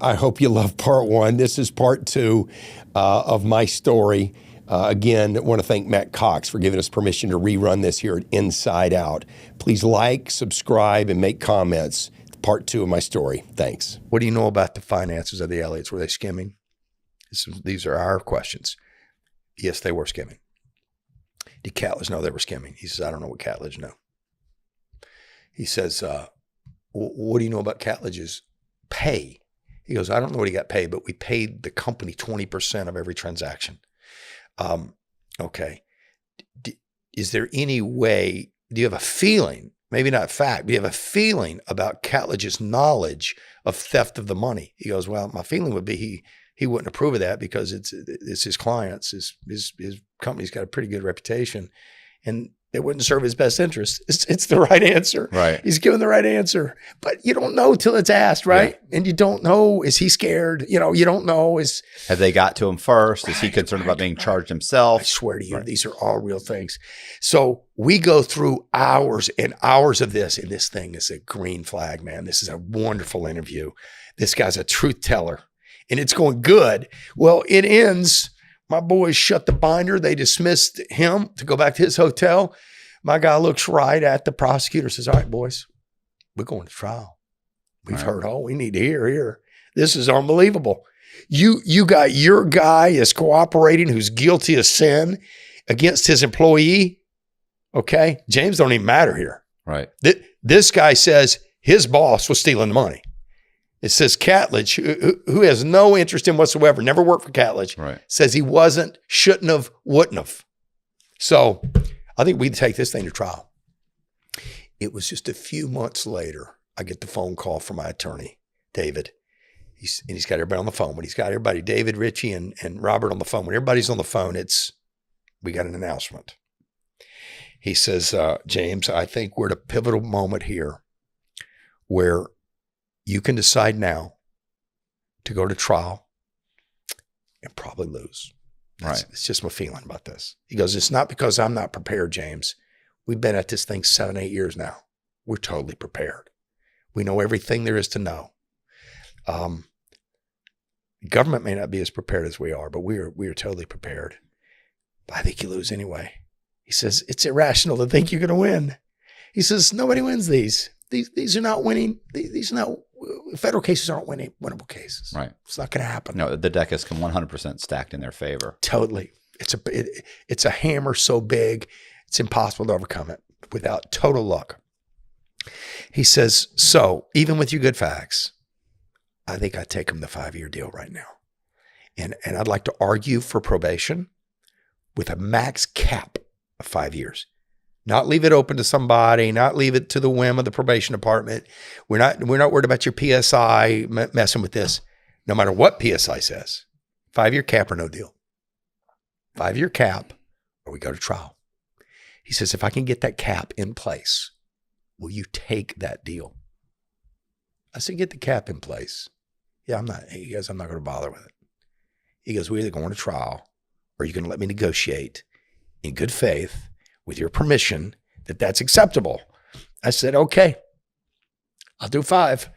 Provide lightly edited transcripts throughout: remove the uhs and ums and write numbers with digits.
I hope you love part one. This is part two of my story. Again, I want to thank Matt Cox for giving us permission to rerun this here at Inside Out. Please like, subscribe, and make comments. Part two of my story. Thanks. What do you know about the finances of the Elliots? Were they skimming? These are our questions. Yes, they were skimming. Did Catledge know they were skimming? He says, I don't know what Catledge knew. He says, what do you know about Catledge's pay? He goes, I don't know what he got paid, but we paid the company 20% of every transaction. Okay. Is there any way, do you have a feeling, maybe not fact, do you have a feeling about Catledge's knowledge of theft of the money? He goes, well, my feeling would be he wouldn't approve of that because it's his clients, his company's got a pretty good reputation, and it wouldn't serve his best interest. It's the right answer. Right. He's given the right answer, but you don't know till it's asked, right? Yeah. And you don't know, is he scared? You don't know. Have they got to him first? Is he concerned about being charged himself? I swear to you, these are all real things. So we go through hours and hours of this, and this thing is a green flag, man. This is a wonderful interview. This guy's a truth teller, and it's going good. Well, it ends. My boys shut the binder. They dismissed him to go back to his hotel. My guy looks right at the prosecutor, says, all right, boys, we're going to trial. We've heard all we need to hear here. This is unbelievable. You got your guy is cooperating who's guilty of sin against his employee. Okay. James don't even matter here. Right. This guy says his boss was stealing the money. It says Catledge, who has no interest in whatsoever, never worked for Catledge, right, says he wasn't, shouldn't have, wouldn't have. So I think we'd take this thing to trial. It was just a few months later, I get the phone call from my attorney, David. He's got everybody on the phone. When he's got everybody, David, Richie, and Robert on the phone, when everybody's on the phone, we got an announcement. He says, James, I think we're at a pivotal moment here where you can decide now to go to trial and probably lose. It's just my feeling about this. He goes, it's not because I'm not prepared, James. We've been at this thing 7-8 years now. We're totally prepared. We know everything there is to know. Government may not be as prepared as we are, but we are totally prepared. But I think you lose anyway. He says, it's irrational to think you're going to win. He says, nobody wins these. These are not winning. These are not, federal cases aren't winnable cases. Right. It's not going to happen. No, the deck is 100% stacked in their favor. Totally. It's a hammer so big, it's impossible to overcome it without total luck. He says, so even with your good facts, I think I'd take him the 5-year deal right now. And I'd like to argue for probation with a max cap of 5 years. Not leave it open to somebody, not leave it to the whim of the probation department. We're not worried about your PSI messing with this. No matter what PSI says, 5-year cap or no deal. 5-year cap or we go to trial. He says, if I can get that cap in place, will you take that deal? I said, get the cap in place. Yeah, he goes, I'm not going to bother with it. He goes, we're either going to trial or you're going to let me negotiate in good faith with your permission that's acceptable. I said, okay, I'll do 5.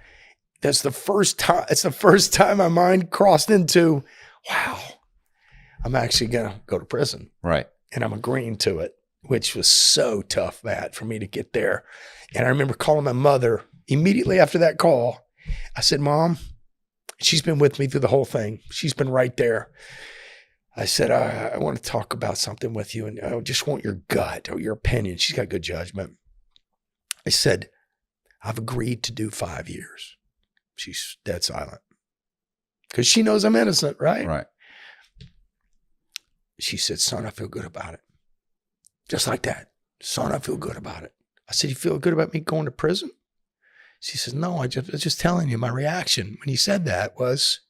That's the first time. It's the first time my mind crossed into, wow, I'm actually going to go to prison. Right. And I'm agreeing to it, which was so tough, Matt, for me to get there. And I remember calling my mother immediately after that call. I said, Mom, she's been with me through the whole thing. She's been right there. I said, I want to talk about something with you, and I just want your gut or your opinion. She's got good judgment. I said, I've agreed to do 5 years. She's dead silent because she knows I'm innocent, right? Right. She said, son, I feel good about it. Just like that. Son, I feel good about it. I said, you feel good about me going to prison? She says, no, I was just telling you my reaction when you said that was,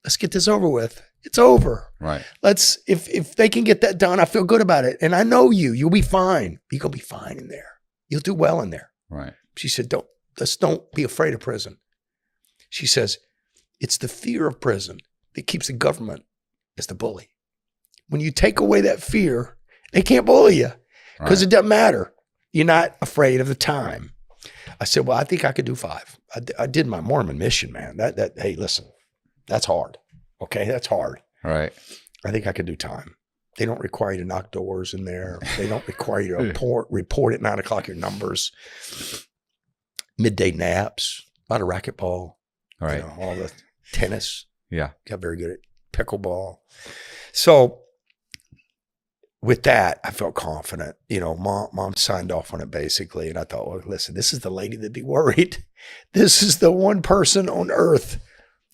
let's get this over with. It's over. Right. If they can get that done, I feel good about it. And I know you'll be fine. You're going to be fine in there. You'll do well in there. Right. She said, don't be afraid of prison. She says, it's the fear of prison that keeps the government as the bully. When you take away that fear, they can't bully you because it doesn't matter. You're not afraid of the time. I said, well, I think I could do 5. I did my Mormon mission, man. Hey, listen, that's hard. Okay, that's hard. Right. I think I could do time. They don't require you to knock doors in there. They don't require you to report at 9 o'clock your numbers. Midday naps, a lot of racquetball, Right. All the tennis. Yeah. Got very good at pickleball. So with that, I felt confident. Mom signed off on it basically. And I thought, well, listen, this is the lady that'd be worried. This is the one person on earth,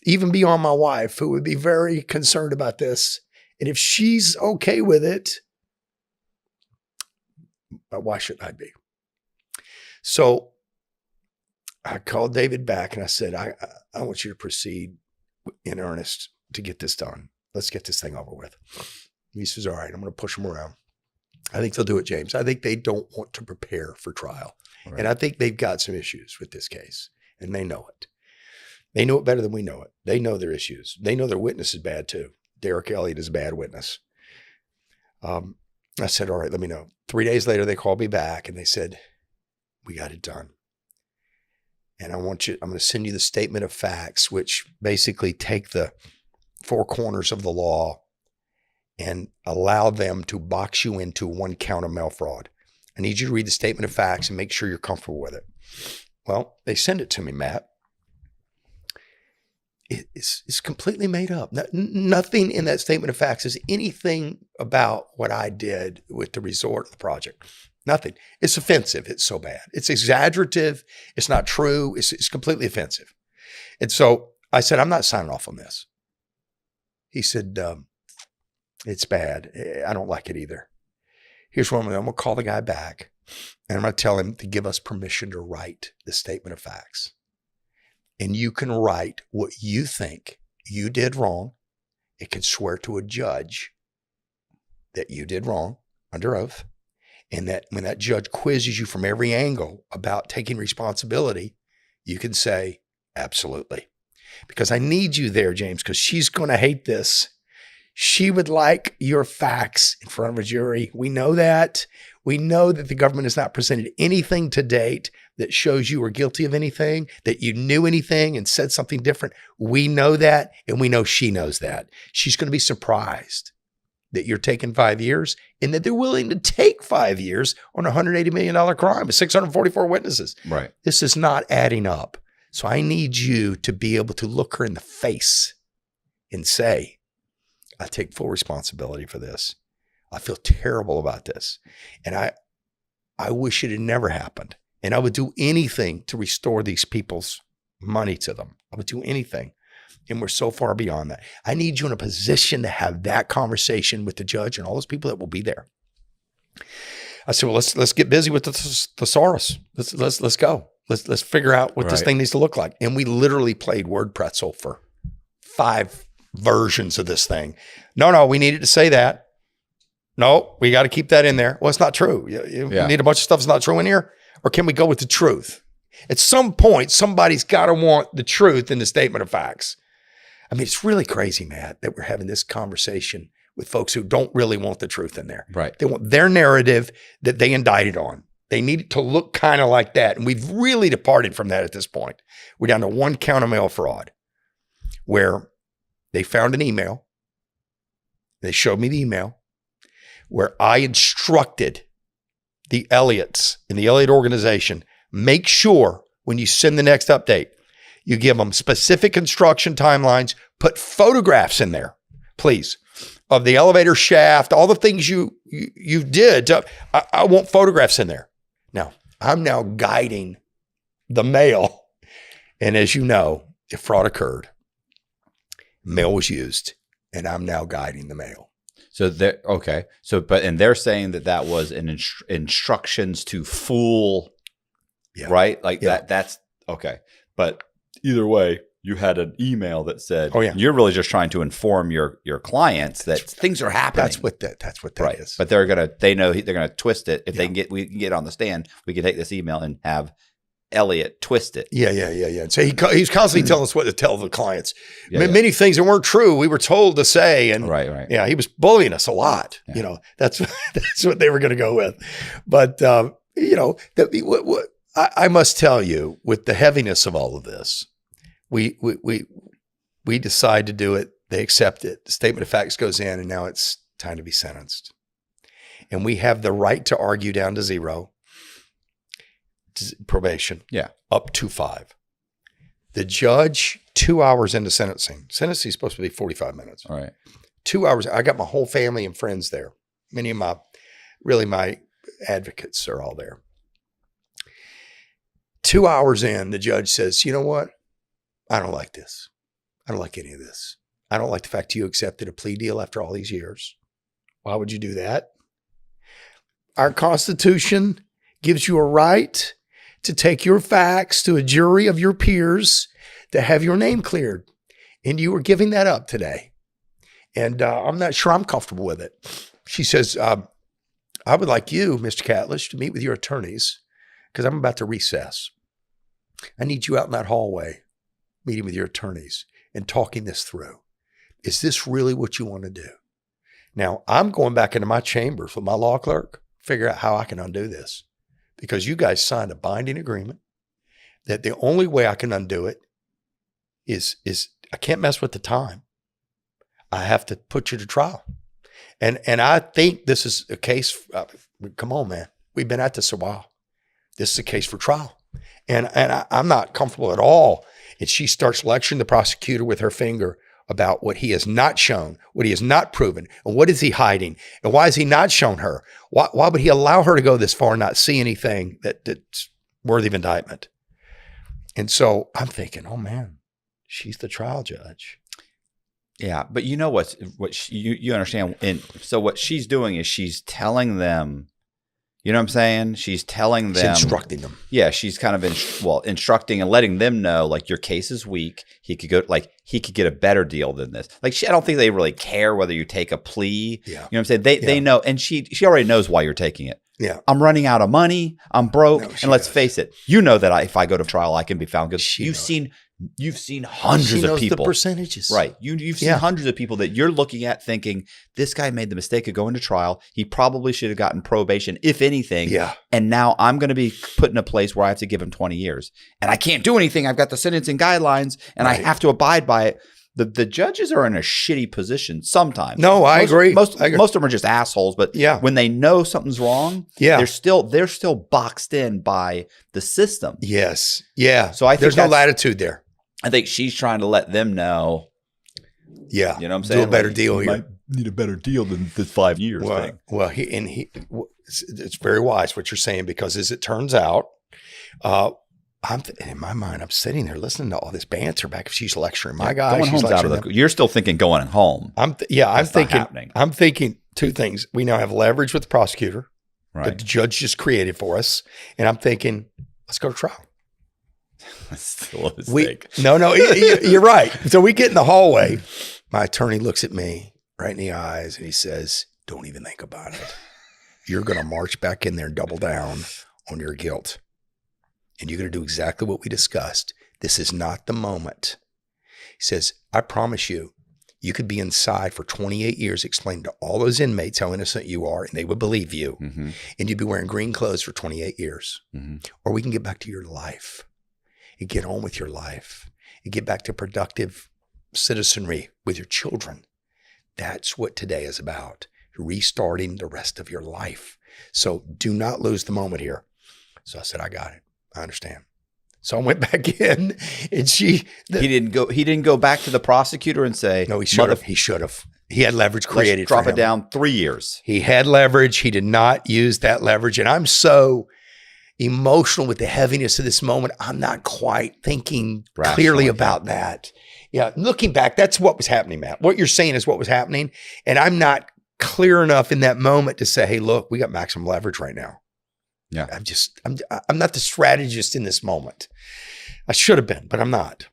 even beyond my wife, who would be very concerned about this. And if she's okay with it, why shouldn't I be? So I called David back and I said, I want you to proceed in earnest to get this done. Let's get this thing over with. He says, all right, I'm going to push them around. I think they'll do it, James. I think they don't want to prepare for trial. Right. And I think they've got some issues with this case, and they know it. They know it better than we know it. They know their issues. They know their witness is bad too. Derek Elliott is a bad witness. I said, all right, let me know. 3 days later, they called me back and they said, we got it done. And I'm going to send you the statement of facts, which basically take the 4 corners of the law and allow them to box you into 1 count of mail fraud. I need you to read the statement of facts and make sure you're comfortable with it. Well, they send it to me, Matt. It's completely made up. Nothing in that statement of facts is anything about what I did with the resort of the project. Nothing. It's offensive. It's so bad. It's exaggerative. It's not true. It's completely offensive. And so I said, I'm not signing off on this. He said, it's bad. I don't like it either. Here's what I'm going to call the guy back and I'm going to tell him to give us permission to write the statement of facts. And you can write what you think you did wrong. It can swear to a judge that you did wrong under oath. And that when that judge quizzes you from every angle about taking responsibility, you can say, absolutely. Because I need you there, James, because she's going to hate this. She would like your facts in front of a jury. We know that. We know that the government has not presented anything to date that shows you were guilty of anything, that you knew anything and said something different. We know that, and we know she knows that. She's going to be surprised that you're taking 5 years and that they're willing to take 5 years on a $180 million crime with 644 witnesses. Right. This is not adding up. So I need you to be able to look her in the face and say, I take full responsibility for this. I feel terrible about this. And I wish it had never happened. And I would do anything to restore these people's money to them. I would do anything. And we're so far beyond that. I need you in a position to have that conversation with the judge and all those people that will be there. I said, well, let's get busy with the thesaurus. Let's go. Let's figure out what this thing needs to look like. And we literally played word pretzel for 5 versions of this thing. No, we needed to say that. No, we got to keep that in there. Well, it's not true. You need a bunch of stuff that's not true in here. Or can we go with the truth? At some point, somebody's got to want the truth in the statement of facts. I mean, it's really crazy, Matt, that we're having this conversation with folks who don't really want the truth in there. Right. They want their narrative that they indicted on. They need it to look kind of like that. And we've really departed from that at this point. We're down to 1 count of mail fraud where they found an email. They showed me the email where I instructed the Elliots in the Elliott organization, make sure when you send the next update, you give them specific instruction timelines, put photographs in there, please, of the elevator shaft, all the things you did. I want photographs in there. Now, I'm now guiding the mail. And as you know, if fraud occurred, mail was used, and I'm now guiding the mail. So they're okay. So, and they're saying that was an instructions to fool, right? Like that's okay. But either way, you had an email that said, you're really just trying to inform your clients that things are happening. That's what that is. But they know they're gonna twist it. If we can get on the stand, we can take this email and have Elliott twist it. Yeah. And so he's constantly telling us what to tell the clients. Many things that weren't true, we were told to say. And right. Yeah, he was bullying us a lot. Yeah. That's what they were going to go with. But I must tell you, with the heaviness of all of this, we decide to do it. They accept it. The statement of facts goes in, and now it's time to be sentenced. And we have the right to argue down to 0, probation, up to 5. The judge, 2 hours into sentencing. Sentencing is supposed to be 45 minutes. All right. 2 hours. I got my whole family and friends there. Many of my advocates are all there. 2 hours in, the judge says, you know what? I don't like this. I don't like any of this. I don't like the fact you accepted a plea deal after all these years. Why would you do that? Our Constitution gives you a right to take your facts to a jury of your peers to have your name cleared. And you were giving that up today. And I'm not sure I'm comfortable with it. She says, I would like you, Mr. Catledge, to meet with your attorneys because I'm about to recess. I need you out in that hallway meeting with your attorneys and talking this through. Is this really what you want to do? Now, I'm going back into my chambers with my law clerk, figure out how I can undo this because you guys signed a binding agreement that the only way I can undo it is I can't mess with the time. I have to put you to trial. And I think this is a case, come on, man. We've been at this a while. This is a case for trial. And I'm not comfortable at all. And she starts lecturing the prosecutor with her finger about what he has not shown, what he has not proven, and what is he hiding, and why has he not shown her? Why would he allow her to go this far and not see anything that's worthy of indictment? And so I'm thinking, oh man, she's the trial judge. Yeah, but you know what you understand. And so what she's doing is she's telling them, you know what I'm saying? She's telling them. She's instructing them. Yeah, she's kind of instructing and letting them know, like, your case is weak. He could get a better deal than this. Like, I don't think they really care whether you take a plea. Yeah. You know what I'm saying? They know, and she already knows why you're taking it. Yeah. I'm running out of money. I'm broke. No, and let's face it, you know that if I go to trial, I can be found guilty. You've seen hundreds she knows of people. The percentages. Right. You've seen hundreds of people that you're looking at thinking, this guy made the mistake of going to trial. He probably should have gotten probation, if anything. Yeah. And now I'm going to be put in a place where I have to give him 20 years. And I can't do anything. I've got the sentencing guidelines and I have to abide by it. The judges are in a shitty position sometimes. No, I agree. Most of them are just assholes, but when they know something's wrong, they're still boxed in by the system. Yes. Yeah. So I think there's no latitude there. I think she's trying to let them know. Yeah. You know what I'm saying? Do a better deal here. Might need a better deal than this 5 years thing. Well, it's very wise what you're saying, because as it turns out, in my mind, I'm sitting there listening to all this banter back. If she's lecturing my guy, going home's out of the. You're still thinking going home. I'm thinking two things. We now have leverage with the prosecutor that the judge just created for us, and I'm thinking, let's go to trial. That's still a mistake. You're right. So we get in the hallway. My attorney looks at me right in the eyes and he says, "Don't even think about it. You're going to march back in there and double down on your guilt. And you're going to do exactly what we discussed. This is not the moment." He says, "I promise you, you could be inside for 28 years explaining to all those inmates how innocent you are, and they would believe you. Mm-hmm. And you'd be wearing green clothes for 28 years. Mm-hmm. Or we can get back to your life and get on with your life and get back to productive citizenry with your children. That's what today is about, restarting the rest of your life. So do not lose the moment here." So I said, "I got it. I understand." So I went back in, and he didn't go back to the prosecutor and say, "No, he should have. He should have. He had leverage created. Let's drop it down 3 years." He had leverage. He did not use that leverage. And I'm so emotional with the heaviness of this moment. I'm not quite thinking clearly about that. Yeah. Looking back, that's what was happening, Matt. What you're saying is what was happening. And I'm not clear enough in that moment to say, "Hey, look, we got maximum leverage right now." Yeah. I'm not the strategist in this moment. I should have been, but I'm not.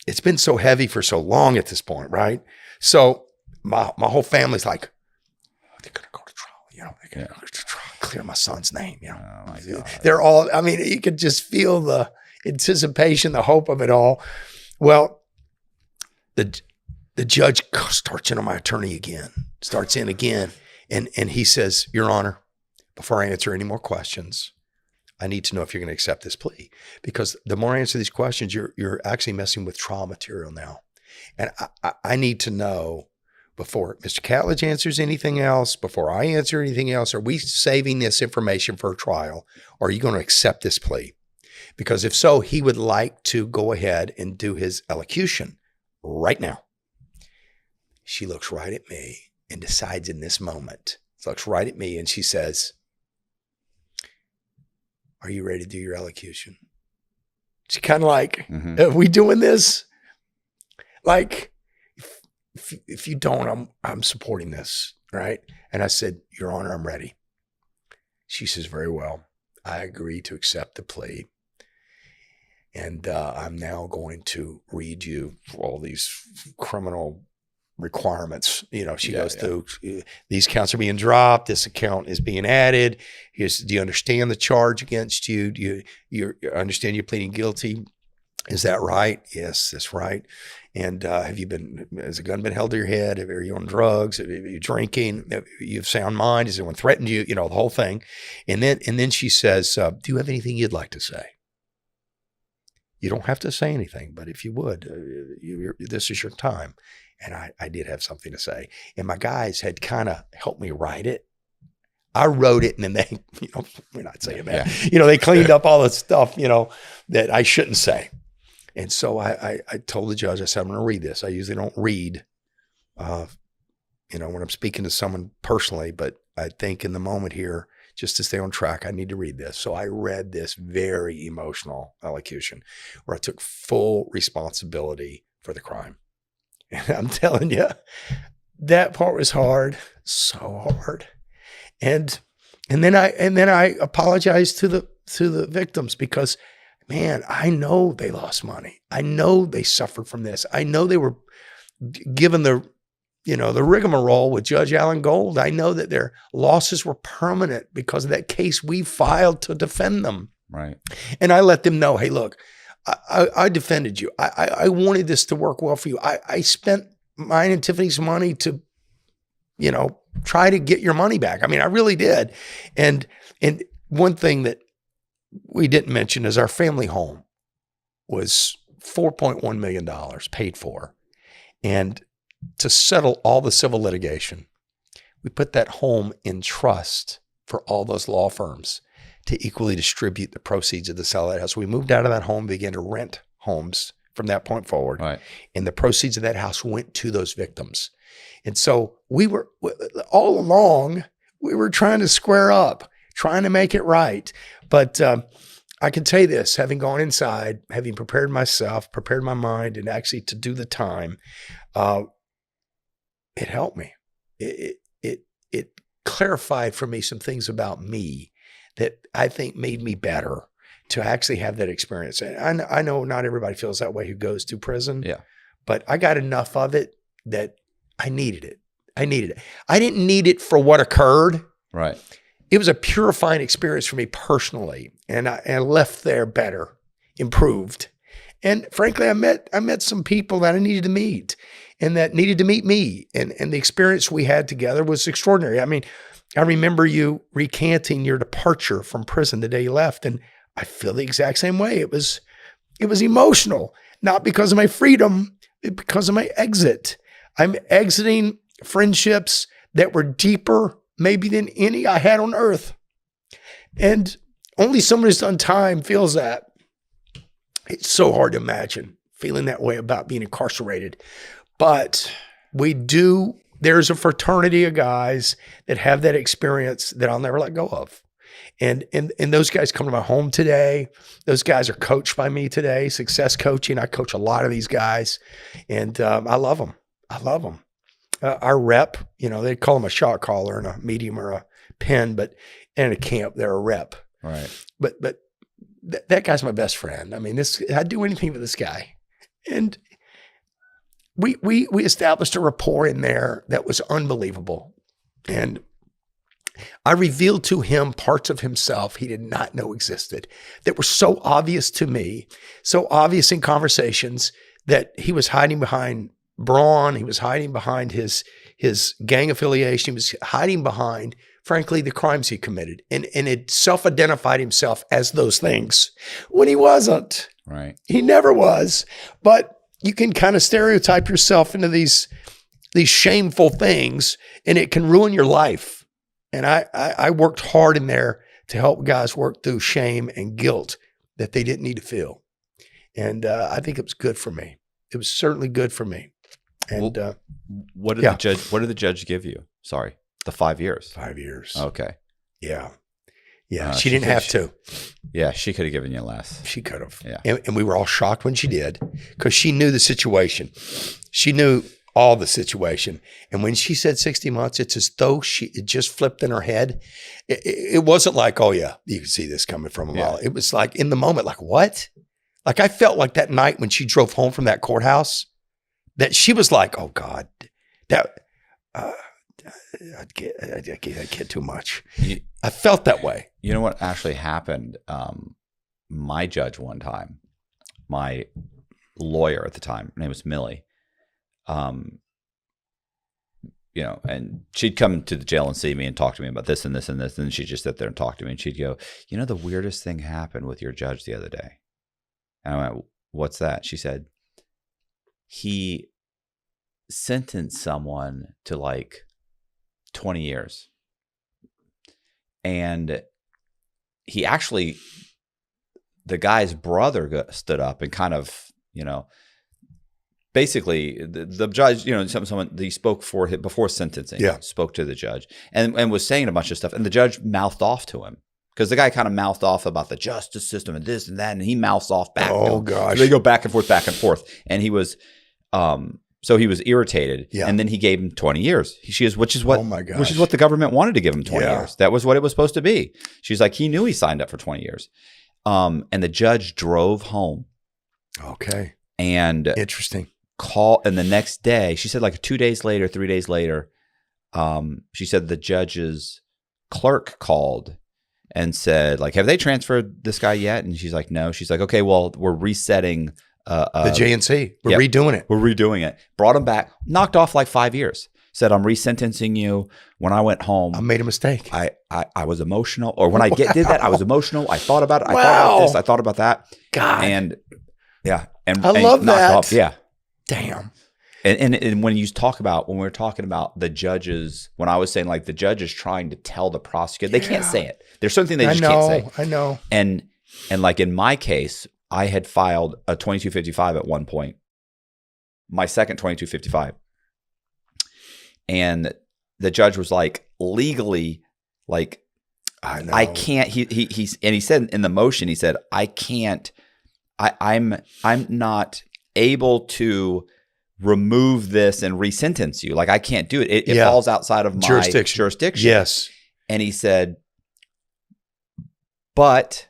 It's been so heavy for so long at this point, right? So my whole family's like, they're going to go to trial, they're going to go to trial, clear my son's name, Oh my God. They're all, you could just feel the anticipation, the hope of it all. Well, the judge starts in on my attorney again, and he says, "Your Honor, before I answer any more questions, I need to know if you're going to accept this plea, because the more I answer these questions, you're actually messing with trial material now. And I need to know before Mr. Catledge answers anything else, before I answer anything else, are we saving this information for a trial, or are you going to accept this plea? Because if so, he would like to go ahead and do his elocution right now. She looks right at me and decides in this moment, looks right at me and she says, are you ready to do your elocution? She kind of like, are we doing this? Like, if you don't, I'm supporting this, right? And I said, Your Honor, I'm ready. She says, very well. I agree to accept the plea. And I'm now going to read you all these criminal requirements. You know, she goes through, these counts are being dropped. This account is being added. Do you understand the charge against you? Do you understand you're pleading guilty? Is that right? Yes, that's right. And has a gun been held to your head? Are you on drugs? Are you drinking? You have sound mind? Has anyone threatened you? You know, the whole thing. And then she says, do you have anything you'd like to say? You don't have to say anything, but if you would, this is your time. And I did have something to say. And my guys had kind of helped me write it. I wrote it, and then they, we're not saying that. Yeah. They cleaned up all the stuff, that I shouldn't say. And so I told the judge, I said, I'm going to read this. I usually don't read, when I'm speaking to someone personally, but I think in the moment here, just to stay on track, I need to read this. So I read this very emotional elocution where I took full responsibility for the crime. And I'm telling you, that part was hard, so hard. And then I apologized to the victims because, man, I know they lost money. I know they suffered from this. I know they were given the rigmarole with Judge Alan Gold. I know that their losses were permanent because of that case we filed to defend them. Right. And I let them know, hey, look, I defended you. I wanted this to work well for you. I spent mine and Tiffany's money to, try to get your money back. I mean, I really did. And one thing that we didn't mention is our family home was $4.1 million paid for. And to settle all the civil litigation, we put that home in trust for all those law firms to equally distribute the proceeds of the sale of that house. We moved out of that home, began to rent homes from that point forward. Right. And the proceeds of that house went to those victims. And so we were, all along, we were trying to square up, trying to make it right. But I can tell you this, having gone inside, having prepared myself, prepared my mind, and actually to do the time, it helped me. It clarified for me some things about me that I think made me better to actually have that experience. And I know not everybody feels that way who goes to prison. Yeah. But I got enough of it that I needed it. I didn't need it for what occurred. Right. It was a purifying experience for me personally. And I left there better, improved. And frankly, I met some people that I needed to meet and that needed to meet me. And the experience we had together was extraordinary. I mean, I remember you recanting your departure from prison the day you left. And I feel the exact same way. It was emotional, not because of my freedom, but because of my exit. I'm exiting friendships that were deeper maybe than any I had on earth. And only someone who's done time feels that. It's so hard to imagine feeling that way about being incarcerated. But there's a fraternity of guys that have that experience that I'll never let go of. And those guys come to my home today. Those guys are coached by me today, success coaching. I coach a lot of these guys, and I love them. Our rep, they call them a shot caller and a medium or a pen, but in a camp, they're a rep. Right. But that guy's my best friend. I mean, I'd do anything for this guy. And we established a rapport in there that was unbelievable. And I revealed to him parts of himself he did not know existed that were so obvious to me, so obvious in conversations, that he was hiding behind brawn. He was hiding behind his gang affiliation. He was hiding behind frankly, the crimes he committed. And it self-identified himself as those things when he wasn't. Right. He never was. But you can kind of stereotype yourself into these shameful things, and it can ruin your life. And I worked hard in there to help guys work through shame and guilt that they didn't need to feel. And I think it was good for me. It was certainly good for me. And what did the judge give you? Sorry, the 5 years. 5 years. Okay. Yeah. Yeah. She didn't have to. Yeah, she could have given you less. She could have. Yeah. And we were all shocked when she did, because she knew the situation. She knew all the situation. And when she said 60 months, it's as though it just flipped in her head. It wasn't like, oh yeah, you can see this coming from a mile. It was like in the moment, like, what? Like I felt like that night when she drove home from that courthouse, that she was like, oh God, that I get too much. I felt that way. You know what actually happened? My judge one time, my lawyer at the time, her name was Millie. You know, and she'd come to the jail and see me and talk to me about this and this and this. And she'd just sit there and talk to me, and she'd go, you know, the weirdest thing happened with your judge the other day. And I went, what's that? She said, he sentenced someone to like 20 years. And he actually, the guy's brother stood up and kind of, you know, basically the judge, you know, someone he spoke before sentencing, spoke to the judge and was saying a bunch of stuff. And the judge mouthed off to him, because the guy kind of mouthed off about the justice system and this and that. And he mouths off back. Oh gosh. So they go back and forth. And he was, so he was irritated. Yeah. And then he gave him 20 years. Which is what the government wanted to give him 20 years. That was what it was supposed to be. She's like, he knew he signed up for 20 years. And the judge drove home. Okay. And interesting. And the next day, she said like 2 days later, 3 days later, she said the judge's clerk called and said, like, have they transferred this guy yet? And she's like, no. She's like, okay, well, we're resetting the JNC. We're redoing it. We're redoing it. Brought him back, knocked off like 5 years. Said, I'm resentencing you. When I went home, I made a mistake. I was emotional. Or when I did that, I was emotional. I thought about it. I thought about this. I thought about that. God. And yeah. And I love that. Off. Yeah. Damn. And when we were talking about the judges, when I was saying like the judge is trying to tell the prosecutor, they can't say it. There's something they just can't say. I know. And like in my case, I had filed a 2255 at one point, my second 2255. And the judge was like, legally, like, I can't, he said in the motion, he said, I can't, I'm not able to remove this and resentence you. Like, I can't do it. It falls outside of my jurisdiction. Yes. And he said, but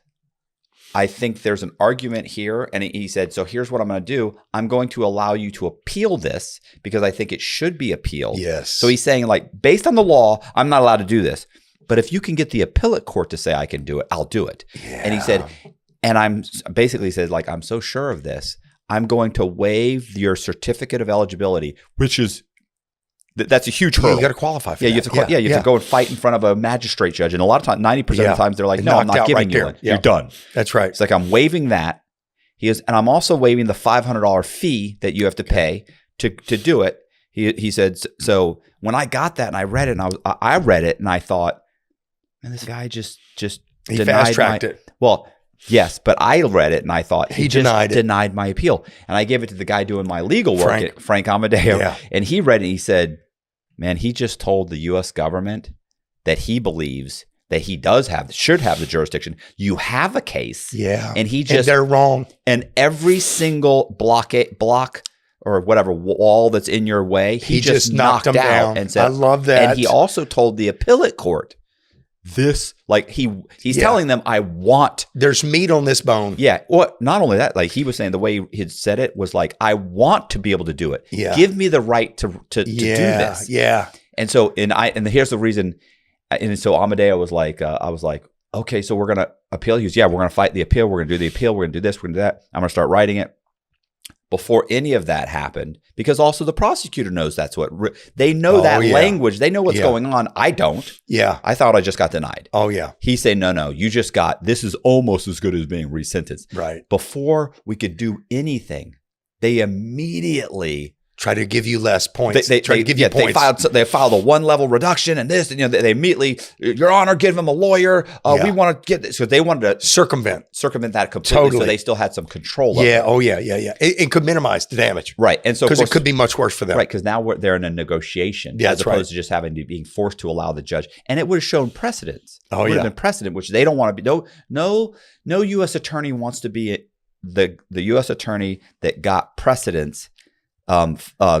I think there's an argument here. And he said, so here's what I'm going to do. I'm going to allow you to appeal this because I think it should be appealed. Yes. So he's saying, like, based on the law, I'm not allowed to do this. But if you can get the appellate court to say I can do it, I'll do it. Yeah. And he said, and I'm basically said, like, I'm so sure of this, I'm going to waive your certificate of eligibility, which is, that's a huge hurdle. You got to qualify for that. You have to go and fight in front of a magistrate judge. And a lot of times, 90% of the times, they're like, no, I'm not giving you one. You're done. That's right. It's like, I'm waiving that. And I'm also waiving the $500 fee that you have to pay to do it. He said, so when I got that and I read it, and I read it and I thought, man, this guy just he fast-tracked it. Well, yes, but I read it and I thought he denied my appeal. And I gave it to the guy doing my legal work, Frank Amadeo. And he read it and he said, man, he just told the U.S. government that he believes that he should have the jurisdiction. You have a case. Yeah. And and they're wrong. And every single block or whatever wall that's in your way, he just knocked them down and said, I love that. And he also told the appellate court this, like he's telling them, there's meat on this bone. Yeah. Well, not only that, like he was saying, the way he said it was like, I want to be able to do it. Yeah. Give me the right to do this. Yeah. And so, and here's the reason. And so Amadeo was like, I was like, okay, so we're going to appeal. He goes, yeah, we're going to fight the appeal. We're going to do the appeal. We're going to do this. We're going to do that. I'm going to start writing it. before any of that happened, because also the prosecutor knows that's what they know, that language. They know what's going on. I don't. Yeah. I thought I just got denied. Oh, yeah. He said, no, you just got, this is almost as good as being resentenced. Right. Before we could do anything, they immediately try to give you less points. They filed a 1-level reduction and this, and they immediately, Your Honor, give him a lawyer. We want to get this. So they wanted to circumvent that completely. Totally. So they still had some control of it. Oh, yeah. It could minimize the damage. Right. And so, because it could be much worse for them. Right. Because now they're in a negotiation as opposed to just being forced to allow the judge. And it would have shown precedence. Oh, it would have been precedent, which they don't want to be. No U.S. attorney wants to be the U.S. attorney that got precedence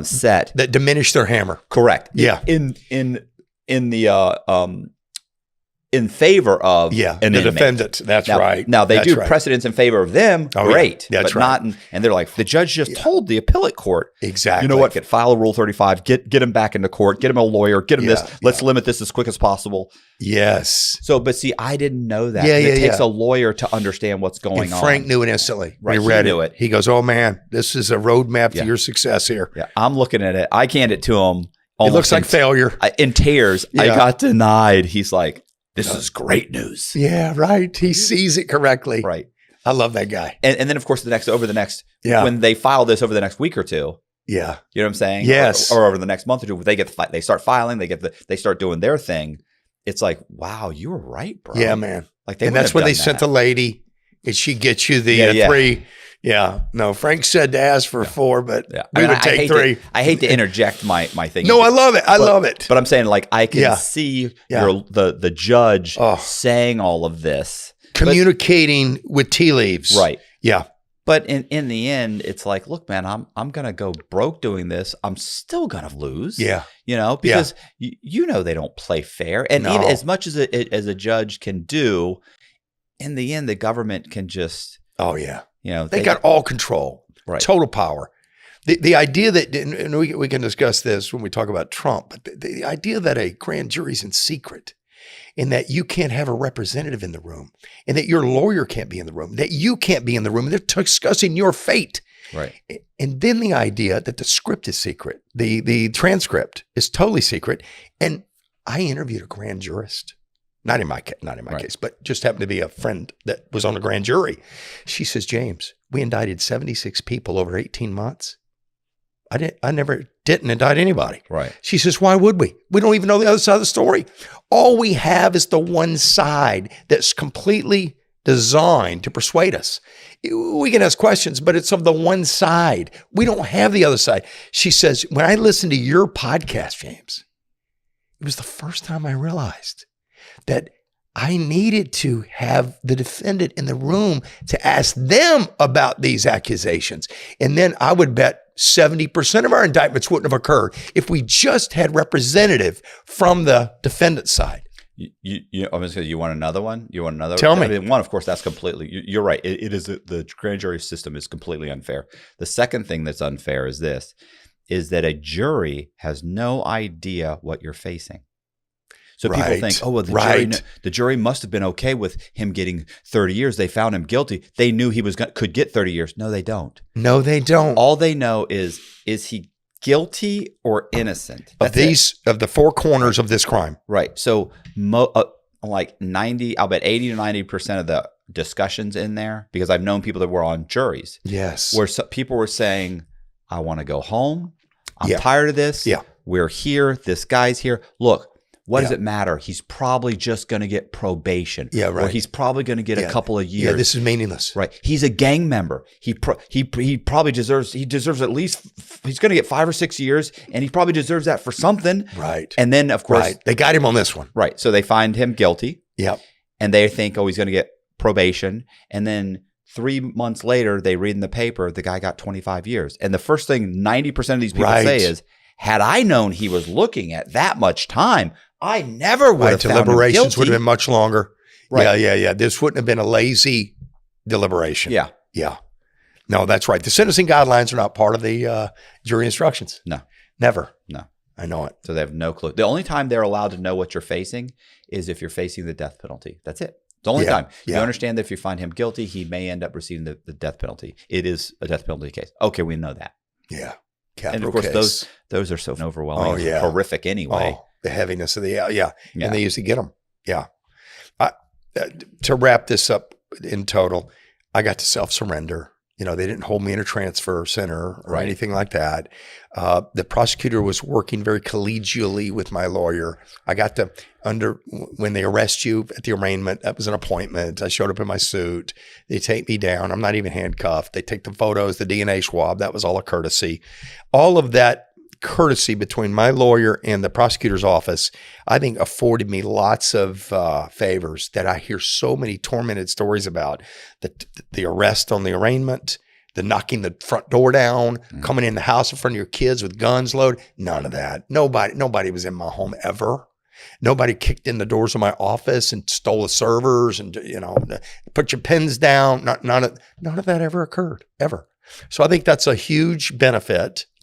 set that diminished their hammer. Correct. Yeah. In favor of the inmate. defendant. That's right. Now they do precedence in favor of them. Great. Yeah. That's but right. not. And they're like, the judge just told the appellate court. Exactly. You know what? File a Rule 35. Get him back into court. Get him a lawyer. Get him this. Let's limit this as quick as possible. Yes. So, but see, I didn't know that. It takes a lawyer to understand what's going on. Frank knew it instantly. Right. He read knew it. He goes, "Oh man, this is a roadmap to your success here." Yeah. I'm looking at it. I canned it to him. It looks like failure. In tears. I got denied. He's like, this is great news. Yeah, right. He sees it correctly. Right. I love that guy. And then, of course, when they file this over the next week or two. Yeah. You know what I'm saying? Yes. Or over the next month or two, they start filing, they start doing their thing. It's like, wow, you were right, bro. Yeah, man. Like and that's when they sent the lady, and she gets you the 3. Yeah. No, Frank said to ask for 4, but we would take 3. I hate to interject my thing. No, I love it. I love it. But I'm saying, like, I can see the judge saying all of this. Communicating with tea leaves. Right. Yeah. But in the end, it's like, look, man, I'm going to go broke doing this. I'm still going to lose. Yeah. You know, because you know they don't play fair. And even as much as a judge can do, in the end, the government can just. Oh, yeah. You know, they got all control, total power. The idea that, and we can discuss this when we talk about Trump, but the idea that a grand jury's in secret and that you can't have a representative in the room and that your lawyer can't be in the room, that you can't be in the room, and they're discussing your fate. Right. And then the idea that the script is secret, the transcript is totally secret. And I interviewed a grand jurist. Not in my case, but just happened to be a friend that was on a grand jury. She says, "James, we indicted 76 people over 18 months. I never didn't indict anybody." Right. She says, "Why would we? We don't even know the other side of the story. All we have is the one side that's completely designed to persuade us. We can ask questions, but it's of the one side. We don't have the other side." She says, "When I listened to your podcast, James, it was the first time I realized that I needed to have the defendant in the room to ask them about these accusations. And then I would bet 70% of our indictments wouldn't have occurred if we just had representative from the defendant's side." I'm just saying, you want another one? You want another? Tell me. I mean, one, of course, that's completely. You're right. It is the grand jury system is completely unfair. The second thing that's unfair is that a jury has no idea what you're facing. So people think, oh, well, the jury must have been okay with him getting 30 years. They found him guilty. They knew he could get 30 years. No, they don't. No, they don't. All they know is he guilty or innocent? Of the 4 corners of this crime. Right. So like 90, I'll bet 80 to 90% of the discussions in there, because I've known people that were on juries. Yes. Where people were saying, I want to go home. I'm tired of this. Yeah. We're here. This guy's here. Look. What does it matter? He's probably just going to get probation. Yeah, right. Or he's probably going to get a couple of years. Yeah, this is meaningless. Right. He's a gang member. He probably deserves at least, he's going to get 5 or 6 years, and he probably deserves that for something. Right. And then, of course. Right. They got him on this one. Right. So they find him guilty. Yep. And they think, oh, he's going to get probation. And then 3 months later, they read in the paper, the guy got 25 years. And the first thing 90% of these people say is, had I known he was looking at that much time, I never would have found him deliberations guilty. would have been much longer. Right. Yeah. This wouldn't have been a lazy deliberation. Yeah. No, that's right. The sentencing guidelines are not part of the jury instructions. No. Never. No. I know it. So they have no clue. The only time they're allowed to know what you're facing is if you're facing the death penalty. That's it. The only time. Yeah. You understand that if you find him guilty, he may end up receiving the death penalty. It is a death penalty case. Okay, we know that. Yeah. Capital and of course, case. Those are so overwhelming, horrific anyway. The heaviness of and they usually get them. Yeah. To wrap this up in total, I got to self-surrender. They didn't hold me in a transfer center or anything like that. The prosecutor was working very collegially with my lawyer. I got to when they arrest you at the arraignment, that was an appointment. I showed up in my suit. They take me down. I'm not even handcuffed. They take the photos, the DNA swab. That was all a courtesy. All of that courtesy between my lawyer and the prosecutor's office, I think afforded me lots of favors that I hear so many tormented stories about. The arrest on the arraignment, the knocking the front door down, coming in the house in front of your kids with guns loaded. None of that. Nobody was in my home ever. Nobody kicked in the doors of my office and stole the servers and put your pens down. None of that ever occurred, ever. So I think that's a huge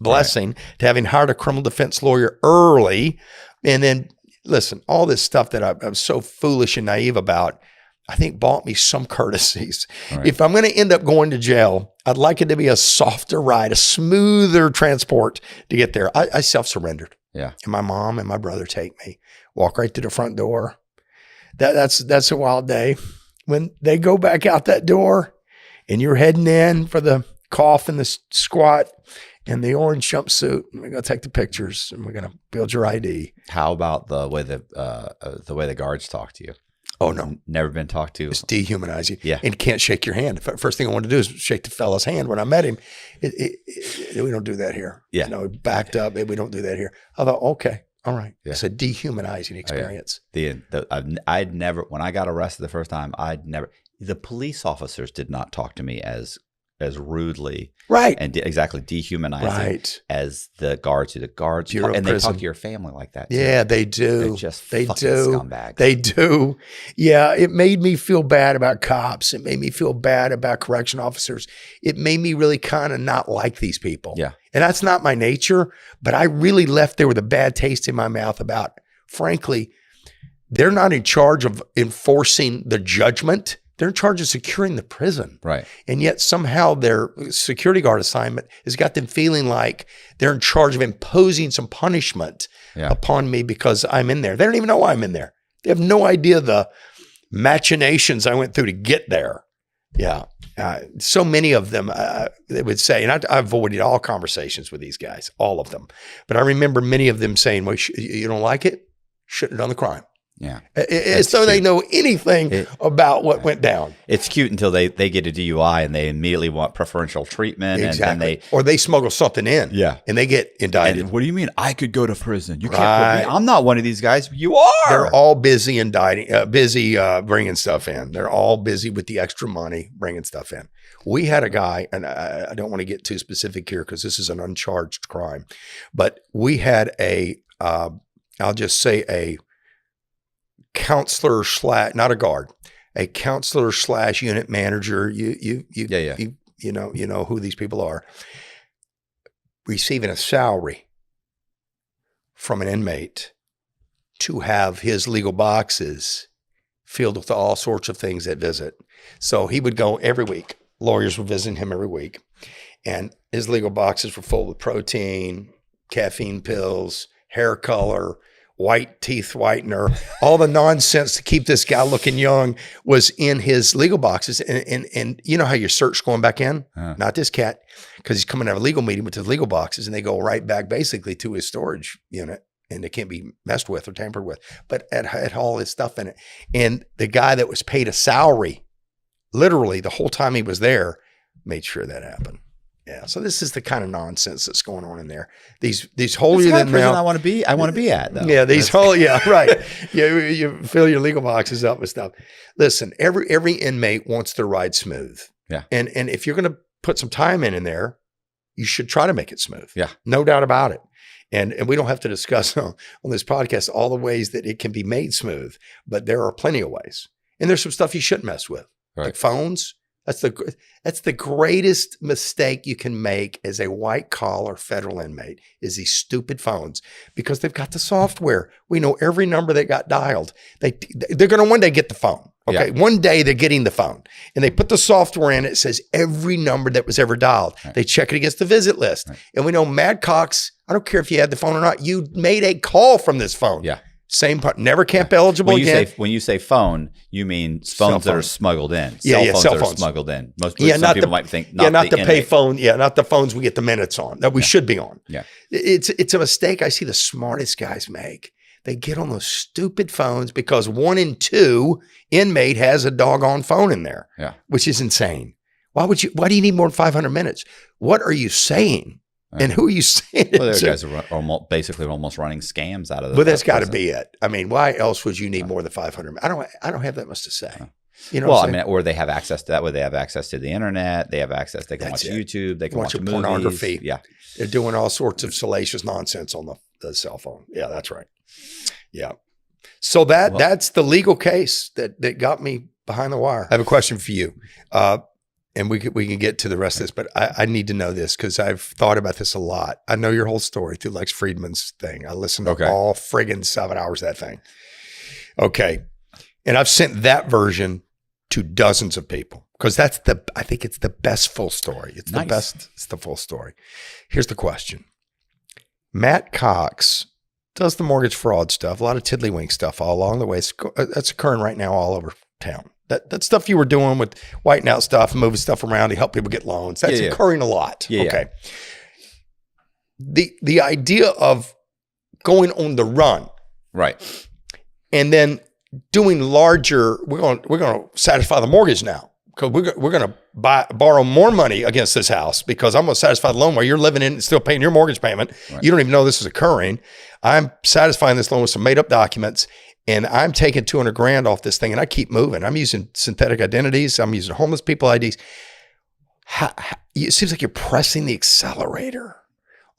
blessing to having hired a criminal defense lawyer early. And then, listen, all this stuff that I'm so foolish and naive about, I think bought me some courtesies. Right. If I'm going to end up going to jail, I'd like it to be a softer ride, a smoother transport to get there. I self-surrendered. Yeah. And my mom and my brother take me, walk right to the front door. That's a wild day. When they go back out that door and you're heading in for the cough and the squat and the orange jumpsuit, and we're going to take the pictures and we're going to build your ID. How about the way the guards talk to you? Oh, no. Never been talked to. It's dehumanizing. Yeah. And can't shake your hand. First thing I wanted to do is shake the fella's hand when I met him. We don't do that here. Yeah. Backed up. We don't do that here. I thought, okay, all right. Yeah. It's a dehumanizing experience. Oh, yeah. I'd never, when I got arrested the first time, the police officers did not talk to me as rudely, right, and exactly dehumanizing as the guards do. The guards, and they talk to your family like that too. Yeah, they do. They're just scumbags. They do. Yeah, it made me feel bad about cops. It made me feel bad about correction officers. It made me really kind of not like these people. Yeah, and that's not my nature. But I really left there with a bad taste in my mouth about, frankly, they're not in charge of enforcing the judgment. They're in charge of securing the prison. Right. And yet somehow their security guard assignment has got them feeling like they're in charge of imposing some punishment upon me because I'm in there. They don't even know I'm in there. They have no idea the machinations I went through to get there. Yeah. So many of them, they would say, and I avoided all conversations with these guys, all of them. But I remember many of them saying, well, you don't like it? Shouldn't have done the crime. Yeah. As though they know anything about what went down. It's cute until they get a DUI and they immediately want preferential treatment. Exactly. Or they smuggle something in. Yeah. And they get indicted. And what do you mean I could go to prison? You can't put me. I'm not one of these guys. You are. They're all busy bringing stuff in. They're all busy with the extra money bringing stuff in. We had a guy, and I don't want to get too specific here because this is an uncharged crime, but we had I'll just say a counselor / not a guard, a counselor / unit manager. You know who these people are, receiving a salary from an inmate to have his legal boxes filled with all sorts of things at visit. So he would go every week. Lawyers were visiting him every week, and his legal boxes were full with protein, caffeine pills, hair color, white teeth whitener, all the nonsense to keep this guy looking young was in his legal boxes. And you know how your search going back in? Not this cat, because he's coming out of a legal meeting with his legal boxes and they go right back basically to his storage unit and they can't be messed with or tampered with, but it had all his stuff in it. And the guy that was paid a salary, literally the whole time he was there, made sure that happened. Yeah, so this is the kind of nonsense that's going on in there. These holier than thou. I want to be at though. Yeah, right. You fill your legal boxes up with stuff. Listen, every inmate wants their ride smooth. Yeah, and if you're going to put some time in there, you should try to make it smooth. Yeah, no doubt about it. And we don't have to discuss on this podcast all the ways that it can be made smooth, but there are plenty of ways. And there's some stuff you shouldn't mess with, like phones. That's the greatest mistake you can make as a white collar federal inmate is these stupid phones because they've got the software. We know every number that got dialed. They're going to one day get the phone. Okay. Yeah. One day they're getting the phone and they put the software in. It says every number that was ever dialed. Right. They check it against the visit list. Right. And we know Mad Cox, I don't care if you had the phone or not, you made a call from this phone. Yeah. Same part, never camp eligible again. When you say phone, you mean phones that are smuggled in. Cell phones that are smuggled in. Some people might think not the pay phone. Yeah, not the phones we get the minutes on that we should be on. Yeah, it's a mistake I see the smartest guys make. They get on those stupid phones because 1 in 2 inmate has a doggone phone in there. Yeah, which is insane. Why do you need more than 500 minutes? What are you saying? And who are you saying? Well, those guys are basically almost running scams out of this. But that's got to be it. I mean, why else would you need more than 500? I don't have that much to say. You know. Well, I mean, or they have access to that. Way they have access to the internet. They have access. They can watch YouTube. They can watch movies. Pornography. Yeah, they're doing all sorts of salacious nonsense on the cell phone. Yeah, that's right. Yeah. So that's the legal case that got me behind the wire. I have a question for you. And we can get to the rest of this, but I need to know this because I've thought about this a lot. I know your whole story through Lex Friedman's thing. I listened to all friggin' 7 hours of that thing. Okay. And I've sent that version to dozens of people because I think it's the best full story. It's the best. It's the full story. Here's the question. Matt Cox does the mortgage fraud stuff, a lot of tiddlywink stuff all along the way. That's occurring right now all over town. That stuff you were doing with whitening out stuff, moving stuff around to help people get loans, that's occurring a lot. Yeah, okay. The idea of going on the run. Right. And then doing larger, we're going to satisfy the mortgage now because we're going to borrow more money against this house because I'm going to satisfy the loan while you're living in and still paying your mortgage payment. Right. You don't even know this is occurring. I'm satisfying this loan with some made up documents. And I'm taking $200,000 off this thing and I keep moving. I'm using synthetic identities. I'm using homeless people IDs. It seems like you're pressing the accelerator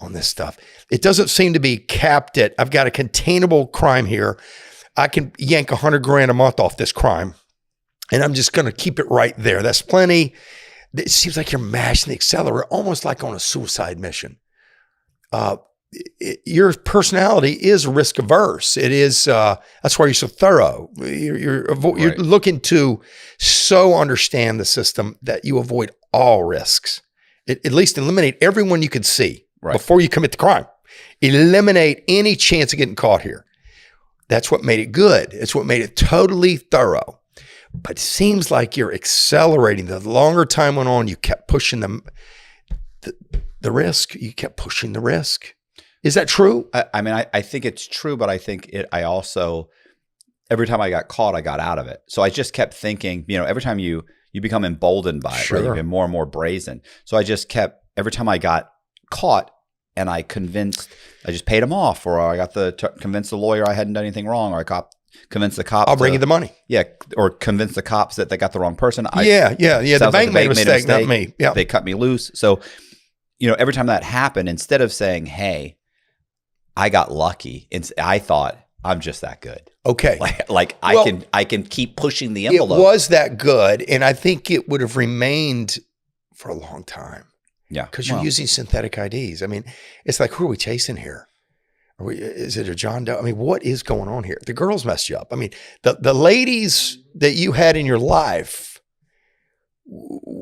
on this stuff. It doesn't seem to be capped at, I've got a containable crime here. I can yank $100,000 a month off this crime and I'm just going to keep it right there. That's plenty. It seems like you're mashing the accelerator almost like on a suicide mission. Your personality is risk averse. It is, that's why you're so thorough. You're looking to so understand the system that you avoid all risks. At least eliminate everyone you can see before you commit the crime. Eliminate any chance of getting caught here. That's what made it good. It's what made it totally thorough. But it seems like you're accelerating. The longer time went on, you kept pushing the risk. You kept pushing the risk. Is that true? I mean, I think it's true, but I think I also, every time I got caught, I got out of it. So I just kept thinking, every time you become emboldened by it, right? You get more and more brazen. So I just kept, every time I got caught and I just paid them off, or I got convinced the lawyer I hadn't done anything wrong, or I convinced the cops. I'll bring you the money. Yeah. Or convinced the cops that they got the wrong person. Yeah. The bank made a mistake, not me. Yeah. They cut me loose. So, every time that happened, instead of saying, hey, I got lucky. I thought I'm just that good. Okay. I can keep pushing the envelope. It was that good. And I think it would have remained for a long time. Yeah. Because you're using synthetic IDs. I mean, it's like, who are we chasing here? Is it a John Doe? I mean, what is going on here? The girls messed you up. I mean, the ladies that you had in your life,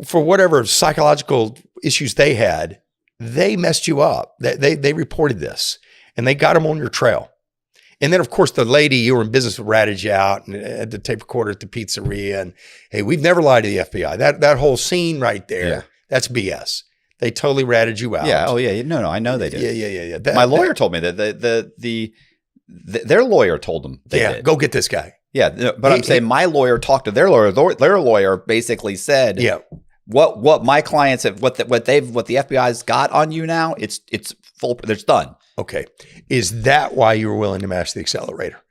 for whatever psychological issues they had, they messed you up. They reported this. And they got them on your trail. And then, of course, the lady you were in business with ratted you out and had the tape recorder at the pizzeria. And, hey, we've never lied to the FBI. That whole scene right there, that's BS. They totally ratted you out. Yeah. Oh, yeah. No, I know they did. Yeah. My lawyer told me that their lawyer told them they did. Go get this guy. Yeah. But I'm saying my lawyer talked to their lawyer. Their lawyer basically said, what my clients have, what the FBI's got on you now, it's full, it's done. Okay. Is that why you were willing to mash the accelerator?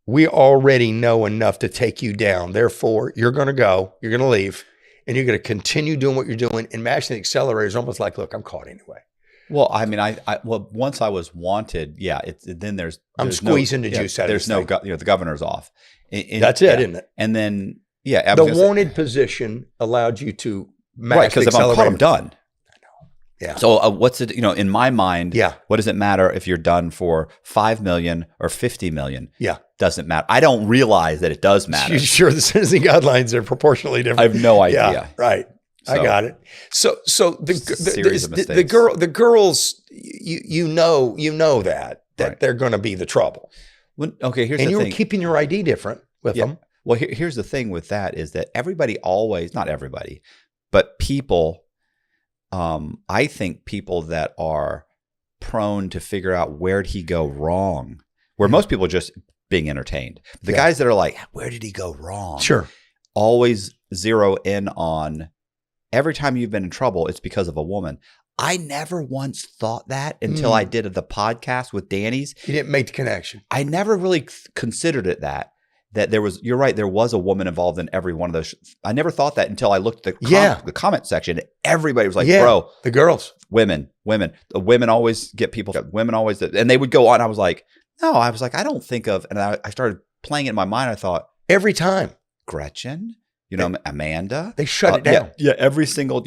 We already know enough to take you down. Therefore, you're going to go, you're going to leave, and you're going to continue doing what you're doing. And mashing the accelerator is almost like, look, I'm caught anyway. Well, I mean, once I was wanted, there's I'm squeezing the juice out of this thing. The governor's off. That's it, isn't it? And then Yeah, the wanted position allowed you to match right, because if I'm caught, I'm done. Yeah. So what's it? In my mind, yeah. What does it matter if you're done for 5 million or 50 million? Yeah. Doesn't matter. I don't realize that it does matter. You're sure the sentencing guidelines are proproportionally different. I have no idea. Yeah, right. So, I got it. So the girls, you know that right. They're going to be the trouble. Well, okay, here's and the thing. And you're keeping your ID different with them. Well, here's the thing with that is that everybody always, not everybody, but people, I think people that are prone to figure out where did he go wrong, where most people are just being entertained. The guys that are like, where did he go wrong? Sure. Always zero in on every time you've been in trouble, it's because of a woman. I never once thought that until I did the podcast with Danny's. You didn't make the connection. I never really considered it that there was, you're right, there was a woman involved in every one of those. I never thought that until I looked at the comment section. Everybody was like, bro. The girls. Women. The women always get people. Women always, and they would go on. I was like, no, I don't think of, and I started playing it in my mind. I thought. Every time. Gretchen, Amanda. They shut it down. Yeah, every single,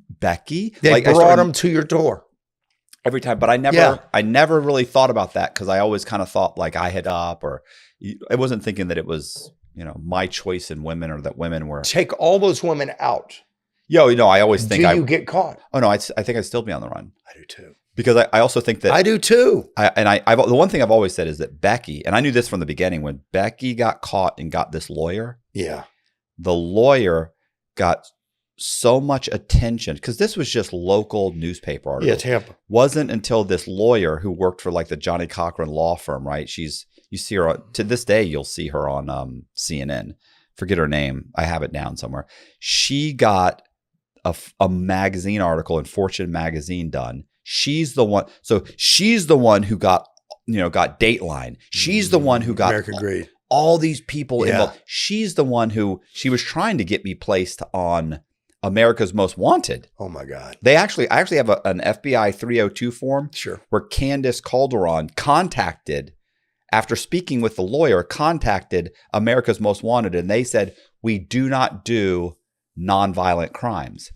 Becky. They brought them to your door. Every time. But I never really thought about that because I always kind of thought like I had up or I wasn't thinking that it was, my choice in women or that women were. Take all those women out. I always think Do you get caught? Oh, no, I think I'd still be on the run. I do too. Because I also think that. I do too. The one thing I've always said is that Becky, and I knew this from the beginning, when Becky got caught and got this lawyer. Yeah. The lawyer got so much attention because this was just local newspaper article. Yeah, Tampa. Wasn't until this lawyer who worked for like the Johnny Cochran law firm, right? You see her to this day. You'll see her on CNN. Forget her name. I have it down somewhere. She got a magazine article in Fortune magazine done. She's the one. So she's the one who got Dateline. She's the one who got American Greed. All these people involved. She's the one who she was trying to get me placed on America's Most Wanted. Oh my God. I actually have an FBI 302 form. Sure. Where Candace Calderon after speaking with the lawyer, contacted America's Most Wanted, and they said, we do not do nonviolent crimes.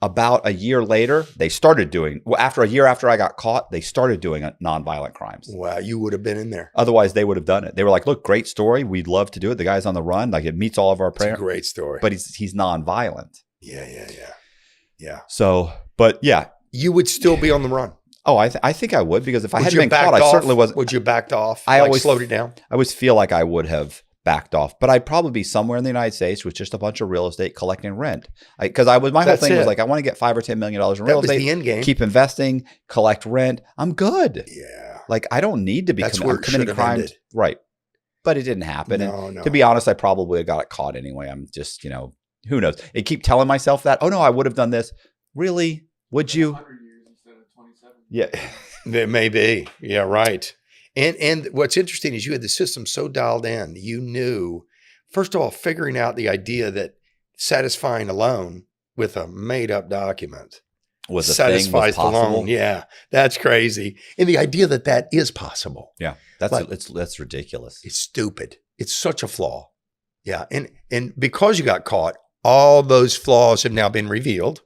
About a year later, they started doing, after I got caught, they started doing nonviolent crimes. Wow, you would have been in there. Otherwise, they would have done it. They were like, look, great story. We'd love to do it. The guy's on the run. Like it meets all of our It's a great story. But he's nonviolent. Yeah. So, but yeah. You would still be on the run. Oh, I think I would because if I hadn't been caught, I certainly wasn't. Would you backed off? I always slowed it down. I always feel like I would have backed off, but I'd probably be somewhere in the United States with just a bunch of real estate collecting rent. Because my whole thing was like, I want to get $5 or $10 million in real estate. The end game. Keep investing, collect rent. I'm good. Yeah. Like I don't need to be committing crimes. Ended. Right. But it didn't happen. No. To be honest, I probably got caught anyway. I'm just, who knows? I keep telling myself that, oh no, I would have done this. Really? Would you? 100 years instead of 27. Yeah. It may be. Yeah, right. And what's interesting is you had the system so dialed in. You knew, first of all, figuring out the idea that satisfying a loan with a made up document satisfies the loan. Yeah, that's crazy. And the idea that is possible. Yeah, that's ridiculous. It's stupid. It's such a flaw. Yeah, and because you got caught, all those flaws have now been revealed.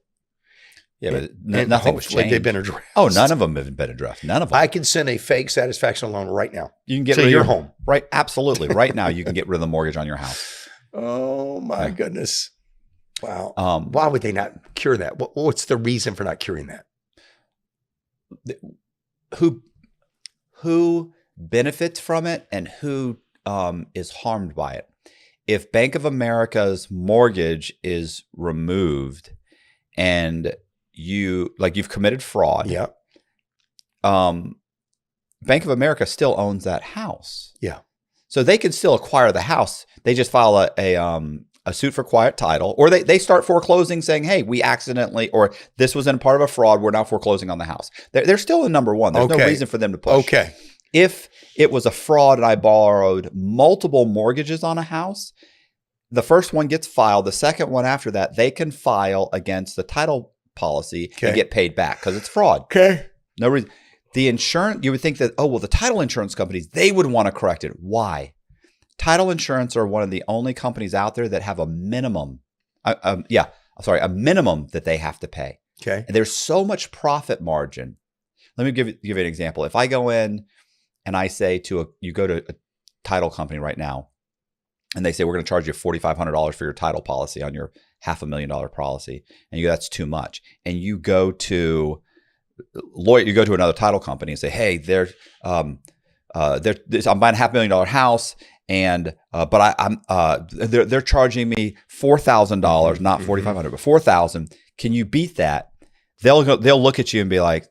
Yeah, but nothing was changed. They've been addressed. Oh, none of them have been addressed. None of them. I can send a fake satisfaction loan right now. You can get rid of your home. Right, absolutely. Right now, you can get rid of the mortgage on your house. Oh my goodness! Wow. Why would they not cure that? What's the reason for not curing that? Who benefits from it and who is harmed by it? If Bank of America's mortgage is removed and you've committed fraud. Yeah. Bank of America still owns that house. Yeah. So they can still acquire the house. They just file a suit for quiet title, or they start foreclosing saying, hey, we accidentally, or this was in part of a fraud. We're now foreclosing on the house. They're still in number one. There's no reason for them to push. Okay. If it was a fraud and I borrowed multiple mortgages on a house, the first one gets filed. The second one after that, they can file against the title policy and get paid back because it's fraud. Okay. No reason. The insurance, you would think that, the title insurance companies, they would want to correct it. Why? Title insurance are one of the only companies out there that have a minimum. A minimum that they have to pay. Okay. And there's so much profit margin. Let me give you an example. If I go in and I say you go to a title company right now, and they say, we're going to charge you $4,500 for your title policy on your $500,000 policy. And you go, that's too much. And you go to another title company and say, hey, I'm buying a $500,000 house. And, they're charging me $4,000, not $4,500, but $4,000. Can you beat that? They'll look at you and be like,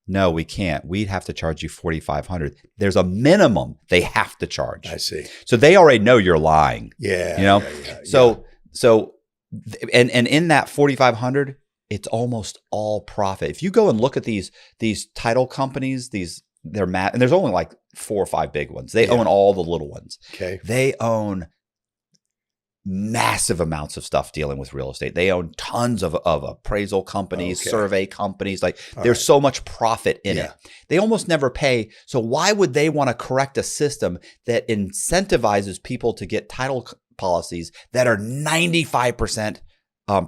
no, we can't. We'd have to charge you $4,500. There's a minimum they have to charge. I see. So they already know you're lying. Yeah. So in that $4,500, it's almost all profit. If you go and look at these title companies, they're and there's only like 4 or 5 big ones. They own all the little ones. Okay. They own massive amounts of stuff dealing with real estate. They own tons of appraisal companies, survey companies. Like there's so much profit in it. They almost never pay. So why would they want to correct a system that incentivizes people to get title policies that are 95%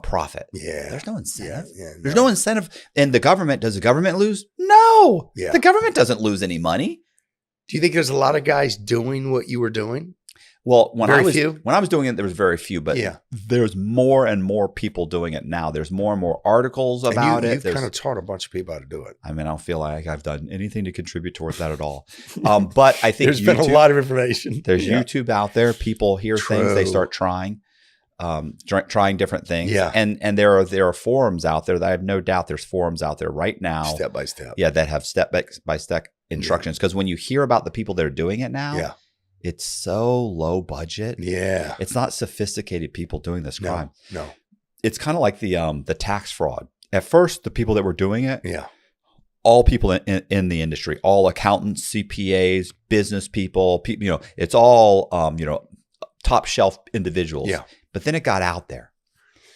profit? Yeah. There's no incentive. There's no incentive. And does the government lose? No. Yeah. The government doesn't lose any money. Do you think there's a lot of guys doing what you were doing? Well, when I was doing it, there was very few, but there's more and more people doing it now. There's more and more articles about it. You've kind of taught a bunch of people how to do it. I mean, I don't feel like I've done anything to contribute towards that at all. But I think there's been a lot of information. There's YouTube out there. People hear things, they start trying different things. Yeah. And there are forums out there that I have no doubt there's forums out there right now. Step by step. Yeah, that have step by step instructions. Because when you hear about the people that are doing it now, it's so low budget. Yeah. It's not sophisticated people doing this crime. No. It's kind of like the tax fraud. At first, the people that were doing it, all people in the industry, all accountants, CPAs, business people, it's all top shelf individuals. Yeah. But then it got out there.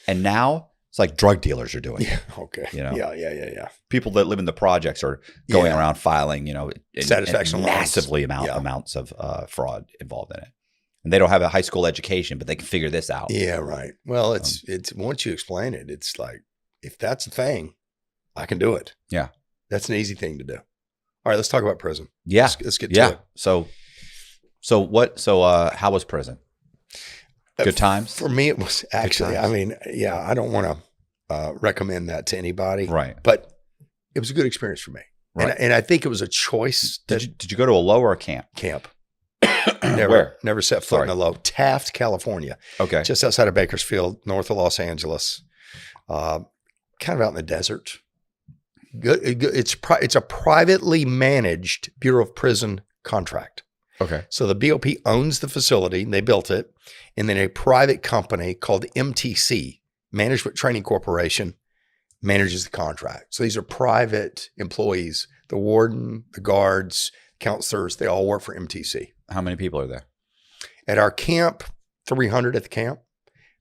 And now it's like drug dealers are doing it. Okay. Yeah. People that live in the projects are going around filing, satisfaction massively amounts of fraud involved in it. And they don't have a high school education, but they can figure this out. Yeah, right. Well, it's once you explain it, it's like, if that's the thing, I can do it. Yeah. That's an easy thing to do. All right, let's talk about prison. Yeah. Let's get to it. So how was prison? Good times? For me, it was actually, I mean, I don't want to recommend that to anybody. Right. But it was a good experience for me. Right. And I think it was a choice. Did you go to a low or a camp? Camp. Where? Never set foot in a low. Taft, California. Okay. Just outside of Bakersfield, north of Los Angeles. Kind of out in the desert. Good. It's a privately managed Bureau of Prison contract. Okay. So the BOP owns the facility, and they built it, and then a private company called MTC, Management Training Corporation, manages the contract. So these are private employees. The warden, the guards, counselors, they all work for MTC. How many people are there? At our camp, 300 at the camp.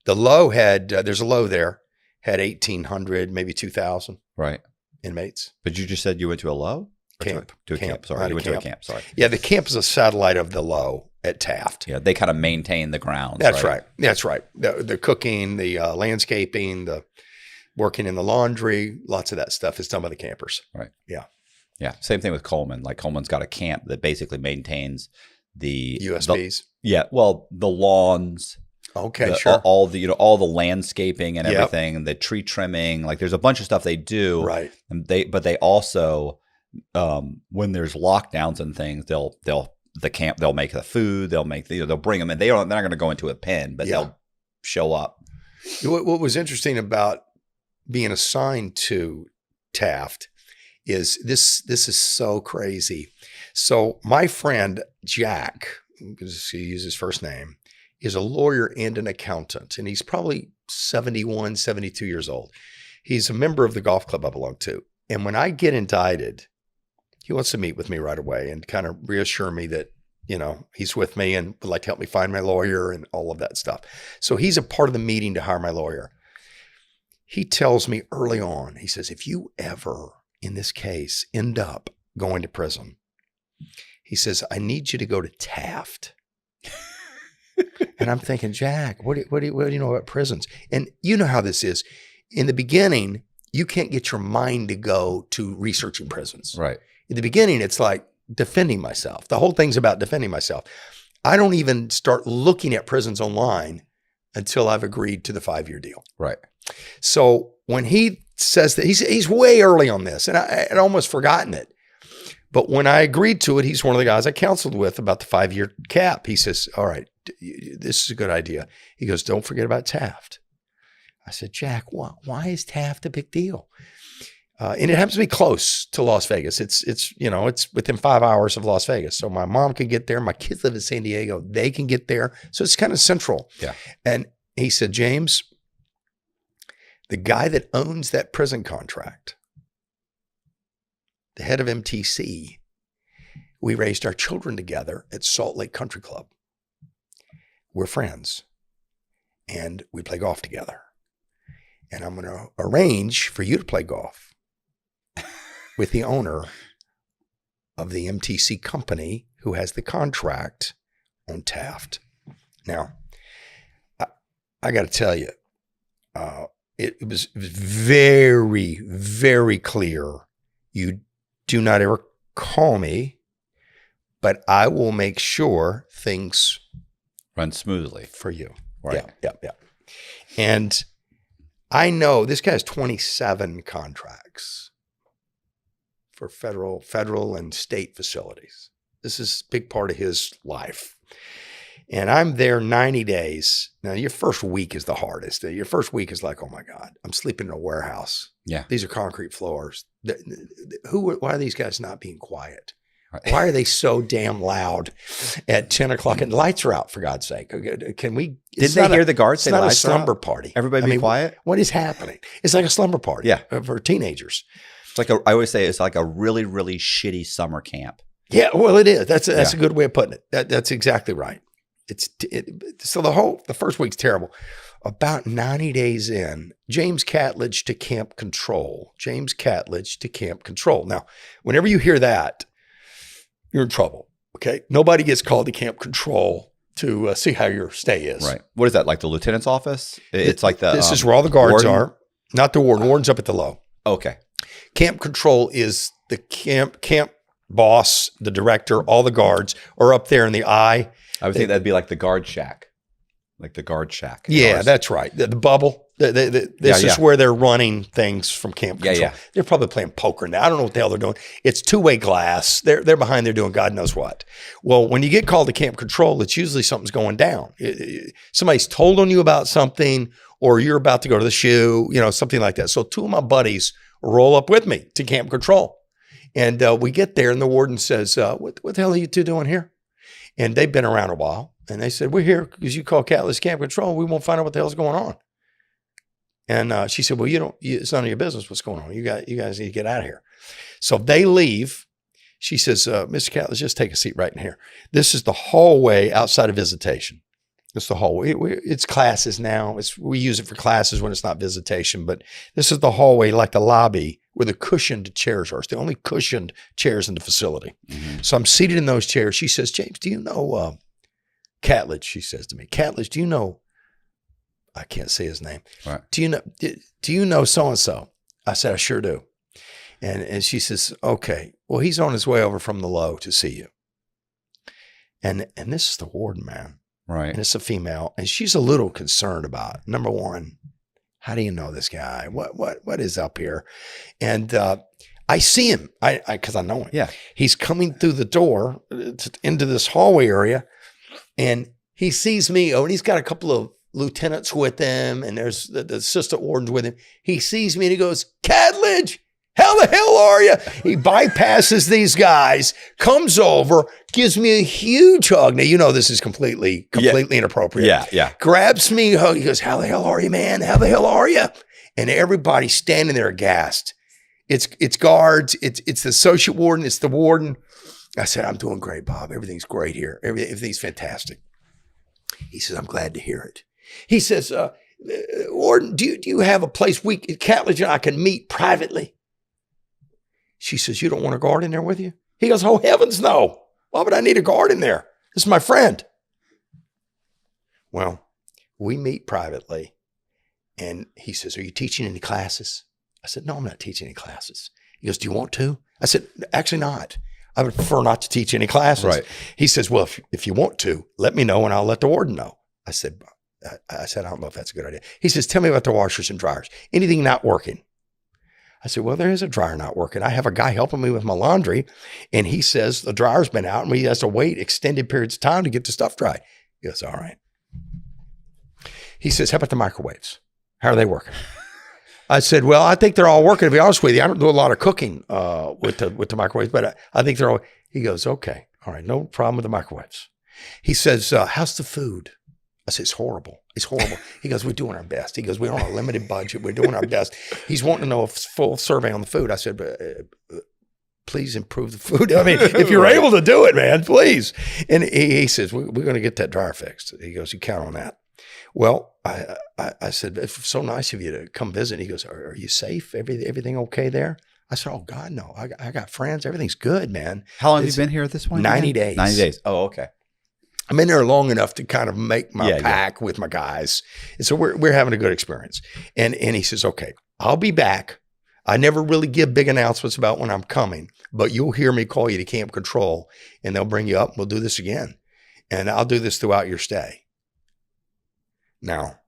The low had, there's a low there, had 1,800, maybe 2,000 inmates. But you just said you went to a low? Camp. To a camp. Sorry. You went to a camp. Sorry. Yeah, the camp is a satellite of the low at Taft. Yeah, they kind of maintain the grounds. That's right. That's right. The cooking, the landscaping, the working in the laundry, lots of that stuff is done by the campers. Right. Yeah. Yeah. Same thing with Coleman. Like Coleman's got a camp that basically maintains the USBs. The lawns. Okay, sure. All the landscaping and everything, and the tree trimming. Like there's a bunch of stuff they do. Right. And they also when there's lockdowns and things, they'll make the food, they'll bring them in. They're not going to go into a pen, but they'll show up. What was interesting about being assigned to Taft is this is so crazy. So my friend Jack, because he uses his first name, is a lawyer and an accountant, and he's probably 71, 72 years old. He's a member of the golf club I belong to. And when I get indicted, he wants to meet with me right away and kind of reassure me that, he's with me and would like to help me find my lawyer and all of that stuff. So he's a part of the meeting to hire my lawyer. He tells me early on, he says, if you ever in this case end up going to prison, he says, I need you to go to Taft. And I'm thinking, Jack, what do you know about prisons? And you know how this is. In the beginning, you can't get your mind to go to researching prisons. Right. In the beginning, it's like defending myself. The whole thing's about defending myself. I don't even start looking at prisons online until I've agreed to the 5-year deal. Right. So when he says that, he's way early on this, and I'd almost forgotten it. But when I agreed to it, he's one of the guys I counseled with about the 5-year cap. He says, all right, this is a good idea. He goes, don't forget about Taft. I said, Jack, why is Taft a big deal? And it happens to be close to Las Vegas. It's within 5 hours of Las Vegas. So my mom can get there. My kids live in San Diego. They can get there. So it's kind of central. Yeah. And he said, James, the guy that owns that prison contract, the head of MTC, we raised our children together at Salt Lake Country Club. We're friends. And we play golf together. And I'm going to arrange for you to play golf with the owner of the MTC company who has the contract on Taft. Now, I got to tell you, it was very, very clear. You do not ever call me, but I will make sure things run smoothly for you. Right. Yeah. And I know this guy has 27 contracts for federal and state facilities. This is a big part of his life. And I'm there 90 days. Now, your first week is the hardest. Your first week is like, oh my God, I'm sleeping in a warehouse. Yeah. These are concrete floors. Why are these guys not being quiet? Right. Why are they so damn loud at 10 o'clock and the lights are out, for God's sake? Can we? Did they hear the guards say It's not a lights are out? slumber party. Everybody be quiet? What is happening? It's like a slumber party for teenagers. It's like I always say it's like a really, really shitty summer camp. Yeah, well, it is. That's a good way of putting it. That's exactly right. So the first week's terrible. About 90 days in, James Catledge to camp control. James Catledge to camp control. Now, whenever you hear that, you're in trouble. Okay, nobody gets called to camp control to see how your stay is. Right. What is that, like the lieutenant's office? It's like the this is where all the guards warden? are. Not the warden. Warden's up at the low. Okay. Camp control is the camp boss, the director, all the guards are up there in the eye. I would think that'd be like the guard shack. Like the guard shack. Yeah, that's right. The bubble. This is where they're running things from camp control. Yeah. They're probably playing poker now. I don't know what the hell they're doing. It's two-way glass. They're behind there doing God knows what. Well, when you get called to camp control, it's usually something's going down. Somebody's told on you about something, or you're about to go to the shoe, something like that. So two of my buddies roll up with me to camp control. And we get there and the warden says, what the hell are you two doing here? And they've been around a while. And they said, we're here because you call Catledge camp control. We won't find out what the hell's going on. And she said, well, it's none of your business what's going on. You guys need to get out of here. So they leave. She says, Mr. Catledge, just take a seat right in here. This is the hallway outside of visitation. It's the hallway. It's classes now. We use it for classes when it's not visitation. But this is the hallway, like the lobby, where the cushioned chairs are. It's the only cushioned chairs in the facility. Mm-hmm. So I'm seated in those chairs. She says, James, do you know Catledge? She says to me, Catledge, do you know? I can't say his name. Right. Do you know so-and-so? I said, I sure do. And she says, okay, well, he's on his way over from the low to see you. And this is the warden, man. Right. And it's a female. And she's a little concerned about, number one, how do you know this guy? What is up here? And I see him because I know him. Yeah. He's coming through the door into this hallway area. And he sees me. Oh, and he's got a couple of lieutenants with him, and there's the assistant wardens with him. He sees me and he goes, Catledge, how the hell are you? He bypasses these guys, comes over, gives me a huge hug. Now, this is completely inappropriate. Yeah. Grabs me, hug. He goes, how the hell are you, man? How the hell are you? And everybody's standing there aghast. It's guards. It's the associate warden. It's the warden. I said, I'm doing great, Bob. Everything's great here. Everything's fantastic. He says, I'm glad to hear it. He says, Warden, do you have a place Catledge and I can meet privately? She says, you don't want a guard in there with you? He goes, oh, heavens no. Why would I need a guard in there? This is my friend. Well, we meet privately, and he says, "Are you teaching any classes?" I said, "No, I'm not teaching any classes." He goes, "Do you want to?" I said, "Actually not. I would prefer not to teach any classes." Right. He says, "Well, if you want to, let me know and I'll let the warden know." I said, "I don't know if that's a good idea." He says, "Tell me about the washers and dryers. Anything not working?" I said, "Well, there is a dryer not working. I have a guy helping me with my laundry, and he says the dryer's been out and he has to wait extended periods of time to get the stuff dry." He goes, "All right." He says, "How about the microwaves? How are they working?" I said, "Well, I think they're all working. To be honest with you, I don't do a lot of cooking with the microwaves, but I think they're all." He goes, "Okay, all right, no problem with the microwaves." He says, "How's the food?" I said, "It's horrible. It's horrible." He goes, "We're doing our best." He goes, "We're on a limited budget. We're doing our best." He's wanting to know a full survey on the food. I said, "Please improve the food. I mean, if you're able to do it, man, please." And he says, "We're going to get that dryer fixed." He goes, "You count on that." Well, I said, "It's so nice of you to come visit." He goes, "Are you safe? Everything okay there?" I said, "Oh God, no. I got friends. Everything's good, man." How long have you been here at this point? 90 days. 90 days. Oh, okay. I'm in there long enough to kind of make my pack with my guys. And so we're having a good experience. And he says, "Okay, I'll be back. I never really give big announcements about when I'm coming, but you'll hear me call you to camp control and they'll bring you up and we'll do this again. And I'll do this throughout your stay." Now,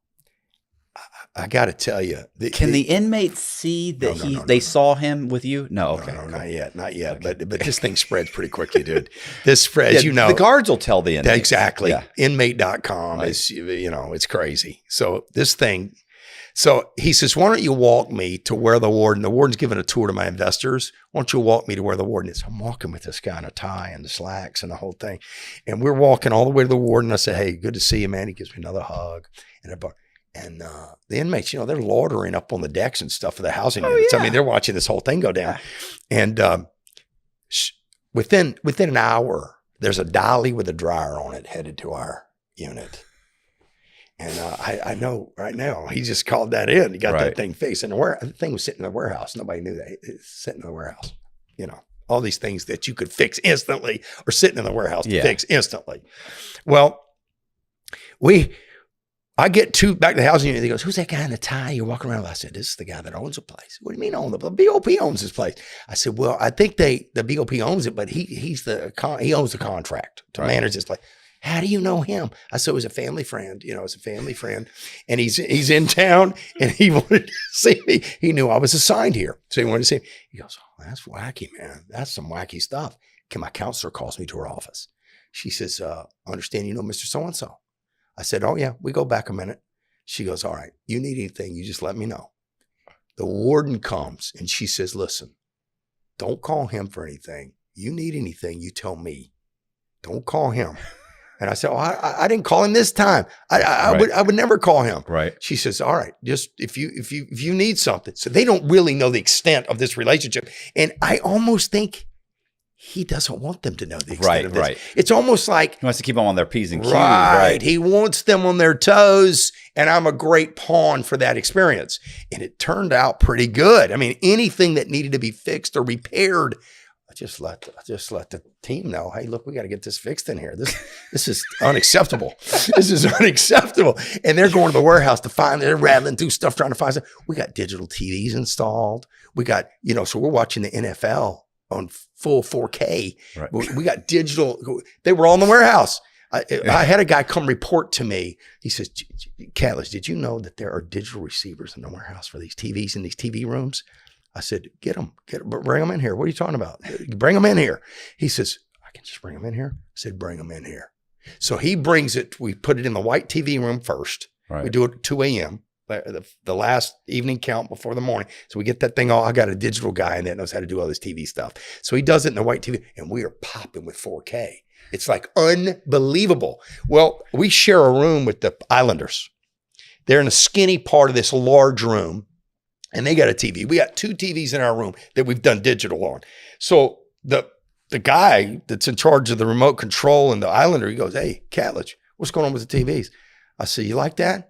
I got to tell you. Can the inmates see that they saw him with you? No, okay. No, not yet. Okay. But this thing spreads pretty quickly, dude. This spreads, the guards will tell the inmates. Exactly. Yeah. Inmate.com right. is, it's crazy. So this thing, so he says, "Why don't you walk me to where the warden's giving a tour to my investors. Why don't you walk me to where the warden is?" I'm walking with this guy in a tie and the slacks and the whole thing. And we're walking all the way to the warden. I said, "Hey, good to see you, man." He gives me another hug and a bar. And the inmates, they're loitering up on the decks and stuff of the housing units. Yeah. I mean, they're watching this whole thing go down. And within an hour, there's a dolly with a dryer on it headed to our unit. And I know right now, he just called that in. He got that thing fixed. And the thing was sitting in the warehouse. Nobody knew that. It's sitting in the warehouse. All these things that you could fix instantly are sitting in the warehouse to fix instantly. Well, I get back to the housing unit. He goes, "Who's that guy in the tie you're walking around with?" I said, "This is the guy that owns the place." "What do you mean own the BOP owns this place?" I said, "Well, I think the BOP owns it, but he owns the contract to manage this place." "How do you know him?" I said, "It was a family friend. It's a family friend, and he's in town, and he wanted to see me. He knew I was assigned here, so he wanted to see me." He goes, "Oh, that's wacky, man. That's some wacky stuff." My counselor calls me to her office. She says, "I understand you know Mr. So-and-so." I said, "Oh yeah, we go back a minute." She goes, "All right, you need anything, you just let me know." The warden comes and she says, "Listen, don't call him for anything. You need anything, you tell me. Don't call him." And I said, "Oh, I didn't call him this time. I would never call him." Right. She says, "All right, just if you need something." So they don't really know the extent of this relationship. And I almost think he doesn't want them to know the extent of this. Right. It's almost like he wants to keep them on their P's and Q's. Right. He wants them on their toes, and I'm a great pawn for that experience. And it turned out pretty good. I mean, anything that needed to be fixed or repaired, I just let the team know, "Hey, look, we got to get this fixed in here. This is unacceptable. This is unacceptable." And they're going to the warehouse they're rattling through stuff trying to find stuff. We got digital TVs installed. We got, so we're watching the NFL on full 4K. Right. We got digital. They were all in the warehouse. I had a guy come report to me. He says, "Catledge, did you know that there are digital receivers in the warehouse for these TVs in these TV rooms?" I said, get them, bring them in here. What are you talking about? Bring them in here. He says, "I can just bring them in here?" I said, "Bring them in here." So he brings it. We put it in the white TV room first. Right. We do it at 2 a.m., the last evening count before the morning. So we get that thing all. I got a digital guy in that knows how to do all this TV stuff. So he does it in the white TV, and we are popping with 4K. It's like unbelievable. Well, we share a room with the Islanders. They're in a skinny part of this large room, and they got a TV. We got 2 TVs in our room that we've done digital on. So the guy that's in charge of the remote control and the Islander, he goes, "Hey, Catledge, what's going on with the TVs?" I said, "You like that?"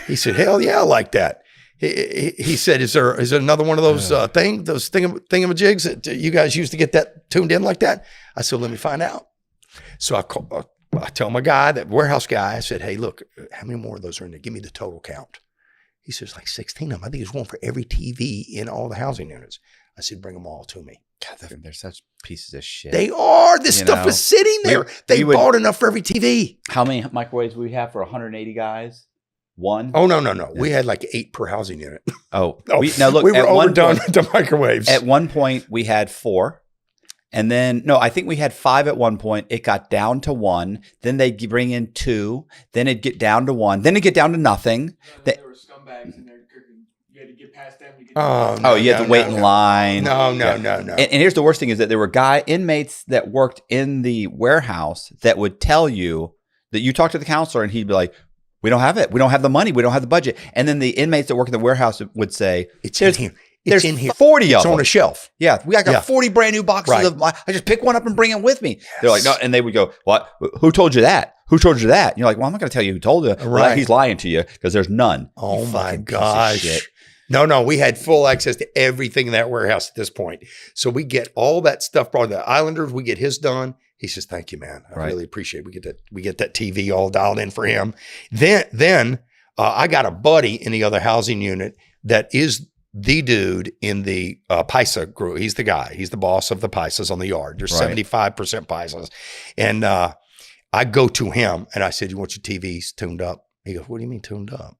He said, "Hell yeah, I like that." He said, is there another one of those thingamajigs that you guys use to get that tuned in like that?" I said, "Let me find out." So I tell my guy, that warehouse guy, I said, hey, look, how many more of those are in there? Give me the total count. He says, like 16 of them. I think there's one for every TV in all the housing units. I said, bring them all to me. God, they're such pieces of shit. They are. This stuff is sitting there. They bought enough for every TV. How many microwaves do we have for 180 guys? One? Oh, no. Yeah. We had like 8 per housing unit. Oh. Now look, we were overdone with the microwaves. At one point, we had 4. And then, no, I think we had 5 at one point. It got down to 1. Then they'd bring in 2. Then it'd get down to 1. Then it'd get down to nothing. There were scumbags in there cooking. You had to get past them. You had to wait in line. No. And here's the worst thing is that there were inmates that worked in the warehouse that would tell you that you talk to the counselor and he'd be like, we don't have it. We don't have the money. We don't have the budget. And then the inmates that work in the warehouse would say, it's in here. There's in here. 40 of them. It's on a shelf. Yeah. I got 40 brand new boxes of I just pick one up and bring it with me. Yes. They're like, no. And they would go, what? Who told you that? Who told you that? And you're like, well, I'm not going to tell you who told you. Right. Well, he's lying to you because there's none. Oh my gosh. No. We had full access to everything in that warehouse at this point. So we get all that stuff brought to the Islanders. We get his done. He says, thank you, man. I really appreciate it. We get that TV all dialed in for him. Then I got a buddy in the other housing unit that is the dude in the Paisa group. He's the guy. He's the boss of the Paisas on the yard. There's 75% Paisas. And I go to him and I said, you want your TVs tuned up? He goes, what do you mean tuned up?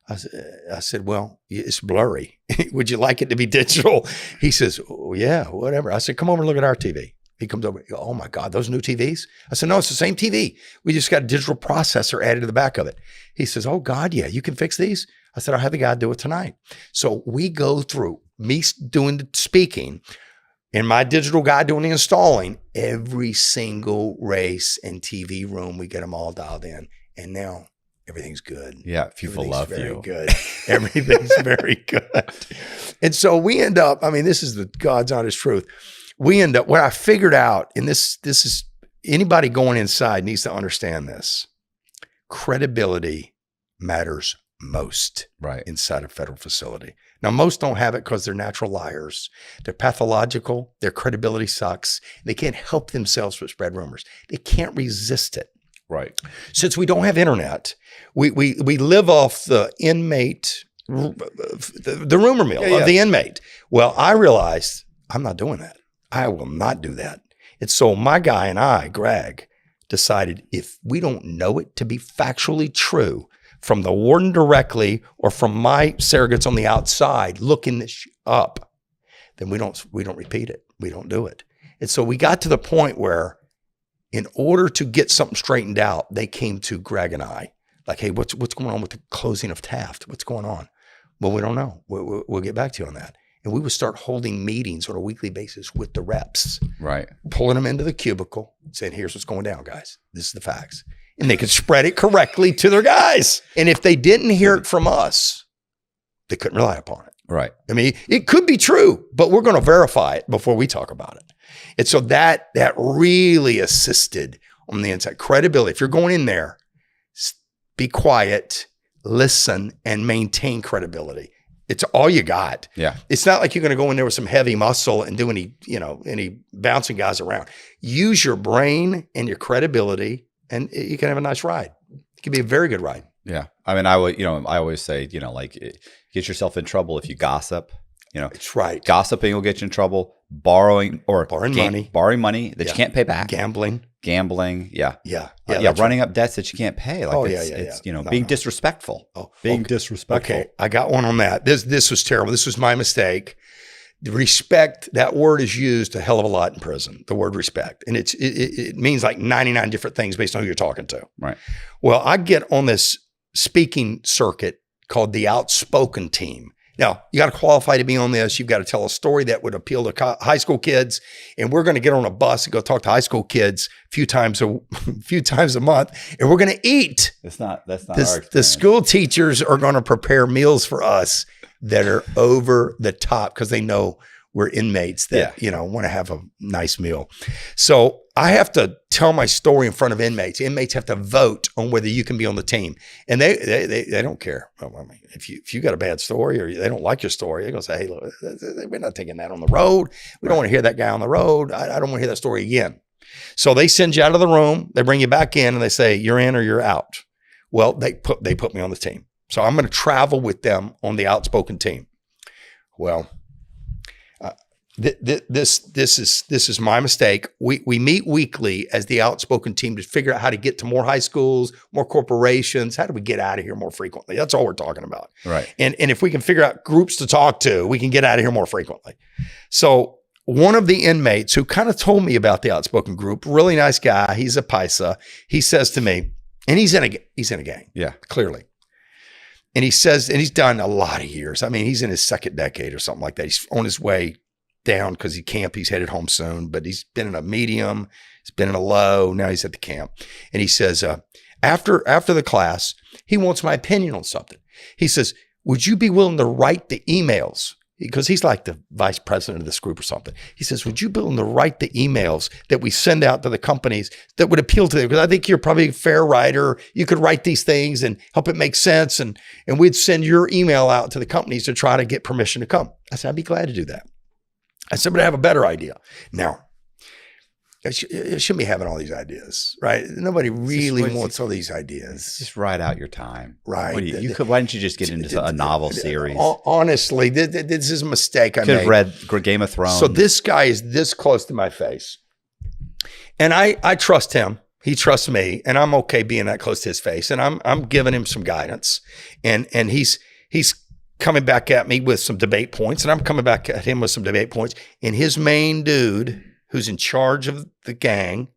I said, well, it's blurry. Would you like it to be digital? He says, oh, yeah, whatever. I said, come over and look at our TV. He comes over. Oh, my God, those new TVs? I said, no, it's the same TV. We just got a digital processor added to the back of it. He says, oh, God, yeah, you can fix these? I said, I'll have the guy do it tonight. So we go through me doing the speaking and my digital guy doing the installing, every single race and TV room. We get them all dialed in. And now everything's good. Yeah, people love you. Very good. Everything's very good. And so we end up, I mean, this is the God's honest truth. We end up, what I figured out, and this is, anybody going inside needs to understand this. Credibility matters most inside a federal facility. Now, most don't have it because they're natural liars. They're pathological. Their credibility sucks. They can't help themselves but spread rumors. They can't resist it. Right. Since we don't have internet, we live off the inmate, the rumor mill of the inmate. Well, I realized I'm not doing that. I will not do that. And so my guy and I, Greg, decided if we don't know it to be factually true from the warden directly or from my surrogates on the outside looking this up, then we don't repeat it. We don't do it. And so we got to the point where in order to get something straightened out, they came to Greg and I like, hey, what's going on with the closing of Taft? What's going on? Well, we don't know. We'll get back to you on that. And we would start holding meetings on a weekly basis with the reps. Right. Pulling them into the cubicle, saying, here's what's going down, guys. This is the facts. And they could spread it correctly to their guys. And if they didn't hear it from us, they couldn't rely upon it. Right. I mean, it could be true, but we're going to verify it before we talk about it. And so that really assisted on the inside. Credibility. If you're going in there, be quiet, listen, and maintain credibility. It's all you got. Yeah. It's not like you're going to go in there with some heavy muscle and do any bouncing guys around. Use your brain and your credibility, and you can have a nice ride. It can be a very good ride. Yeah. I mean, I always say, get yourself in trouble if you gossip. It's right. Gossiping will get you in trouble. Borrowing money that you can't pay back. Gambling. Yeah. Yeah. Running up debts that you can't pay. Being disrespectful. Disrespectful. Okay. I got one on that. This was terrible. This was my mistake. The respect, that word is used a hell of a lot in prison, the word respect. And it means like 99 different things based on who you're talking to. Right. Well, I get on this speaking circuit called the outspoken team. Now, you got to qualify to be on this. You've got to tell a story that would appeal to high school kids. And we're going to get on a bus and go talk to high school kids a few times a month. And we're going to eat. That's not our experience. The school teachers are going to prepare meals for us that are over the top because they know we're inmates that, want to have a nice meal. So I have to tell my story in front of inmates. Inmates have to vote on whether you can be on the team. And they don't care. I mean, if you got a bad story or they don't like your story, they're going to say, hey, look, we're not taking that on the road. We don't want to hear that guy on the road. I don't want to hear that story again. So they send you out of the room, they bring you back in, and they say, you're in or you're out. Well, they put me on the team. So I'm going to travel with them on the outspoken team. Well, this is my mistake. We meet weekly as the outspoken team to figure out how to get to more high schools, more corporations. How do we get out of here more frequently? That's all we're talking about. Right. And if we can figure out groups to talk to, we can get out of here more frequently. So one of the inmates who kind of told me about the outspoken group, really nice guy, he's a paisa. He says to me, and he's in a gang. Yeah, clearly. And he says, and he's done a lot of years. I mean, he's in his second decade or something like that. He's on his way down because he's headed home soon, but he's been in a medium, he's been in a low, now he's at the camp. And he says, after the class, he wants my opinion on something. He says, would you be willing to write the emails? Because he's like the vice president of this group or something. He says, would you be willing to write the emails that we send out to the companies that would appeal to them? Because I think you're probably a fair writer. You could write these things and help it make sense. And we'd send your email out to the companies to try to get permission to come. I said, I'd be glad to do that. I said, but I have a better idea. Now, I shouldn't be having all these ideas, right? Nobody really wants all these ideas. Just write out your time. Right. Why don't you just get into a novel series? Honestly, this is a mistake I made. Could have read Game of Thrones. So this guy is this close to my face. And I trust him. He trusts me. And I'm okay being that close to his face. And I'm giving him some guidance. And he's coming back at me with some debate points. And I'm coming back at him with some debate points. And his main dude, who's in charge of the gang,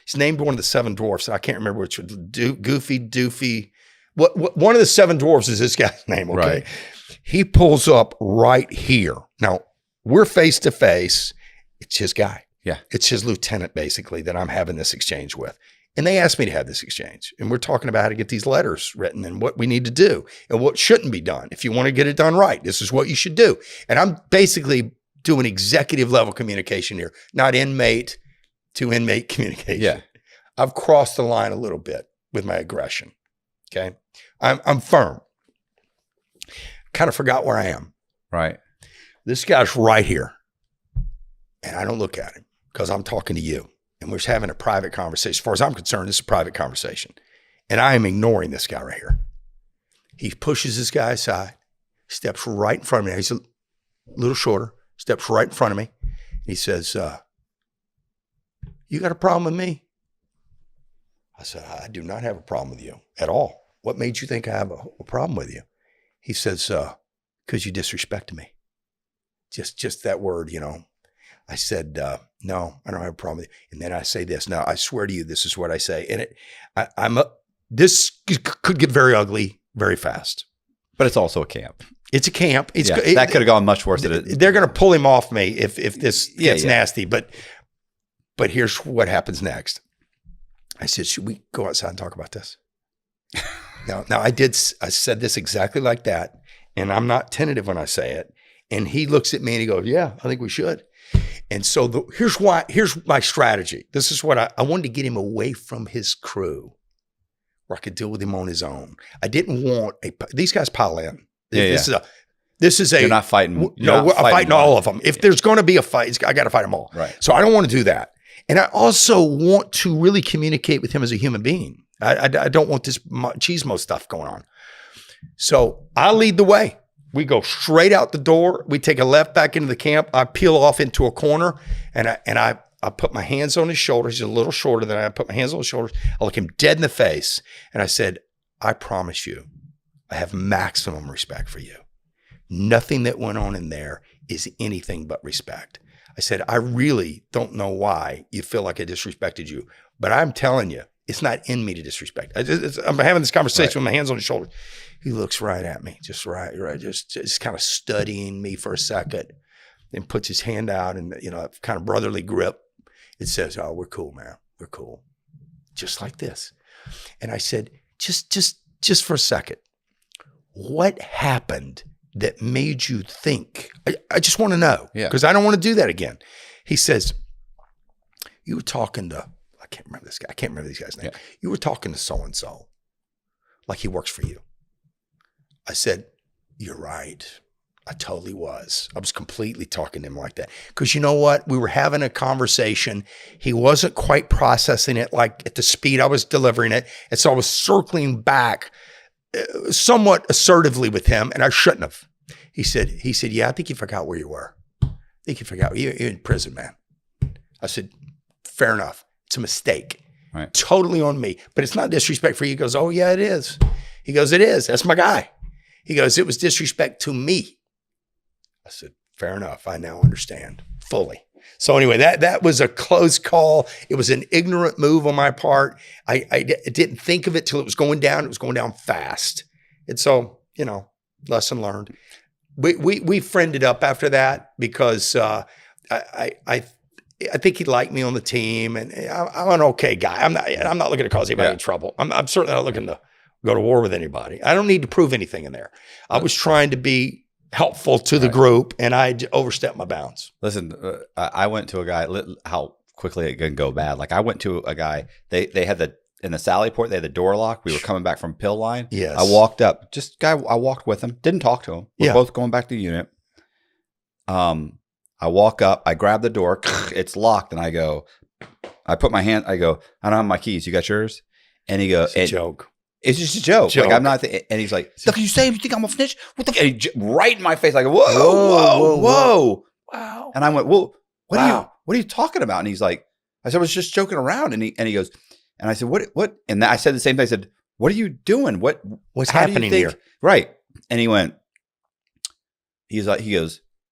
he's named one of the seven dwarfs. I can't remember which one. Goofy, Doofy. What one of the seven dwarfs is this guy's name, okay? Right. He pulls up right here. Now, we're face to face. It's his guy. Yeah. It's his lieutenant, basically, that I'm having this exchange with. And they asked me to have this exchange. And we're talking about how to get these letters written and what we need to do and what shouldn't be done. If you want to get it done right, this is what you should do. And I'm basically doing executive level communication here, not inmate to inmate communication. Yeah. I've crossed the line a little bit with my aggression. Okay. I'm firm. Kind of forgot where I am. Right. This guy's right here. And I don't look at him because I'm talking to you. And we're just having a private conversation. As far as I'm concerned, this is a private conversation. And I am ignoring this guy right here. He pushes this guy aside, steps right in front of me. He's a little shorter, steps right in front of me. He says, you got a problem with me? I said, I do not have a problem with you at all. What made you think I have a problem with you? He says, because you disrespected me. Just that word, you know. I said, no, I don't have a problem with you. And then I say this. Now, I swear to you, this is what I say. And this could get very ugly very fast. But it's also a camp. It's a camp. That could have gone much worse. They're going to pull him off me if this gets nasty. But here's what happens next. I said, should we go outside and talk about this? Now I said this exactly like that. And I'm not tentative when I say it. And he looks at me and he goes, yeah, I think we should. And so here's my strategy. This is what I wanted to get him away from his crew where I could deal with him on his own. I didn't want these guys pile in. This is a, you're not fighting. I'm fighting all of them. If there's going to be a fight, I got to fight them all. Right. So I don't want to do that. And I also want to really communicate with him as a human being. I don't want this machismo stuff going on. So I lead the way. We go straight out the door. We take a left back into the camp. I peel off into a corner and I put my hands on his shoulders. He's a little shorter than I put my hands on his shoulders. I look him dead in the face. And I said, I promise you, I have maximum respect for you. Nothing that went on in there is anything but respect. I said, I really don't know why you feel like I disrespected you, but I'm telling you, it's not in me to disrespect. I'm having this conversation with my hands on his shoulders. He looks right at me, just kind of studying me for a second, then puts his hand out and, you know, kind of brotherly grip. It says, oh, we're cool, man. We're cool. Just like this. And I said, just for a second, what happened that made you think? I just want to know, because I don't want to do that again. He says, you were talking to, I can't remember this guy. I can't remember this guy's name. Yeah. You were talking to so-and-so like he works for you. I said, you're right. I totally was. I was completely talking to him like that. Because you know what? We were having a conversation. He wasn't quite processing it like at the speed I was delivering it. And so I was circling back somewhat assertively with him, and I shouldn't have. He said, yeah, I think you forgot where you were. I think you forgot. You're in prison, man. I said, fair enough. It's a mistake. Right. Totally on me. But it's not disrespect for you. He goes, oh, yeah, it is. He goes, it is. That's my guy. He goes, it was disrespect to me. I said, fair enough. I now understand fully. So anyway, that was a close call. It was an ignorant move on my part. I didn't think of it till it was going down. It was going down fast. And so, lesson learned. We friended up after that because I think he liked me on the team, and I'm an okay guy. I'm not looking to cause anybody any trouble. I'm certainly not looking to go to war with anybody. I don't need to prove anything in there. I was trying to be helpful to the group, and I overstepped my bounds. Listen, I went to a guy, how quickly it can go bad. Like I went to a guy, they had in the Sally Port, they had the door lock. We were coming back from pill line. Yes. I walked up, I walked with him, didn't talk to him. We're both going back to the unit. I walk up, I grab the door, it's locked, and I put my hand, I go, I don't have my keys. You got yours? And he goes, it's a joke. It's just a joke. Like I'm not, and he's like, "Look, you saying you think I'm a snitch? What the?" And right in my face, I go, "Whoa!" Wow. And I went, "Well, what are you talking about?" And he's like, "I said I was just joking around." And he goes, and I said, "What?" And I said the same thing. I said, "What are you doing? What's happening here?" Right. And he goes,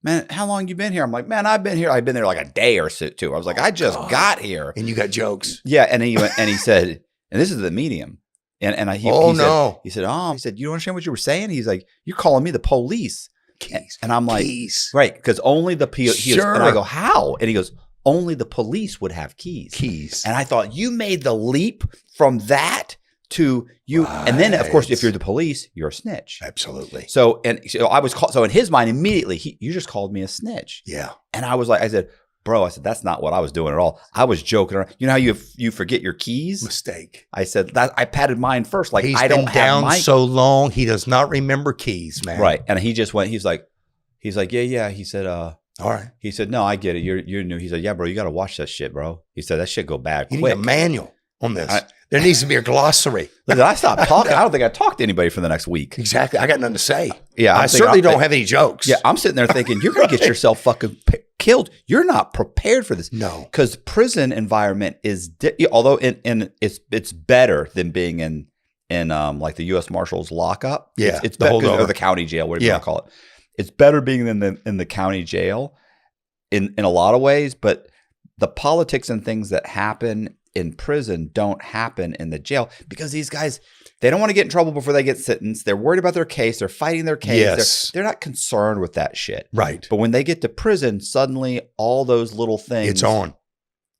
"Man, how long you been here?" I'm like, "Man, I've been there like a day or two." I was like, "I just got here." And you got jokes. Yeah. And he went, and he said, and this is the medium. He said, you don't understand what you were saying? He's like, you're calling me the police. Keys. And I'm like, keys. Right, because only the police. Sure. And I go, how? And he goes, only the police would have keys. Keys. And I thought, you made the leap from that to you. Right. And then, of course, if you're the police, you're a snitch. Absolutely. So I was called. So in his mind, immediately, you just called me a snitch. Yeah. And I said, bro, that's not what I was doing at all. I was joking around. You know how you forget your keys? Mistake. I said that I patted mine first. Like He's I don't been down have mine so long, he does not remember keys, man. Right. And he just went. He's like, yeah. He said, all right. He said, no, I get it. You're new. He said, yeah, bro, you got to watch that shit, bro. He said that shit go bad quick. You need a manual on this. There needs to be a glossary. Listen, I stopped talking. I don't think I talked to anybody for the next week. Exactly. I got nothing to say. Yeah, I certainly don't have any jokes. Yeah, I'm sitting there thinking, you're going to get yourself fucking killed. You're not prepared for this. No. Because prison environment is, although it's better than being in like the U.S. Marshals lockup. Yeah. It's better, or the county jail, whatever you want to call it. It's better being in the county jail in a lot of ways, but the politics and things that happen in prison don't happen in the jail because these guys, they don't want to get in trouble before they get sentenced. They're worried about their case. They're fighting their case. Yes. They're not concerned with that shit. Right. But when they get to prison, suddenly all those little things. It's on.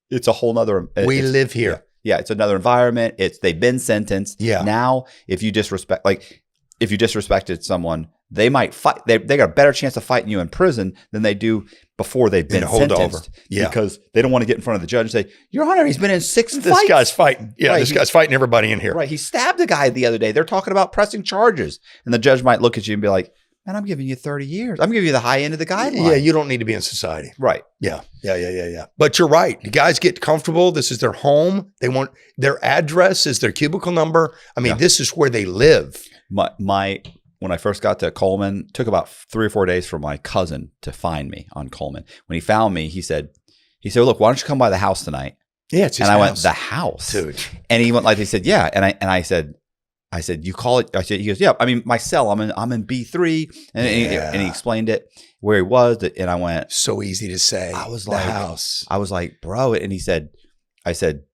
It's a whole nother. We live here. Yeah. It's another environment. They've been sentenced. Yeah. Now, if you disrespected someone, they might fight. They got a better chance of fighting you in prison than they do before they've been sentenced. Yeah. Because they don't want to get in front of the judge and say, Your Honor, he's been in 6 fights. This guy's fighting. Yeah, right. This guy's fighting everybody in here. Right. He stabbed a guy the other day. They're talking about pressing charges. And the judge might look at you and be like, man, I'm giving you 30 years. I'm giving you the high end of the guideline. Yeah, you don't need to be in society. Right. Yeah. But you're right. The guys get comfortable. This is their home. They want their address is their cubicle number. I mean, this is where they live. When I first got to Coleman, it took about 3 or 4 days for my cousin to find me on Coleman. When he found me, he said, look, why don't you come by the house tonight? Yeah, it's his house. I went, the house? Dude. And he went like, he said, yeah. And I said, you call it? I said, he goes, yeah. I mean, my cell. I'm in B3, and he explained it where he was. And I went, so easy to say. I was the like, house. I was like, bro. And he said, I said,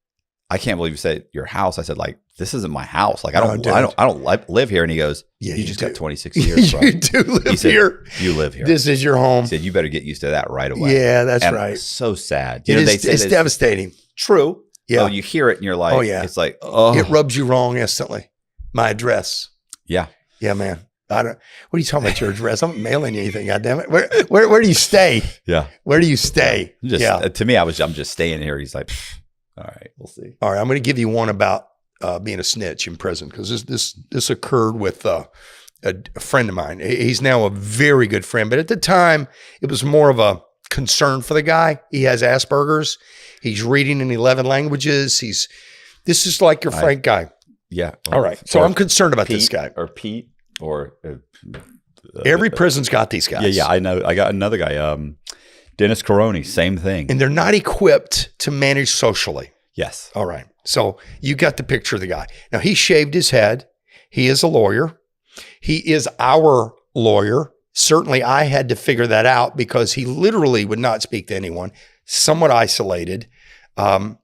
I can't believe you said your house. I said, like, this isn't my house. Like, I don't live here. And he goes, yeah, you just got 26 years, bro. You do live here. You live here. This is your home. He said, you better get used to that right away. Yeah, that's right. It's so sad. It's devastating. True. Yeah. Oh, you hear it and you're like, it's like, it rubs you wrong instantly. My address. Yeah. Yeah, man. What are you talking about your address? I'm not mailing you anything. God damn it. Where do you stay? Yeah. Where do you stay? To me, I'm just staying here. He's like, all right, we'll see. All right. I'm going to give you one about being a snitch in prison because this occurred with a friend of mine. He's now a very good friend, but at the time it was more of a concern for the guy. He has Asperger's. He's reading in 11 languages. This is like your Frank guy. Yeah. All right. So I'm concerned about this guy. Or Pete or every prison's got these guys. Yeah, I know. I got another guy, Dennis Caroni, same thing. And they're not equipped to manage socially. Yes. All right. So you got the picture of the guy. Now he shaved his head. He is a lawyer. He is our lawyer. Certainly I had to figure that out because he literally would not speak to anyone, somewhat isolated. And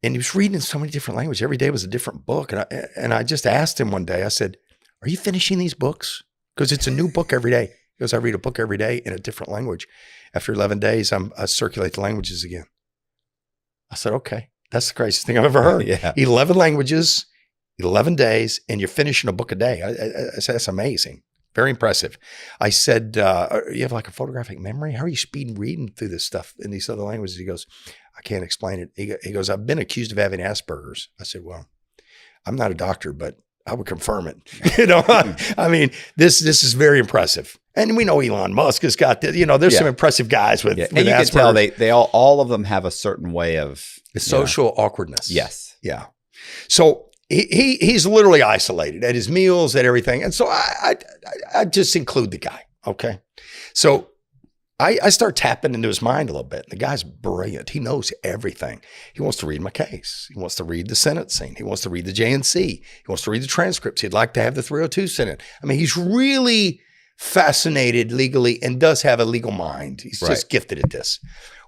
he was reading in so many different languages. Every day was a different book. And I just asked him one day, I said, are you finishing these books? Because it's a new book every day. He goes, I read a book every day in a different language. After 11 days, I circulate the languages again. I said, okay, that's the craziest thing I've ever heard. Yeah. 11 languages, 11 days, and you're finishing a book a day. I said, that's amazing. Very impressive. I said, you have like a photographic memory? How are you speed reading through this stuff in these other languages? He goes, I can't explain it. He goes, I've been accused of having Asperger's. I said, well, I'm not a doctor, but I would confirm it. I mean, this is very impressive. And we know Elon Musk has got this, there's some impressive guys with and you Asperger's. can tell they all of them have a certain way of the social awkwardness. Yes. Yeah. So he's literally isolated at his meals, at everything. And so I just include the guy. Okay. So I start tapping into his mind a little bit. The guy's brilliant. He knows everything. He wants to read my case. He wants to read the sentencing. He wants to read the J&C. He wants to read the transcripts. He'd like to have the 302 Senate. I mean, he's really fascinated legally and does have a legal mind. He's just gifted at this.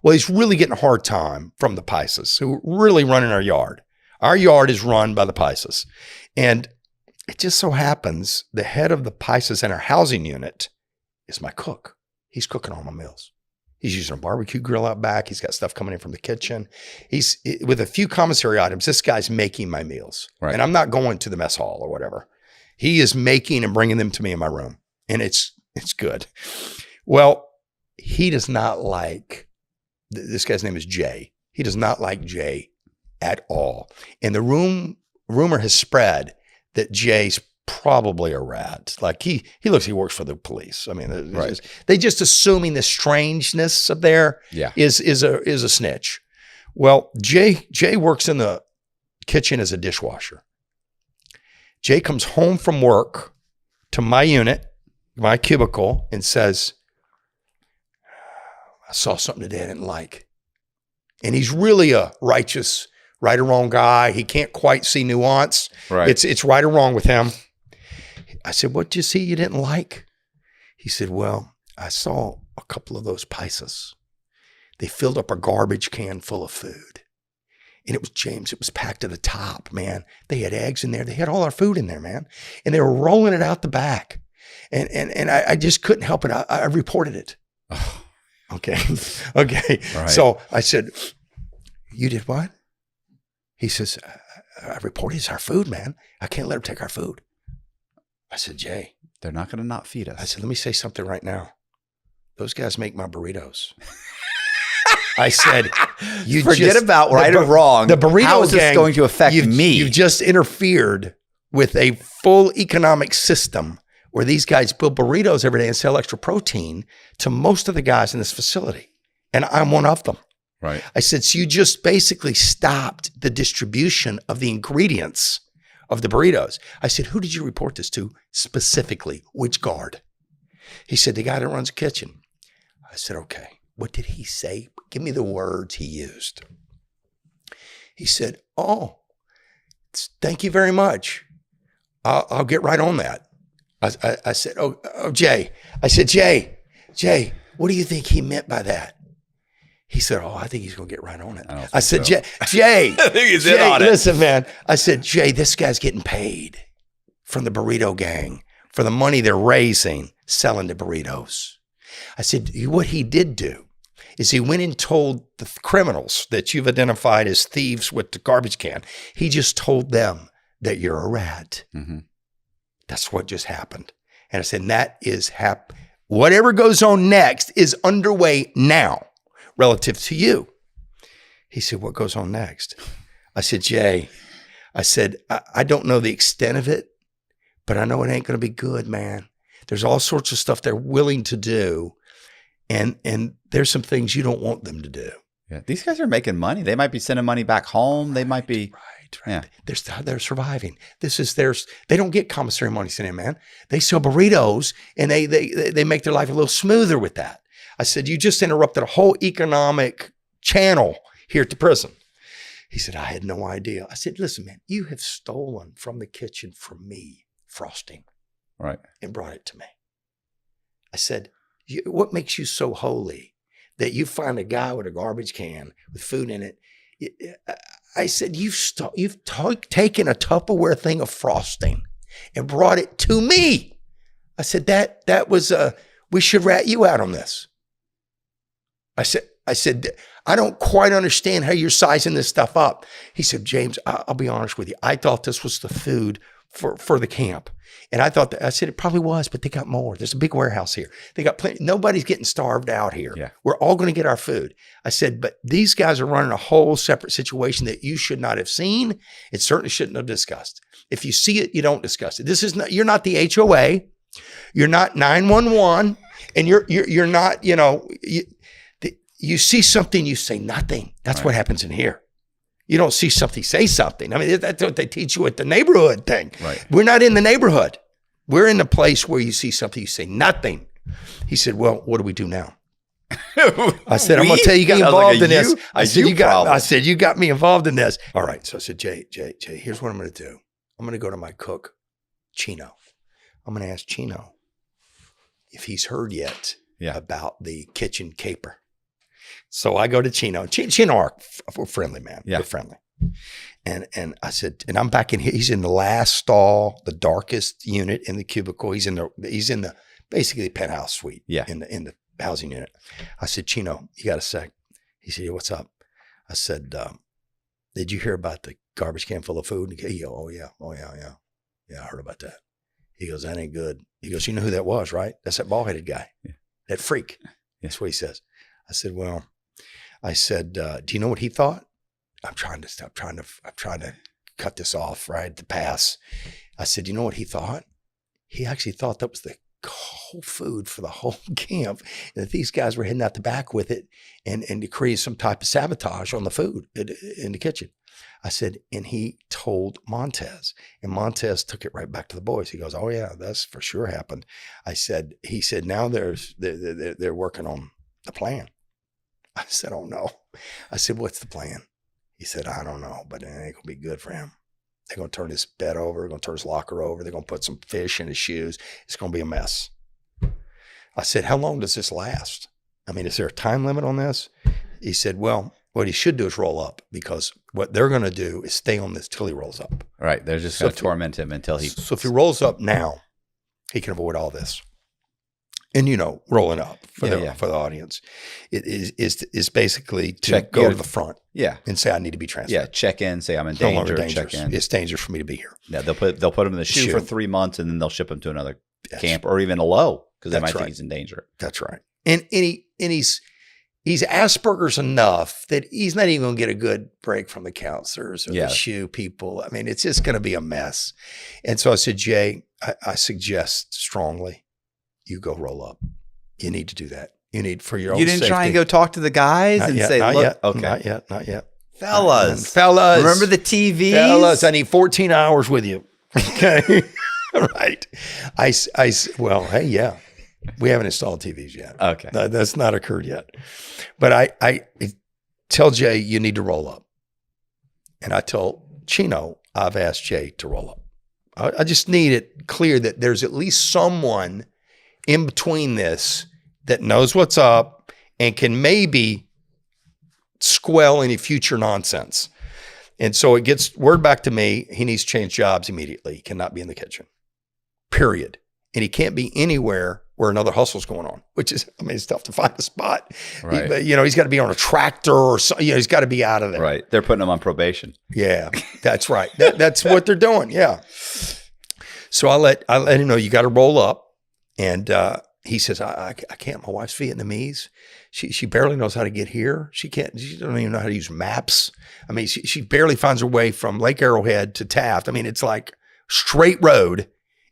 Well, he's really getting a hard time from the Pisces, who are really running our yard. Our yard is run by the Pisces. And it just so happens the head of the Pisces in our housing unit is my cook. He's cooking all my meals. He's using a barbecue grill out back. He's got stuff coming in from the kitchen. He's with a few commissary items. This guy's making my meals. Right. And I'm not going to the mess hall or whatever. He is making and bringing them to me in my room. And it's good. Well, he does not like, this guy's name is Jay. He does not like Jay at all. And the rumor has spread that Jay's probably a rat. Like he works for the police. I mean, they just assuming the strangeness up there is a snitch. Well, Jay works in the kitchen as a dishwasher. Jay comes home from work to my unit, my cubicle, and says, I saw something today I didn't like. And he's really a righteous, right or wrong guy. He can't quite see nuance. Right. It's right or wrong with him. I said, what did you see you didn't like? He said, well, I saw a couple of those Pisces. They filled up a garbage can full of food. And it was James. It was packed to the top, man. They had eggs in there. They had all our food in there, man. And they were rolling it out the back. And I just couldn't help it. I reported it. Oh, okay. Okay. Right. So I said, you did what? He says, I reported it's our food, man. I can't let them take our food. I said, Jay. They're not going to not feed us. I said, let me say something right now. Those guys make my burritos. I said, you forget about right or wrong. The burrito How is this going to affect me? You've just interfered with a full economic system where these guys build burritos every day and sell extra protein to most of the guys in this facility. And I'm one of them. Right. I said, so you just basically stopped the distribution of the ingredients of the burritos. I said, who did you report this to specifically? Which guard? He said, the guy that runs the kitchen. I said, okay, what did he say? Give me the words he used. He said, oh, thank you very much. I'll get right on that. I said, oh, Jay. I said, Jay, what do you think he meant by that? He said, oh, I think he's going to get right on it. I said, so. Jay, I think he's in on it. Listen, man. I said, Jay, this guy's getting paid from the burrito gang for the money they're raising selling the burritos. I said, what he did do is he went and told the criminals that you've identified as thieves with the garbage can. He just told them that you're a rat. Mm-hmm. That's what just happened. And I said, that is whatever goes on next is underway now. Relative to you. He said, what goes on next? I said, Jay, I don't know the extent of it, but I know it ain't going to be good, man. There's all sorts of stuff they're willing to do. And there's some things you don't want them to do. Yeah. These guys are making money. They might be sending money back home. They might be. Right. Yeah. They're surviving. This is theirs. They don't get commissary money sent in, man. They sell burritos and they make their life a little smoother with that. I said, you just interrupted a whole economic channel here at the prison. He said, I had no idea. I said, listen, man, you have stolen from the kitchen from me frosting. Right. And brought it to me. I said, what makes you so holy that you find a guy with a garbage can with food in it? I said, you've taken a Tupperware thing of frosting and brought it to me. I said, that was, we should rat you out on this. I said, I don't quite understand how you're sizing this stuff up. He said, James, I'll be honest with you. I thought this was the food for the camp. And I said, it probably was, but they got more. There's a big warehouse here. They got plenty. Nobody's getting starved out here. Yeah. We're all going to get our food. I said, but these guys are running a whole separate situation that you should not have seen. It certainly shouldn't have discussed. If you see it, you don't discuss it. You're not the HOA. You're not 911. And you're not, you see something, you say nothing. That's what happens in here. You don't see something, say something. I mean, that's what they teach you at the neighborhood thing. Right. We're not in the neighborhood. We're in the place where you see something, you say nothing. He said, well, what do we do now? I said, I'm going to tell you, you got me involved in this. I said, you got me involved in this. All right. So I said, Jay, here's what I'm going to do. I'm going to go to my cook, Chino. I'm going to ask Chino if he's heard yet about the kitchen caper. So I go to Chino. Chino, we're friendly, man. Yeah. We're friendly. And I said, and I'm back in here. He's in the last stall, the darkest unit in the cubicle. He's in the basically penthouse suite. Yeah. In the housing unit. I said, Chino, you got a sec? He said, yeah, what's up? I said, did you hear about the garbage can full of food? He goes, oh yeah. Yeah, I heard about that. He goes, that ain't good. He goes, you know who that was, right? That's that bald-headed guy. Yeah. That freak. Yeah. That's what he says. I said, well, do you know what he thought? I'm trying to cut this off, right? The pass. I said, you know what he thought? He actually thought that was the whole food for the whole camp. And that these guys were heading out the back with it and to create some type of sabotage on the food in the kitchen. I said, and he told Montez, and Montez took it right back to the boys. He goes, oh yeah, that's for sure happened. He said, now they're working on the plan. I said, oh no. I said, what's the plan? He said, I don't know, but it ain't gonna be good for him. They're gonna turn his bed over, they're gonna turn his locker over, they're gonna put some fish in his shoes. It's gonna be a mess. I said, how long does this last? I mean, is there a time limit on this? He said, well, what he should do is roll up, because what they're gonna do is stay on this till he rolls up. Right. They're just gonna torment him until he. So if he rolls up now, he can avoid all this. And rolling up for the audience, it is basically to go to the front, and say I need to be transferred. Yeah, check in, say I'm in danger. Check in. It's dangerous for me to be here. Yeah, they'll put him in the shoe for 3 months, and then they'll ship him to another camp or even a low because they might think he's in danger. That's right. And he's Asperger's enough that he's not even going to get a good break from the counselors or the shoe people. I mean, it's just going to be a mess. And so I said, Jay, I suggest strongly, you go roll up. You need to do that. You need for your own safety. You didn't try and go talk to the guys and say, look, yet. Okay. Not yet. Fellas. Remember the TVs? Fellas, I need 14 hours with you. Okay. Right. Well, hey, yeah. We haven't installed TVs yet. Okay. That's not occurred yet. But I tell Jay, you need to roll up. And I tell Chino, I've asked Jay to roll up. I just need it clear that there's at least someone in between this that knows what's up and can maybe squell any future nonsense. And so it gets word back to me, he needs to change jobs immediately. He cannot be in the kitchen, period. And he can't be anywhere where another hustle's going on, which is, it's tough to find a spot. Right. He's got to be on a tractor or something. He's got to be out of there. Right. They're putting him on probation. Yeah, that's right. That's what they're doing. Yeah. So I let him know you got to roll up. And he says, I can't. My wife's Vietnamese. She barely knows how to get here. She doesn't even know how to use maps. I mean, she barely finds her way from Lake Arrowhead to Taft. I mean, it's like straight road.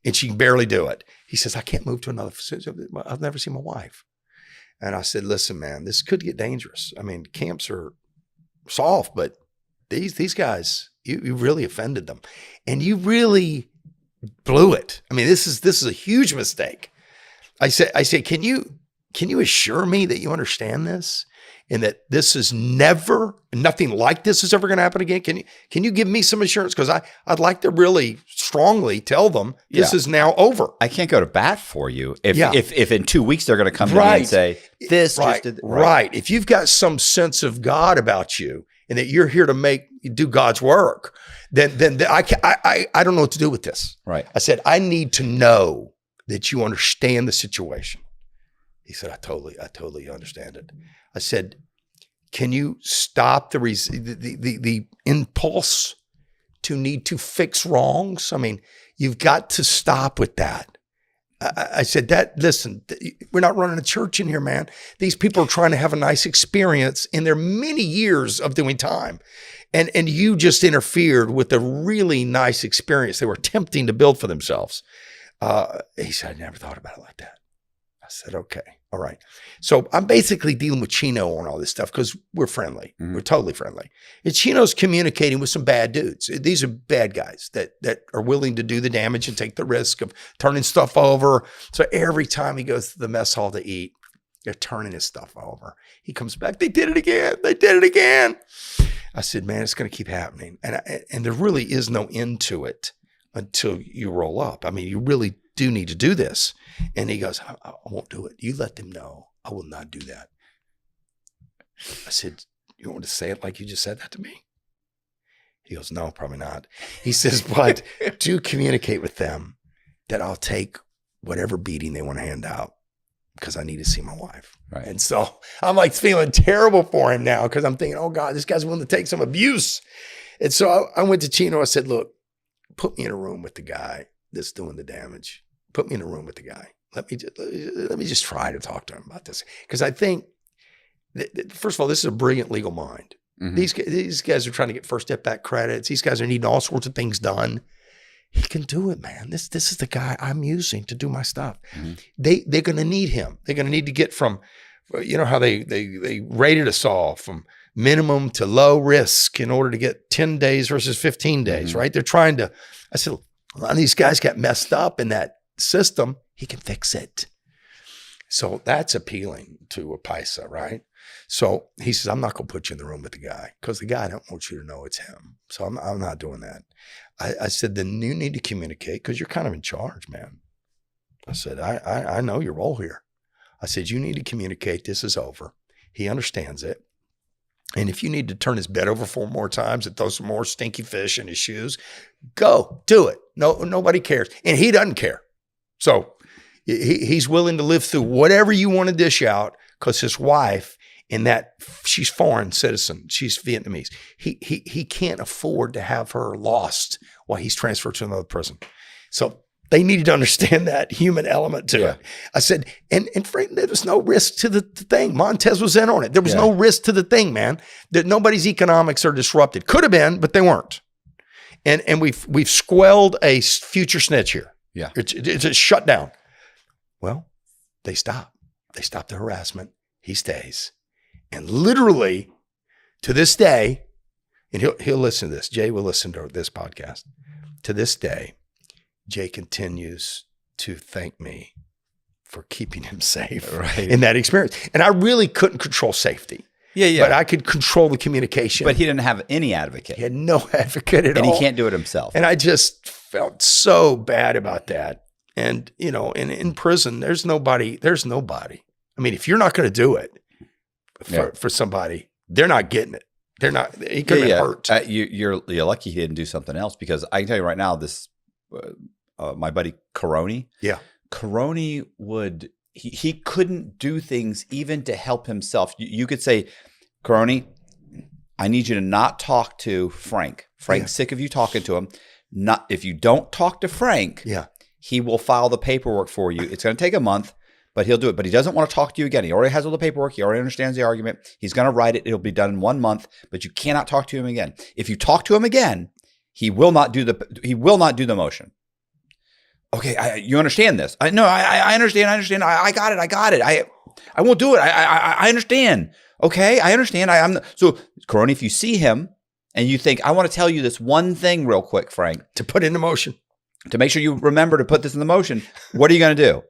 and she can barely do it. He says, I can't move to another facility. I've never seen my wife. And I said, listen, man, this could get dangerous. I mean, camps are soft, but these guys, you really offended them. And you really blew it. I mean, this is a huge mistake. I said, can you assure me that you understand this and that this is nothing like this is ever going to happen again? Can you give me some assurance? Because I'd like to really strongly tell them this is now over. I can't go to bat for you if in 2 weeks they're going to come to me and say this right, just did right. If you've got some sense of God about you and that you're here to do God's work, then I don't know what to do with this. Right. I said, I need to know that you understand the situation. He said, I totally understand it. I said, can you stop the impulse to need to fix wrongs? I mean, you've got to stop with that. I said, listen, we're not running a church in here, man. These people are trying to have a nice experience in their many years of doing time. And you just interfered with a really nice experience they were attempting to build for themselves. He said, I never thought about it like that. I said, okay, all right. So I'm basically dealing with Chino on all this stuff because we're friendly. Mm-hmm. We're totally friendly. And Chino's communicating with some bad dudes. These are bad guys that are willing to do the damage and take the risk of turning stuff over. So every time he goes to the mess hall to eat, they're turning his stuff over. He comes back, they did it again. They did it again. I said, man, it's going to keep happening. And there really is no end to it until you roll up. I mean, you really do need to do this. And he goes, I won't do it. You let them know. I will not do that. I said, you want to say it like you just said that to me? He goes, no, probably not. He says, but do communicate with them that I'll take whatever beating they want to hand out because I need to see my wife. Right. And so I'm like feeling terrible for him now because I'm thinking, oh God, this guy's willing to take some abuse. And so I went to Chino. I said, look, put me in a room with the guy that's doing the damage. Put me in a room with the guy. Let me just try to talk to him about this. Because I think, first of all, this is a brilliant legal mind. Mm-hmm. These guys are trying to get first step back credits. These guys are needing all sorts of things done. He can do it, man. This is the guy I'm using to do my stuff. Mm-hmm. They're going to need him. They're going to need to get from, you know how they rated us all from minimum to low risk in order to get 10 days versus 15 days, mm-hmm. right? They're trying to, I said, a lot of these guys got messed up in that system. He can fix it. So that's appealing to a Paisa, right? So he says, I'm not going to put you in the room with the guy because the guy don't want you to know it's him. So I'm not doing that. I said, then you need to communicate because you're kind of in charge, man. I said, I know your role here. I said, you need to communicate this is over. He understands it. And if you need to turn his bed over 4 more times and throw some more stinky fish in his shoes, go do it. No, nobody cares. And he doesn't care. So he's willing to live through whatever you want to dish out because his wife, in that she's foreign citizen, she's Vietnamese. He can't afford to have her lost while he's transferred to another prison. So they needed to understand that human element to it. I said, and frankly, there was no risk to the thing. Montez was in on it. There was no risk to the thing, man. That nobody's economics are disrupted. Could have been, but they weren't. And we've squelled a future snitch here. Yeah, it's a shutdown. Well, they stop. They stop the harassment. He stays, and literally to this day, and he'll listen to this. Jay will listen to this podcast. To this day, Jay continues to thank me for keeping him safe in that experience. And I really couldn't control safety. Yeah. But I could control the communication. But he didn't have any advocate. He had no advocate at all. And he can't do it himself. And I just felt so bad about that. And, you know, in prison, there's nobody. I mean, if you're not going to do it for somebody, they're not getting it. They're not, he could have been hurt. You're lucky he didn't do something else because I can tell you right now, this, my buddy Caroni. Yeah. Caroni he couldn't do things even to help himself. You could say, Caroni, I need you to not talk to Frank. Frank's sick of you talking to him. Not if you don't talk to Frank, he will file the paperwork for you. It's going to take a month, but he'll do it. But he doesn't want to talk to you again. He already has all the paperwork. He already understands the argument. He's going to write it. It'll be done in 1 month, but you cannot talk to him again. If you talk to him again, he will not do the motion. okay, you understand this. I understand. I got it. I won't do it. I understand. Okay, I understand. So, Coroni, if you see him and you think, I want to tell you this one thing real quick, Frank. To put into motion. To make sure you remember to put this into motion, what are you going to do?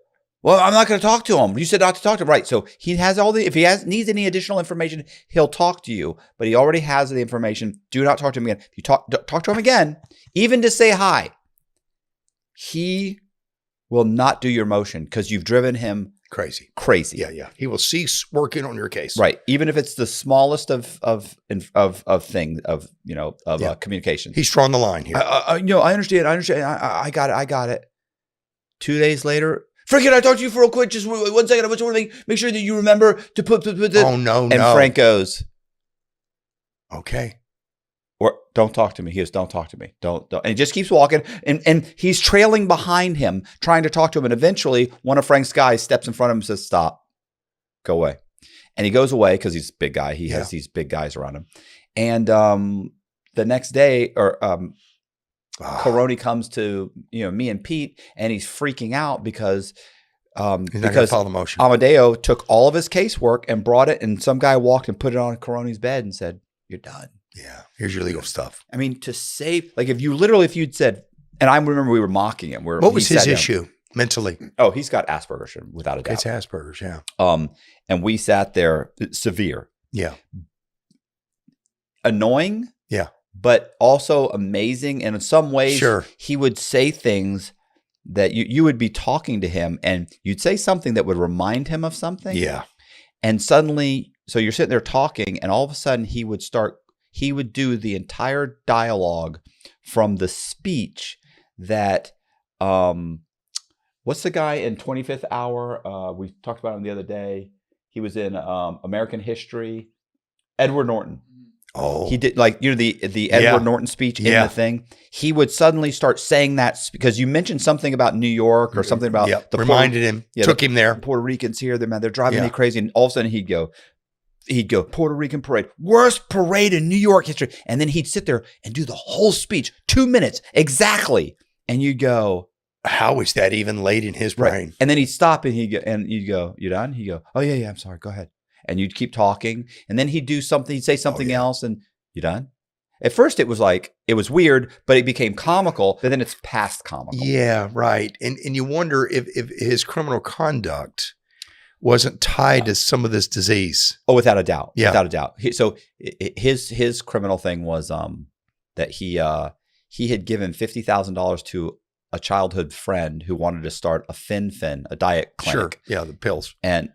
Well, I'm not going to talk to him. You said not to talk to him. Right. So he has if he needs any additional information, he'll talk to you, but he already has the information. Do not talk to him again. If you talk to him again, even to say hi, he will not do your motion because you've driven him crazy. Yeah. He will cease working on your case. Right. Even if it's the smallest of communication. He's drawn the line here. I understand. I got it. 2 days later, Frank, can I talk to you for real quick? Just 1 second. I just want to make sure that you remember to put this. Oh, no. And Frank goes, okay. Or don't talk to me. He goes, don't talk to me. Don't. And he just keeps walking. And he's trailing behind him, trying to talk to him. And eventually, one of Frank's guys steps in front of him and says, stop. Go away. And he goes away because he's a big guy. He has these big guys around him. And the next day, Coroni comes to me and Pete, and he's freaking out because follow the motion. Amadeo took all of his casework and brought it, and some guy walked and put it on Coroni's bed and said, "You're done." Yeah, here's your legal stuff. I mean, to save, like, if you'd said, and I remember we were mocking him. What was his issue mentally? Oh, he's got Asperger's, without a doubt. It's Asperger's, yeah. And we sat there, severe. Yeah. Annoying. Yeah. But also amazing. And in some ways, sure, he would say things that you would be talking to him and you'd say something that would remind him of something. Yeah. And suddenly, so you're sitting there talking, and all of a sudden he would do the entire dialogue from the speech that, what's the guy in 25th Hour? We talked about him the other day. He was in American History. Edward Norton. Oh, he did, like, the Edward Norton speech in the thing. He would suddenly start saying that because you mentioned something about New York or something about the reminded him, took him there. Puerto Ricans here, they're driving me crazy, and all of a sudden he'd go, Puerto Rican parade, worst parade in New York history, and then he'd sit there and do the whole speech, 2 minutes exactly, and you'd go, how is that even laid in his brain? Right. And then he'd stop and you'd go, you done? He'd go, oh yeah, I'm sorry, go ahead. And you'd keep talking, and then he'd say something else, and you done? At first it was weird, but it became comical, but then it's past comical. Yeah, right. And you wonder if his criminal conduct wasn't tied to some of this disease. Oh, without a doubt. Yeah. Without a doubt. So his criminal thing was that he had given $50,000 to a childhood friend who wanted to start a FinFin, a diet clinic. Sure. Yeah, the pills. And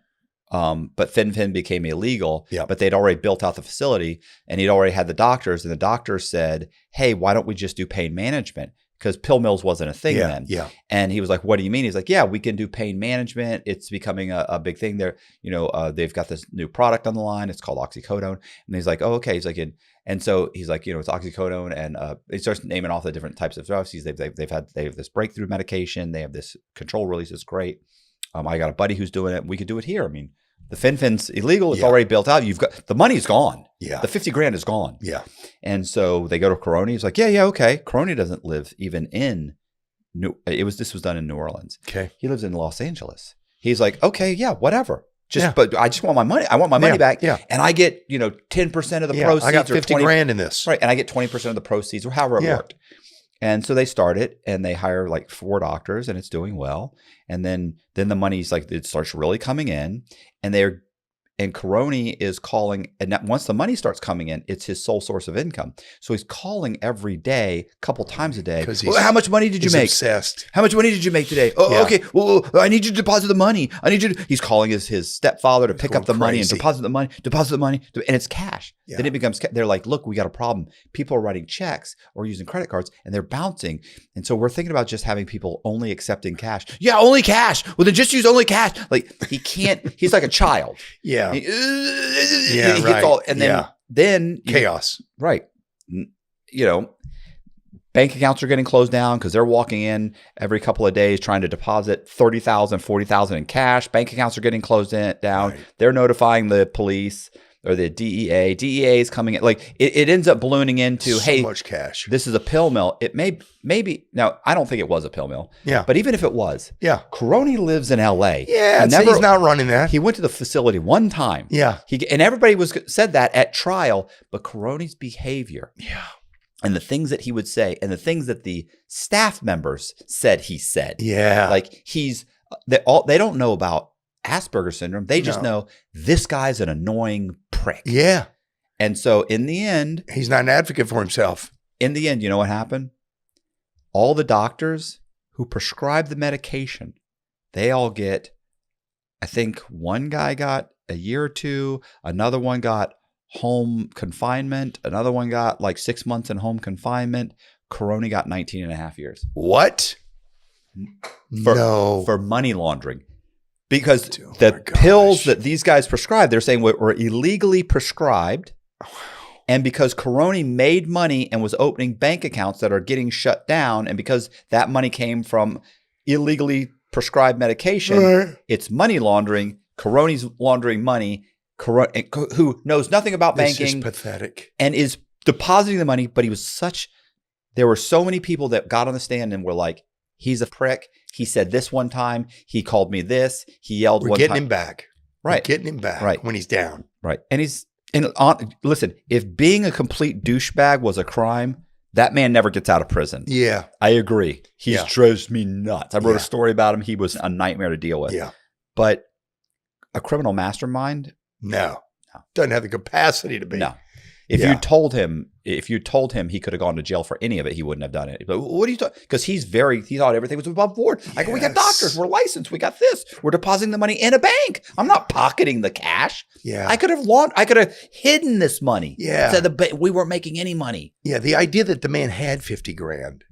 but FinFin became illegal, Yeah. but they'd already built out the facility, and he'd already had the doctors, and the doctors said, hey, why don't we just do pain management? Because pill mills wasn't a thing then. Yeah. And he was like, what do you mean? He's like, yeah, we can do pain management. It's becoming a big thing there. They've got this new product on the line. It's called oxycodone. And he's like, oh, okay. He's like, and so he's like, it's oxycodone, and he starts naming off the different types of drugs. They have this breakthrough medication. They have this control release. It's great. I got a buddy who's doing it. We could do it here. I mean, the FinFin's illegal. It's already built out. You've got the money's gone. Yeah. The $50,000 is gone. Yeah. And so they go to Coroni. He's like, yeah, okay. Coroni doesn't live even in this was done in New Orleans. Okay. He lives in Los Angeles. He's like, okay, yeah, whatever. But I just want my money. I want my money back. Yeah. And I get, 10% of the proceeds. I got $50,000 in this. Right. And I get 20% of the proceeds, or however it worked. And so they start it, and they hire like 4 doctors, and it's doing well. And then the money's like, it starts really coming in, and Coroni is calling, and once the money starts coming in, it's his sole source of income. So he's calling every day, a couple times a day. Well, how much money did you make? Obsessed. How much money did you make today? Oh, okay. Well, I need you to deposit the money. He's calling his stepfather to pick up the money and deposit the money, and it's cash. Yeah. Then it becomes, they're like, look, we got a problem. People are writing checks or using credit cards, and they're bouncing. And so we're thinking about just having people only accepting cash. Yeah, only cash. Well, then just use only cash. Like, he can't, he's like a child. Yeah. He Right. hits all, and then chaos. Right. Bank accounts are getting closed down because they're walking in every couple of days trying to deposit $30,000, $40,000 in cash. Bank accounts are getting closed down. Right. They're notifying the police. or the DEA. DEA is coming in. Like it ends up ballooning into, So hey, much cash. this is a pill mill. It maybe now I don't think it was a pill mill. Yeah. But even if it was, Yeah. Caroni lives in LA. Yeah. He's not running that. He went to the facility one time. Yeah. And everybody said that at trial, but Caroni's behavior. Yeah. And the things that he would say and the things that the staff members said he said. Yeah. Like they don't know about Asperger's syndrome. They just know this guy's an annoying prick. Yeah. And so in the end, he's not an advocate for himself. In the end, you know what happened? All the doctors who prescribed the medication, they all get, I think one guy got a year or two, another one got home confinement, another one got like 6 months in home confinement. Caroni got 19 and a half years. What? For money laundering. Because the pills that these guys prescribed, they're saying were illegally prescribed. And because Caroni made money and was opening bank accounts that are getting shut down, and because that money came from illegally prescribed medication, it's money laundering. Caroni's laundering money, who knows nothing about banking. This is pathetic. And is depositing the money, but there were so many people that got on the stand and were like, he's a prick. He said this one time. He called me this. He yelled one time. We're getting him back. Right. We're getting him back when he's down. Right. And listen, if being a complete douchebag was a crime, that man never gets out of prison. Yeah. I agree. He drives me nuts. I wrote a story about him. He was a nightmare to deal with. Yeah. But a criminal mastermind? No. Doesn't have the capacity to be. No. If you told him he could have gone to jail for any of it, he wouldn't have done it. But what are you talking? Because he thought everything was above board. I go, we got doctors, we're licensed, we got this, we're depositing the money in a bank. I'm not pocketing the cash. Yeah, I could have hidden this money. Yeah, so we weren't making any money. Yeah, the idea that the man had 50 grand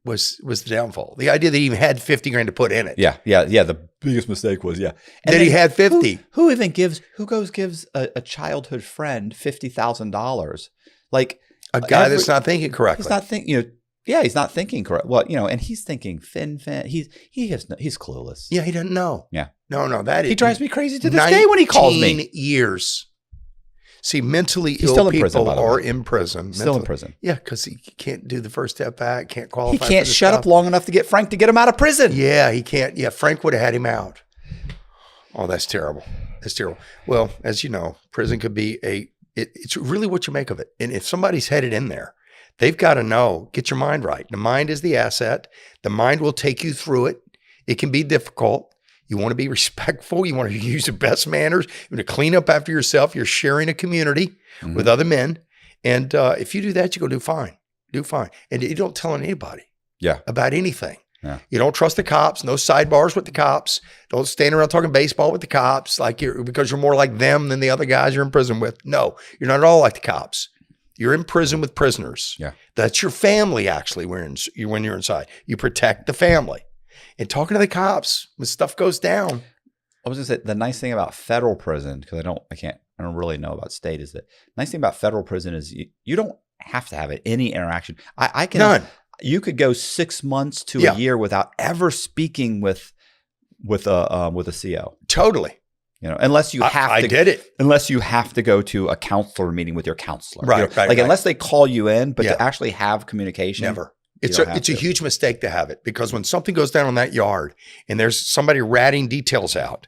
was the downfall. The idea that he even had 50 grand to put in it. Yeah. The biggest mistake was And that he had 50. Who gives a childhood friend $50,000? Like a guy that's not thinking correctly. He's not thinking. He's not thinking correct. Well, and he's thinking fin. He's clueless. Yeah, he doesn't know. Yeah, no. He drives me crazy to this day when he calls me. 19 years. See, mentally He's ill still in people prison, by the way. are in prison. Still in prison. Yeah, because he can't do the first step back, can't qualify. He can't shut up long enough to get Frank to get him out of prison. Yeah, he can't. Yeah, Frank would have had him out. Oh, that's terrible. That's terrible. Well, as you know, prison could be it's really what you make of it. And if somebody's headed in there, they've got to know, get your mind right. The mind is the asset. The mind will take you through it. It can be difficult. You want to be respectful. You want to use the best manners. You want to clean up after yourself. You're sharing a community with other men. And if you do that, you're going to do fine. Do fine. And you don't tell anybody about anything. Yeah. You don't trust the cops. No sidebars with the cops. Don't stand around talking baseball with the cops because you're more like them than the other guys you're in prison with. No, you're not at all like the cops. You're in prison with prisoners. Yeah. That's your family, actually, when you're inside. You protect the family. And talking to the cops when stuff goes down. I was going to say, the nice thing about federal prison, because I don't really know about state, is that nice thing about federal prison is you don't have to have any interaction. I can. None. You could go 6 months to a year without ever speaking with a CO. Totally. Unless you have I did it. Unless you have to go to a counselor meeting with your counselor. Right. Unless they call you in, but to actually have communication. Never. It's a huge mistake to have it, because when something goes down on that yard and there's somebody ratting details out,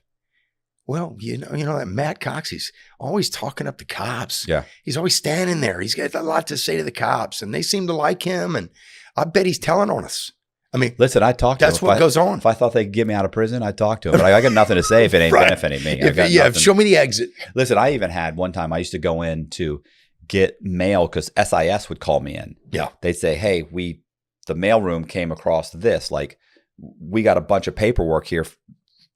well, you know that Matt Cox, he's always talking up the cops. Yeah. He's always standing there. He's got a lot to say to the cops, and they seem to like him, and I bet he's telling on us. I mean, listen, I talked to him. That's what goes on. If I thought they'd get me out of prison, I'd talk to him. But I got nothing to say if it ain't benefiting me. Show me the exit. Listen, I even had one time I used to go in to get mail because SIS would call me in. Yeah. They'd say, hey, the mailroom came across this. Like, we got a bunch of paperwork here,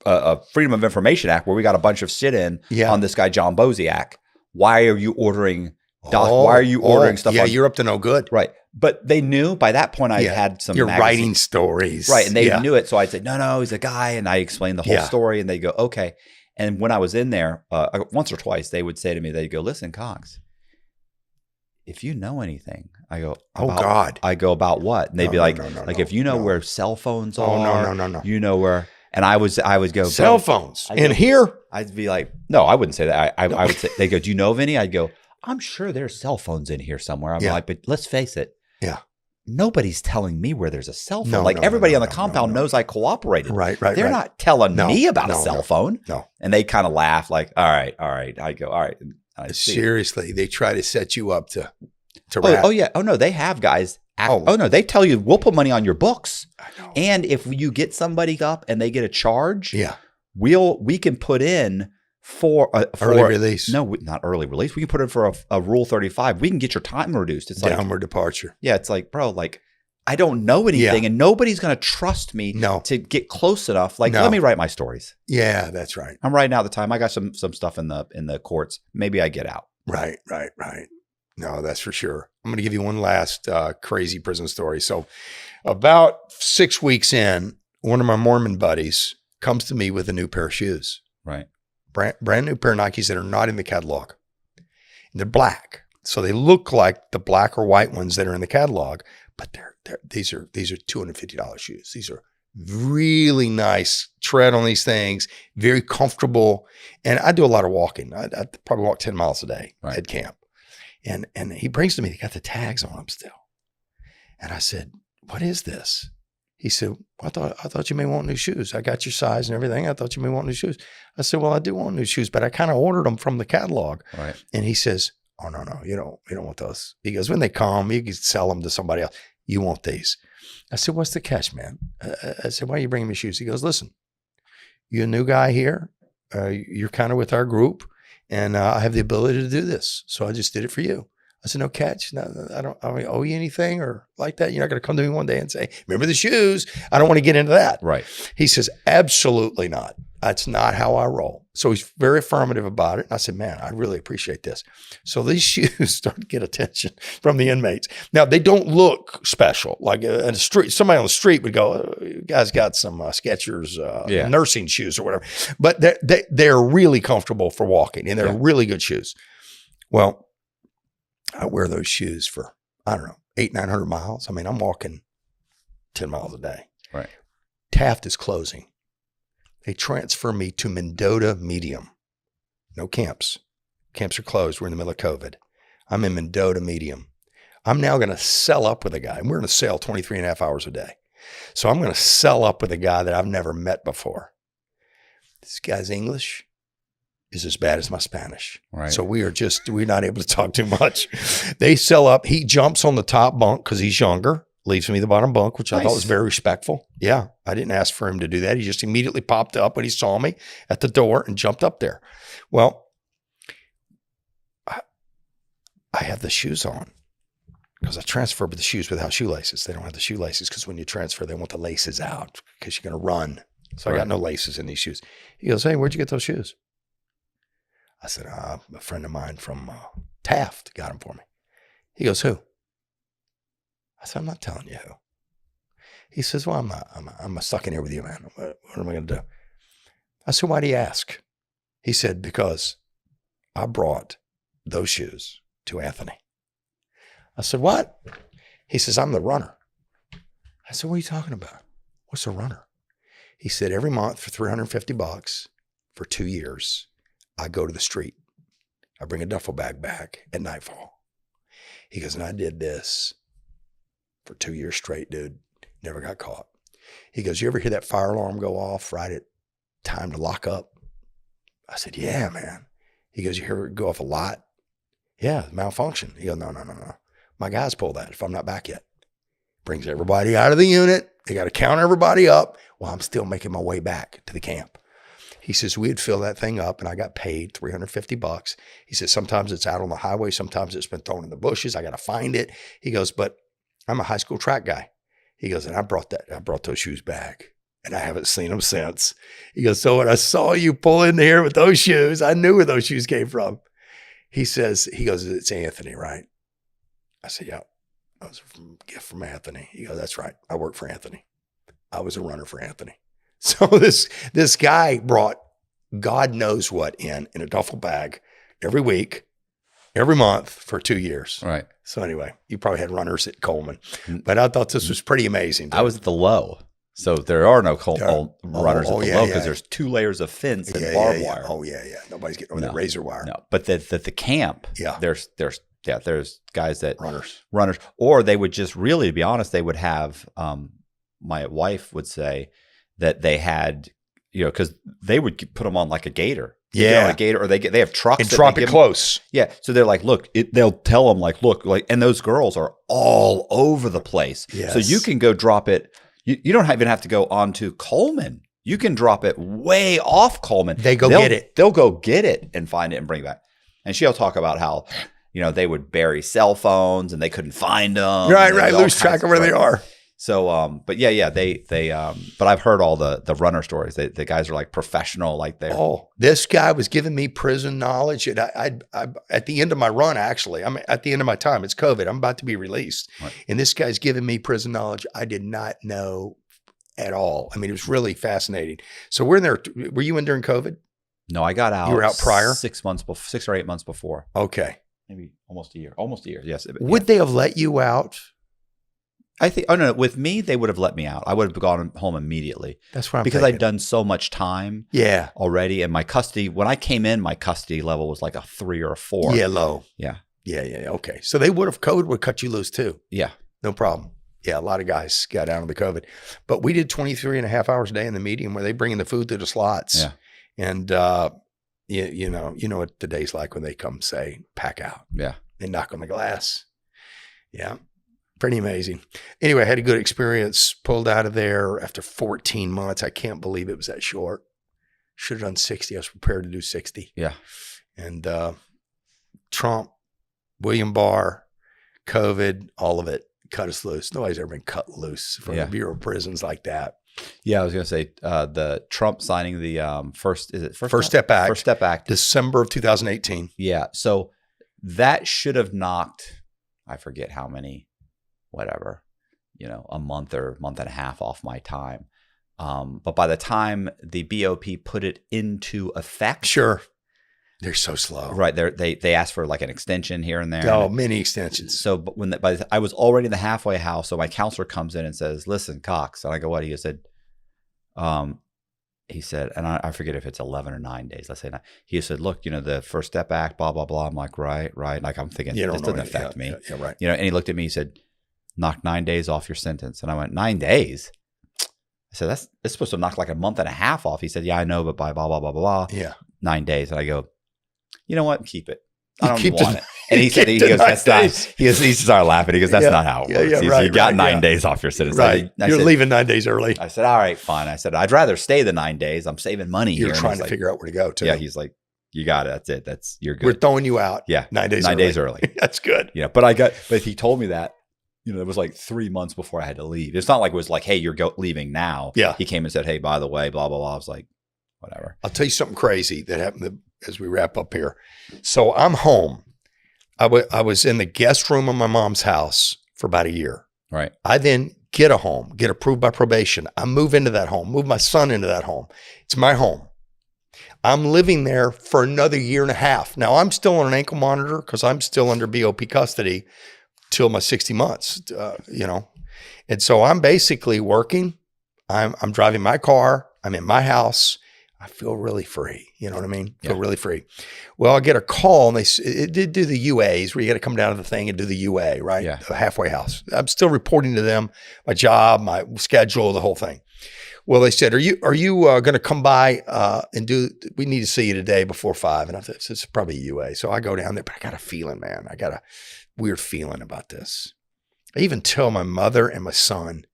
a Freedom of Information Act, where we got a bunch of shit in on this guy, John Boziak. Why are you ordering why are you ordering stuff? Yeah, you're up to no good. Right. But they knew by that point I had some You're writing stories. Right. And they knew it. So I'd say, no, he's a guy. And I explained the whole story, and they go, okay. And when I was in there, once or twice, they would say to me, they'd go, listen, Cox, if you know anything, I go, God. I go, about what? And they'd be like, if you know where cell phones are, no. you know where And I would go, cell phones in here. I'd be like, no, I wouldn't say that. I would say, they go, do you know of any? I'd go, I'm sure there's cell phones in here somewhere. I'm like, but let's face it. Yeah. Nobody's telling me where there's a cell phone. Everybody on the compound knows I cooperated. Right. They're not telling me about a cell phone. No. And they kind of laugh like, all right. I go, all right. Seriously, they try to set you up to rat. Oh, yeah. Oh, no, they have guys. Oh, no, they tell you, we'll put money on your books. I know. And if you get somebody up and they get a charge, yeah, we can put in for early release. No, not early release. We can put in for a Rule 35. We can get your time reduced. It's like downward departure. Yeah, it's like, bro, like I don't know anything, and nobody's going to trust me to get close enough. Like, let me write my stories. Yeah, that's right. I'm writing out the time. I got some stuff in the courts. Maybe I get out. Right. No, that's for sure. I'm going to give you one last crazy prison story. So about 6 weeks in, one of my Mormon buddies comes to me with a new pair of shoes. Right. Brand new pair of Nikes that are not in the catalog. They're black. So they look like the black or white ones that are in the catalog, but these are $250 shoes. These are really nice tread on these things, very comfortable. And I do a lot of walking. I probably walk 10 miles a day at camp. And he brings to me, they got the tags on them still. And I said, what is this? He said, I thought you may want new shoes. I got your size and everything. I thought you may want new shoes. I said, well, I do want new shoes, but I kind of ordered them from the catalog. Right. And he says, oh, no, you don't want those. He goes, when they come, you can sell them to somebody else. You want these. I said, what's the catch, man? I said, why are you bringing me shoes? He goes, listen, you're a new guy here. You're kind of with our group, and I have the ability to do this. So I just did it for you. I said, no catch. No, I don't owe you anything or like that. You're not going to come to me one day and say, remember the shoes? I don't want to get into that. Right. He says, absolutely not. That's not how I roll. So he's very affirmative about it. And I said, man, I really appreciate this. So these shoes start to get attention from the inmates. Now, they don't look special. Like in the street, somebody on the street would go, oh, you guys got some Skechers nursing shoes or whatever. But they're really comfortable for walking, and they're really good shoes. Well, I wear those shoes for, I don't know, 800-900 miles. I mean, I'm walking 10 miles a day. Right. Taft is closing. They transfer me to Mendota Medium. No camps. Camps are closed. We're in the middle of COVID. I'm in Mendota Medium. I'm now going to cell up with a guy. We're in a cell 23 and a half hours a day. So I'm going to cell up with a guy that I've never met before. This guy's English is as bad as my Spanish. Right. So we're not able to talk too much. They cell up. He jumps on the top bunk because he's younger. Leaves me the bottom bunk, which I thought was very respectful. Yeah, I didn't ask for him to do that. He just immediately popped up when he saw me at the door and jumped up there. Well, I have the shoes on because I transferred with the shoes without shoelaces. They don't have the shoelaces because when you transfer, they want the laces out because you're going to run. So I got no laces in these shoes. He goes, hey, where'd you get those shoes? I said, a friend of mine from Taft got them for me. He goes, who? I said, I'm not telling you who. He says, well, I'm stuck in here with you, man. What am I going to do? I said, why do you ask? He said, because I brought those shoes to Anthony. I said, what? He says, I'm the runner. I said, what are you talking about? What's a runner? He said, every month for $350 for 2 years, I go to the street. I bring a duffel bag back at nightfall. He goes, and I did this for 2 years straight, dude. Never got caught. He goes, you ever hear that fire alarm go off right at time to lock up? I said, yeah, man. He goes, you hear it go off a lot? Yeah, malfunction. He goes, no. My guys pull that if I'm not back yet. Brings everybody out of the unit. They got to count everybody up while I'm still making my way back to the camp. He says, we'd fill that thing up and I got paid $350. He says, sometimes it's out on the highway. Sometimes it's been thrown in the bushes. I got to find it. He goes, but I'm a high school track guy. He goes, and I brought those shoes back and I haven't seen them since. He goes, so when I saw you pull in here with those shoes, I knew where those shoes came from. He goes, it's Anthony, right? I said, yeah, that was a gift from Anthony. He goes, that's right. I work for Anthony. I was a runner for Anthony. So this guy brought God knows what in a duffel bag every week, every month for 2 years. Right. So anyway, you probably had runners at Coleman, but I thought this was pretty amazing. I was at the low. So there are no runners at the low because yeah. there's 2 layers of fence and Yeah, barbed yeah, yeah. wire. Oh yeah, yeah. Nobody's getting over that razor wire. No, but the camp, Yeah. there's guys that runners, or they would just really, to be honest, they would have. My wife would say that they had, because they would put them on like a gator. A gator, or they have trucks and drop it close. Yeah, so they're like, look, they'll tell them like, look, like, and those girls are all over the place. Yes. So you can go drop it. You don't even have to go onto Coleman. You can drop it way off Coleman. They'll get it. They'll go get it and find it and bring it back. And she'll talk about how, they would bury cell phones and they couldn't find them. Right. Lose track of where they are. So, but but I've heard all the runner stories. The guys are like professional, like they're. Oh, this guy was giving me prison knowledge. And I at the end of my run, actually, I'm at the end of my time. It's COVID. I'm about to be released. Right. And this guy's giving me prison knowledge I did not know at all. I mean, it was really fascinating. So we're in there. Were you in during COVID? No, I got out. You were out prior? 6 or 8 months before. Okay. Maybe almost a year. Almost a year. Yes. Would they have let you out? I think. Oh no! With me, they would have let me out. I would have gone home immediately. That's what I'm because thinking. I'd done so much time. Yeah. Already, and my custody. When I came in, my custody level was like a 3 or a 4. Yeah, low. Yeah. Yeah. Okay. So they would have COVID would cut you loose too. Yeah. No problem. Yeah, a lot of guys got down on the COVID, but we did 23 and a half hours a day in the medium where they bring in the food through the slots. Yeah. And you know what the day's like when they come say pack out. Yeah. They knock on the glass. Yeah. Pretty amazing. Anyway, I had a good experience, pulled out of there after 14 months. I can't believe it was that short. Should have done 60. I was prepared to do 60. Yeah. And Trump, William Barr, COVID, all of it cut us loose. Nobody's ever been cut loose from the Bureau of Prisons like that. Yeah, I was going to say the Trump signing the First Step Act. First Step Act. December of 2018. Yeah. So that should have knocked, I forget how many, whatever, a month or month and a half off my time. But by the time the BOP put it into effect. Sure. They're so slow. Right. They asked for like an extension here and there. Oh, many extensions. So but I was already in the halfway house. So my counselor comes in and says, listen, Cox. And I go, what? He said, and I forget if it's 11 or 9 days. Let's say 9. He said, look, the First Step Act, blah, blah, blah. I'm like, right. Like I'm thinking, this doesn't affect me. Yeah, right. And he looked at me, he said, knock 9 days off your sentence. And I went, 9 days? I said, it's supposed to knock like a month and a half off. He said, yeah, I know, but by blah, blah, blah, blah, blah. Yeah. 9 days. And I go, you know what? Keep it. I don't keep want it. And he said, he goes, that's not, he started laughing. He goes, that's not how it works. Right, you got 9 days off your sentence. Right. You're leaving 9 days early. I said, all right, fine. I said, I'd rather stay the 9 days. I'm saving money here. You're trying to figure out where to go too. Yeah. He's like, you got it. That's it. You're good. We're throwing you out. Yeah. 9 days 9 early. days early. That's good. Yeah. But he told me that, it was like 3 months before I had to leave. It's not like it was like, hey, you're leaving now. Yeah. He came and said, hey, by the way, blah, blah, blah. I was like, whatever. I'll tell you something crazy that happened as we wrap up here. So I'm home. I was in the guest room of my mom's house for about a year. Right. I then get a home, get approved by probation. I move into that home, move my son into that home. It's my home. I'm living there for another year and a half. Now I'm still on an ankle monitor because I'm still under BOP custody till my 60 months, And so I'm basically working. I'm driving my car. I'm in my house. I feel really free. You know what I mean? Feel really free. Well, I get a call and it did do the UAs where you got to come down to the thing and do the UA, right? Yeah. The halfway house. I'm still reporting to them my job, my schedule, the whole thing. Well, they said, are you going to come by we need to see you today before 5. And I said, it's probably a UA. So I go down there, but I got a feeling, man. I got a weird feeling about this. I even tell my mother and my son,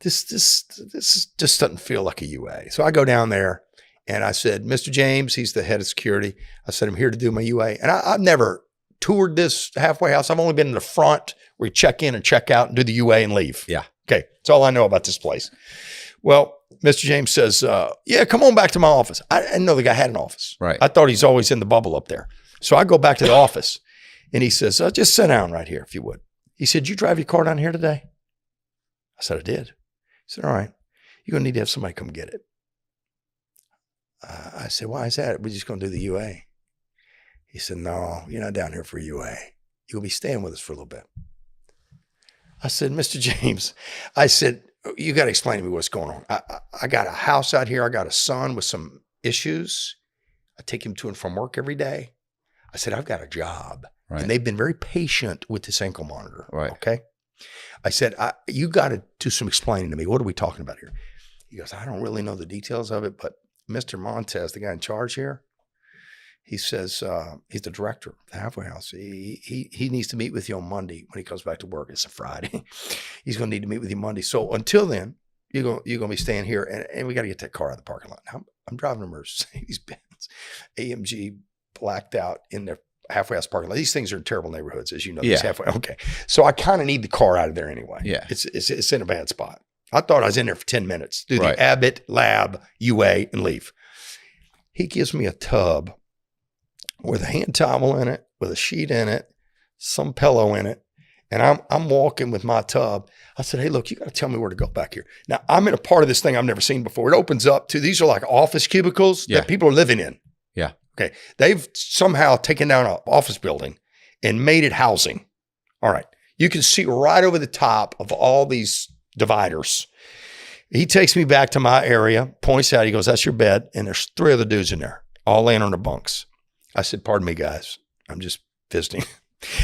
this just doesn't feel like a UA. So I go down there and I said, Mr. James, he's the head of security. I said, I'm here to do my UA. And I've never toured this halfway house. I've only been in the front where you check in and check out and do the UA and leave. Yeah. Okay. That's all I know about this place. Well, Mr. James says, come on back to my office. I didn't know the guy had an office. Right. I thought he's always in the bubble up there. So I go back to the office and he says, just sit down right here if you would. He said, you drive your car down here today? I said, I did. He said, all right, you're going to need to have somebody come get it. I said, why is that? We're just going to do the UA. He said, no, you're not down here for UA. You'll be staying with us for a little bit. I said, Mr. James, I said, you got to explain to me what's going on. I got a house out here. I got a son with some issues. I take him to and from work every day. I said, I've got a job. Right. And they've been very patient with this ankle monitor. Right. Okay. I said, you got to do some explaining to me. What are we talking about here? He goes, I don't really know the details of it, but Mr. Montez, the guy in charge here, he says, he's the director of the halfway house. He needs to meet with you on Monday when he comes back to work. It's a Friday. He's going to need to meet with you Monday. So until then, you're going to be staying here, and we got to get that car out of the parking lot. Now, I'm driving a Mercedes-Benz AMG blacked out in their halfway house parking lot. These things are in terrible neighborhoods, as you know. Yeah. Halfway. Okay. So I kind of need the car out of there anyway. Yeah. It's in a bad spot. I thought I was in there for 10 minutes. Do Right. the Abbott lab, UA, and leave. He gives me a tub with a hand towel in it, with a sheet in it, some pillow in it. And I'm walking with my tub. I said, hey, look, you got to tell me where to go back here. Now, I'm in a part of this thing I've never seen before. It opens up to, these are like office cubicles Yeah. that people are living in. Yeah. Okay. They've somehow taken down an office building and made it housing. All right. You can see right over the top of all these dividers. He takes me back to my area, points out, he goes, that's your bed. And there's 3 other dudes in there, all laying on their bunks. I said, pardon me, guys. I'm just visiting.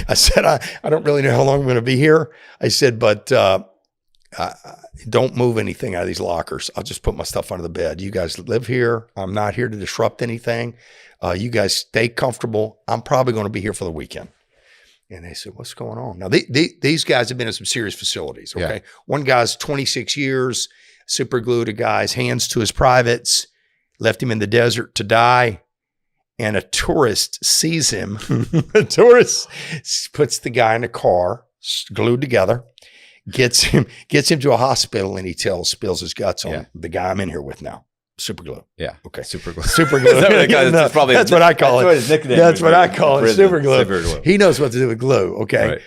I said, I don't really know how long I'm going to be here. I said, but don't move anything out of these lockers. I'll just put my stuff under the bed. You guys live here. I'm not here to disrupt anything. You guys stay comfortable. I'm probably going to be here for the weekend. And they said, what's going on? Now, these guys have been in some serious facilities, okay? Yeah. One guy's 26 years, super glued a guy's hands to his privates, left him in the desert to die. And a tourist sees him. A tourist puts the guy in a car, glued together, gets him to a hospital, and he spills his guts on the guy I'm in here with now. Super glue. Yeah. Okay. Super glue. Super glue. That's probably that's what I call it. What his nickname that's is. what I call it. Prison. Super glue. Super glue. He knows what to do with glue. Okay. Right.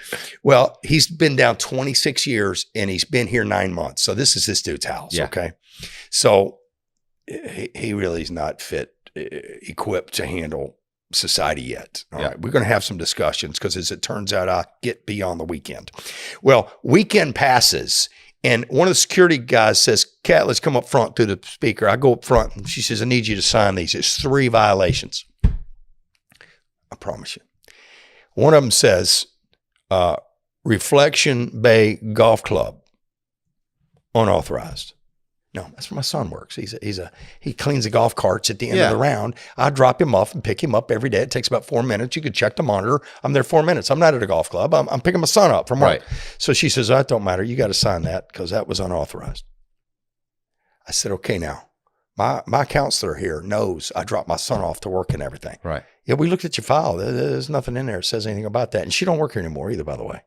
Well, he's been down 26 years and he's been here 9 months. So this is this dude's house. Yeah. Okay. So he really is not equipped to handle society yet. All right. We're going to have some discussions because as it turns out, I get beyond the weekend. Well, weekend passes and one of the security guys says, Cat, let's come up front to the speaker. I go up front and she says, I need you to sign these. It's 3 violations. I promise you. One of them says, Reflection Bay Golf Club, unauthorized. No, that's where my son works. He cleans the golf carts at the end of the round. I drop him off and pick him up every day. It takes about 4 minutes. You could check the monitor. I'm there 4 minutes. I'm not at a golf club. I'm picking my son up from work. Right. So she says, that don't matter. You got to sign that because that was unauthorized. I said, okay, now my counselor here knows I dropped my son off to work and everything. Right. Yeah, we looked at your file. There's nothing in there that says anything about that. And she don't work here anymore either, by the way.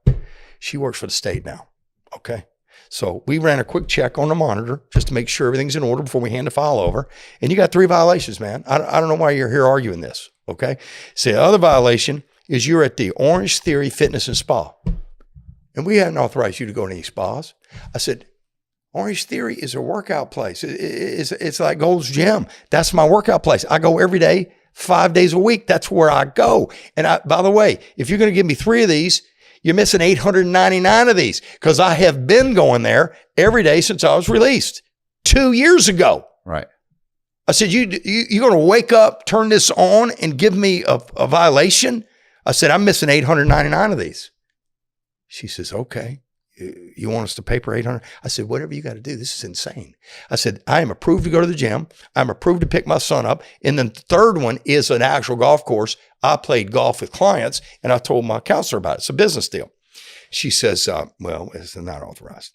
She works for the state now. Okay. So we ran a quick check on the monitor just to make sure everything's in order before we hand the file over. And you got 3 violations, man. I don't know why you're here arguing this, okay? So the other violation is you're at the Orange Theory Fitness and Spa. And we hadn't authorized you to go to any spas. I said, Orange Theory is a workout place. It's like Gold's Gym. That's my workout place. I go every day, 5 days a week. That's where I go. And by the way, if you're going to give me 3 of these, you're missing 899 of these because I have been going there every day since I was released 2 years ago. Right. I said, you're going to wake up, turn this on and give me a violation? I said, I'm missing 899 of these. She says, okay. You want us to pay for 800? I said, whatever you got to do. This is insane. I said, I am approved to go to the gym. I'm approved to pick my son up. And then the third one is an actual golf course. I played golf with clients and I told my counselor about it. It's a business deal. She says, well, it's not authorized.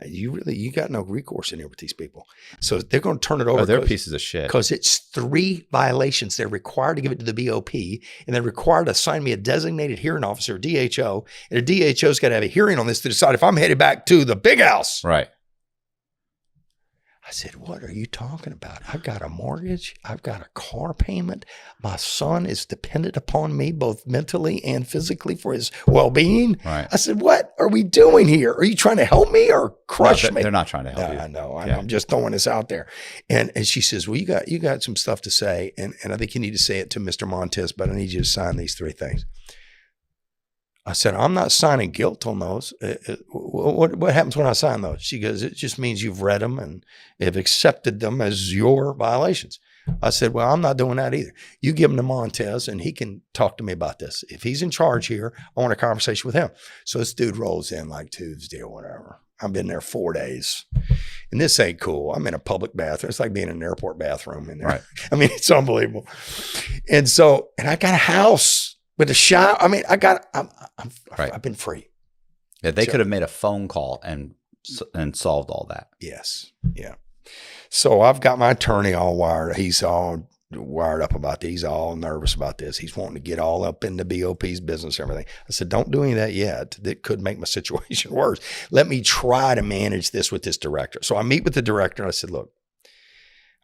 You got no recourse in here with these people. So they're going to turn it over. They're pieces of shit. Because it's 3 violations. They're required to give it to the BOP, and they're required to assign me a designated hearing officer, DHO, and a DHO's got to have a hearing on this to decide if I'm headed back to the big house. Right. I said, what are you talking about? I've got a mortgage. I've got a car payment. My son is dependent upon me both mentally and physically for his well-being. Right. I said, what are we doing here? Are you trying to help me or crush me? They're not trying to help you. I know. I'm just throwing this out there. And she says, well, you got some stuff to say. And I think you need to say it to Mr. Montez, but I need you to sign these 3 things. I said, I'm not signing guilt on those. what happens when I sign those? She goes, it just means you've read them and have accepted them as your violations. I said, well, I'm not doing that either. You give them to Montez and he can talk to me about this. If he's in charge here, I want a conversation with him. So this dude rolls in like Tuesday or whatever. I've been there 4 days and this ain't cool. I'm in a public bathroom. It's like being in an airport bathroom in there. Right. I mean, it's unbelievable. And I got a house with a shower. I mean, I've been free. Yeah, they could have made a phone call and solved all that. Yes. Yeah. So I've got my attorney all wired. He's all wired up about this. He's all nervous about this. He's wanting to get all up into BOP's business and everything. I said, don't do any of that yet. That could make my situation worse. Let me try to manage this with this director. So I meet with the director and I said, look,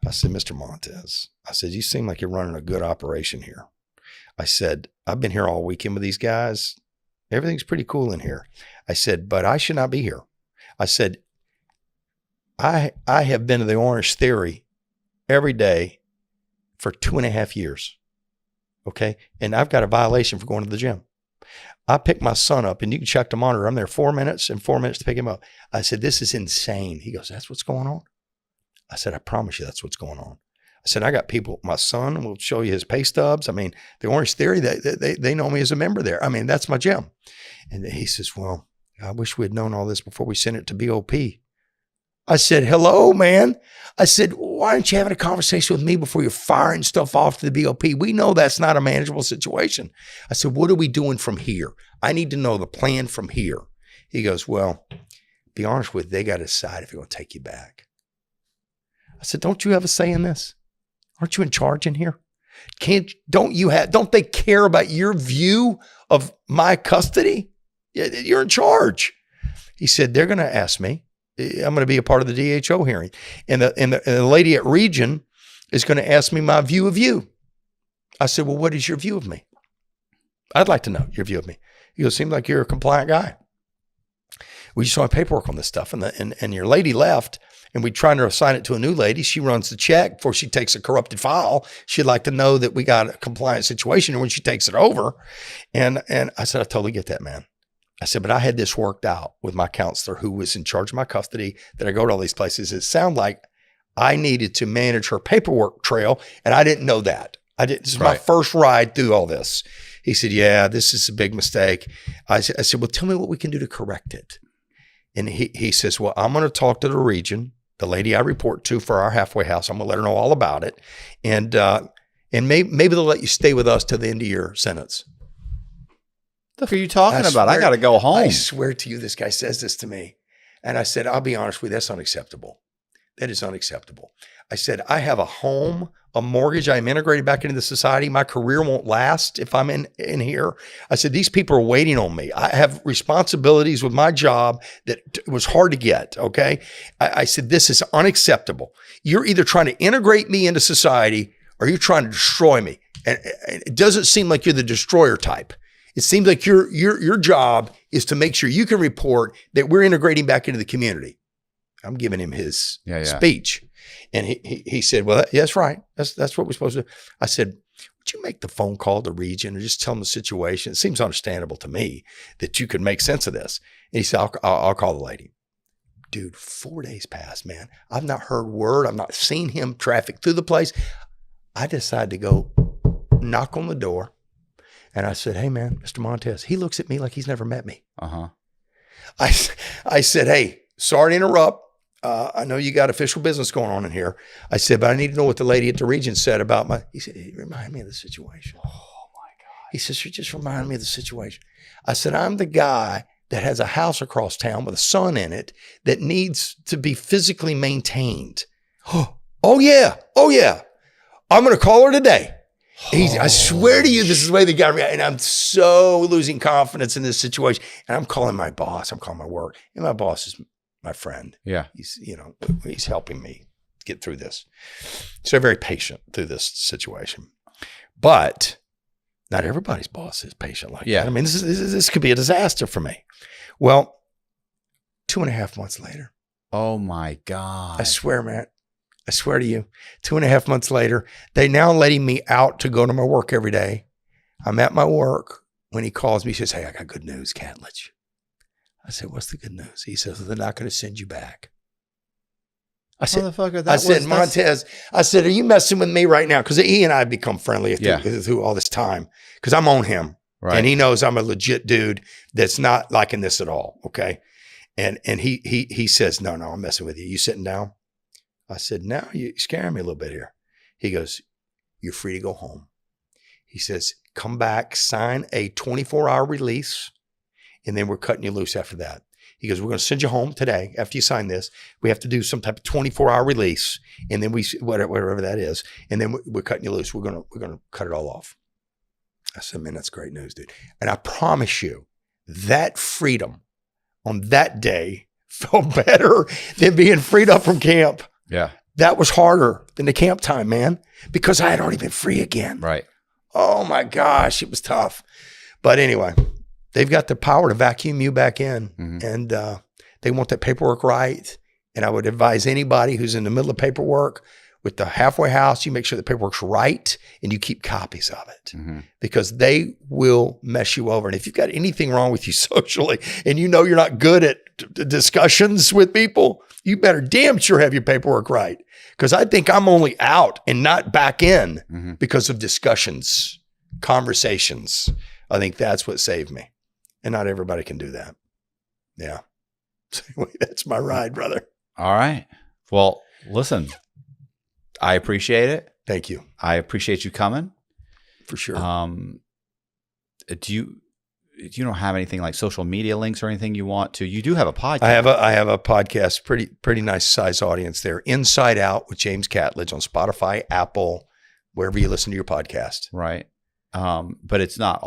I said, Mr. Montez, I said, you seem like you're running a good operation here. I said, I've been here all weekend with these guys. Everything's pretty cool in here. I said, but I should not be here. I said, I have been to the Orange Theory every day for 2.5 years. Okay. And I've got a violation for going to the gym. I picked my son up and you can check the monitor. I'm there 4 minutes and 4 minutes to pick him up. I said, this is insane. He goes, that's what's going on? I said, I promise you that's what's going on. I said, I got people, my son will show you his pay stubs. I mean, the Orange Theory, they know me as a member there. I mean, that's my gym. And he says, well, I wish we had known all this before we sent it to BOP. I said, hello, man. I said, why aren't you having a conversation with me before you're firing stuff off to the BOP? We know that's not a manageable situation. I said, what are we doing from here? I need to know the plan from here. He goes, well, be honest with you, they got to decide if they're going to take you back. I said, don't you have a say in this? Aren't you in charge in here? Don't they care about your view of my custody? You're in charge. He said, they're going to ask me. I'm going to be a part of the DHO hearing. And the lady at Region is going to ask me my view of you. I said, well, what is your view of me? I'd like to know your view of me. He goes, seems like you're a compliant guy. We just saw paperwork on this stuff. And your lady left and we tried to assign it to a new lady. She runs the check before she takes a corrupted file. She'd like to know that we got a compliant situation. And when she takes it over, and I said, I totally get that, man. I said, but I had this worked out with my counselor who was in charge of my custody, that I go to all these places. It sounded like I needed to manage her paperwork trail, and I didn't know that. This is my first ride through all this. He said, yeah, this is a big mistake. I said, well, tell me what we can do to correct it. And he says, well, I'm going to talk to the Region, the lady I report to for our halfway house. I'm going to let her know all about it. And maybe they'll let you stay with us till the end of your sentence. What the fuck are you talking about? I got to go home. I swear to you, this guy says this to me. And I said, I'll be honest with you, that's unacceptable. That is unacceptable. I said, I have a home, a mortgage. I'm integrated back into the society. My career won't last if I'm in here. I said, these people are waiting on me. I have responsibilities with my job that was hard to get, okay? I said, this is unacceptable. You're either trying to integrate me into society or you're trying to destroy me. And it doesn't seem like you're the destroyer type. It seems like your job is to make sure you can report that we're integrating back into the community. I'm giving him his speech. And he said, well, yeah, that's right. That's what we're supposed to do. I said, would you make the phone call to Region and just tell them the situation? It seems understandable to me that you could make sense of this. And he said, I'll call the lady. Dude, 4 days passed, man. I've not heard word. I've not seen him traffic through the place. I decided to go knock on the door. And I said, hey, man, Mr. Montez. He looks at me like he's never met me. Uh-huh. I said, hey, sorry to interrupt. I know you got official business going on in here. I said, but I need to know what the lady at the Region said about he said, remind me of the situation. Oh, my God. He says, you just remind me of the situation. I said, I'm the guy that has a house across town with a son in it that needs to be physically maintained. Oh, yeah. I'm going to call her today. I swear to you, this is the way they got me. And I'm so losing confidence in this situation. And I'm calling my boss. I'm calling my work. And my boss is my friend. Yeah. He's helping me get through this. So very patient through this situation. But not everybody's boss is patient like that. I mean, this could be a disaster for me. Well, 2.5 months later. Oh, my God. I swear, man. I swear to you, 2.5 months later, they now letting me out to go to my work every day. I'm at my work. When he calls me, he says, hey, I got good news, Catledge. I said, what's the good news? He says, they're not going to send you back. I said, Motherfucker, Montez, I said, are you messing with me right now? Because he and I have become friendly through all this time because I'm on him. Right. And he knows I'm a legit dude that's not liking this at all. Okay. And he says, no, I'm messing with you. You sitting down? I said, no, you're scaring me a little bit here. He goes, you're free to go home. He says, come back, sign a 24-hour release, and then we're cutting you loose after that. He goes, we're going to send you home today after you sign this. We have to do some type of 24-hour release, and then whatever that is, and then we're cutting you loose. We're going to cut it all off. I said, man, that's great news, dude. And I promise you, that freedom on that day felt better than being freed up from camp. Yeah. That was harder than the camp time, man, because I had already been free again. Right. Oh my gosh, it was tough. But anyway, they've got the power to vacuum you back in, and they want that paperwork right. And I would advise anybody who's in the middle of paperwork with the halfway house, you make sure the paperwork's right and you keep copies of it because they will mess you over. And if you've got anything wrong with you socially and you know you're not good at discussions with people, you better damn sure have your paperwork right. Because I think I'm only out and not back in because of discussions, conversations. I think that's what saved me. And not everybody can do that. Yeah. So anyway, that's my ride, brother. All right. Well, listen, I appreciate it. Thank you. I appreciate you coming. For sure. Do you don't have anything like social media links or anything you want to? You do have a podcast. I have a podcast, pretty nice size audience there. Inside Out with James Catledge on Spotify, Apple, wherever you listen to your podcast. Right. But it's not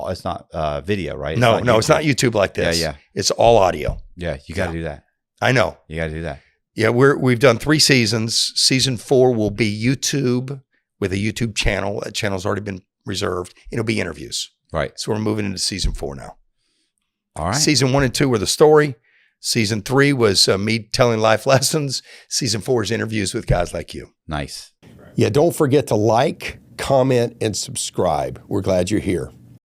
video, right? It's not YouTube like this. Yeah. It's all audio. Yeah. You got to do that. I know. You got to do that. Yeah. We've done 3 seasons. Season 4 will be YouTube with a YouTube channel. That channel's already been reserved. It'll be interviews. Right. So we're moving into season 4 now. All right. Season 1 and 2 were the story. Season 3 was me telling life lessons. Season 4 is interviews with guys like you. Nice. Yeah, don't forget to like, comment, and subscribe. We're glad you're here.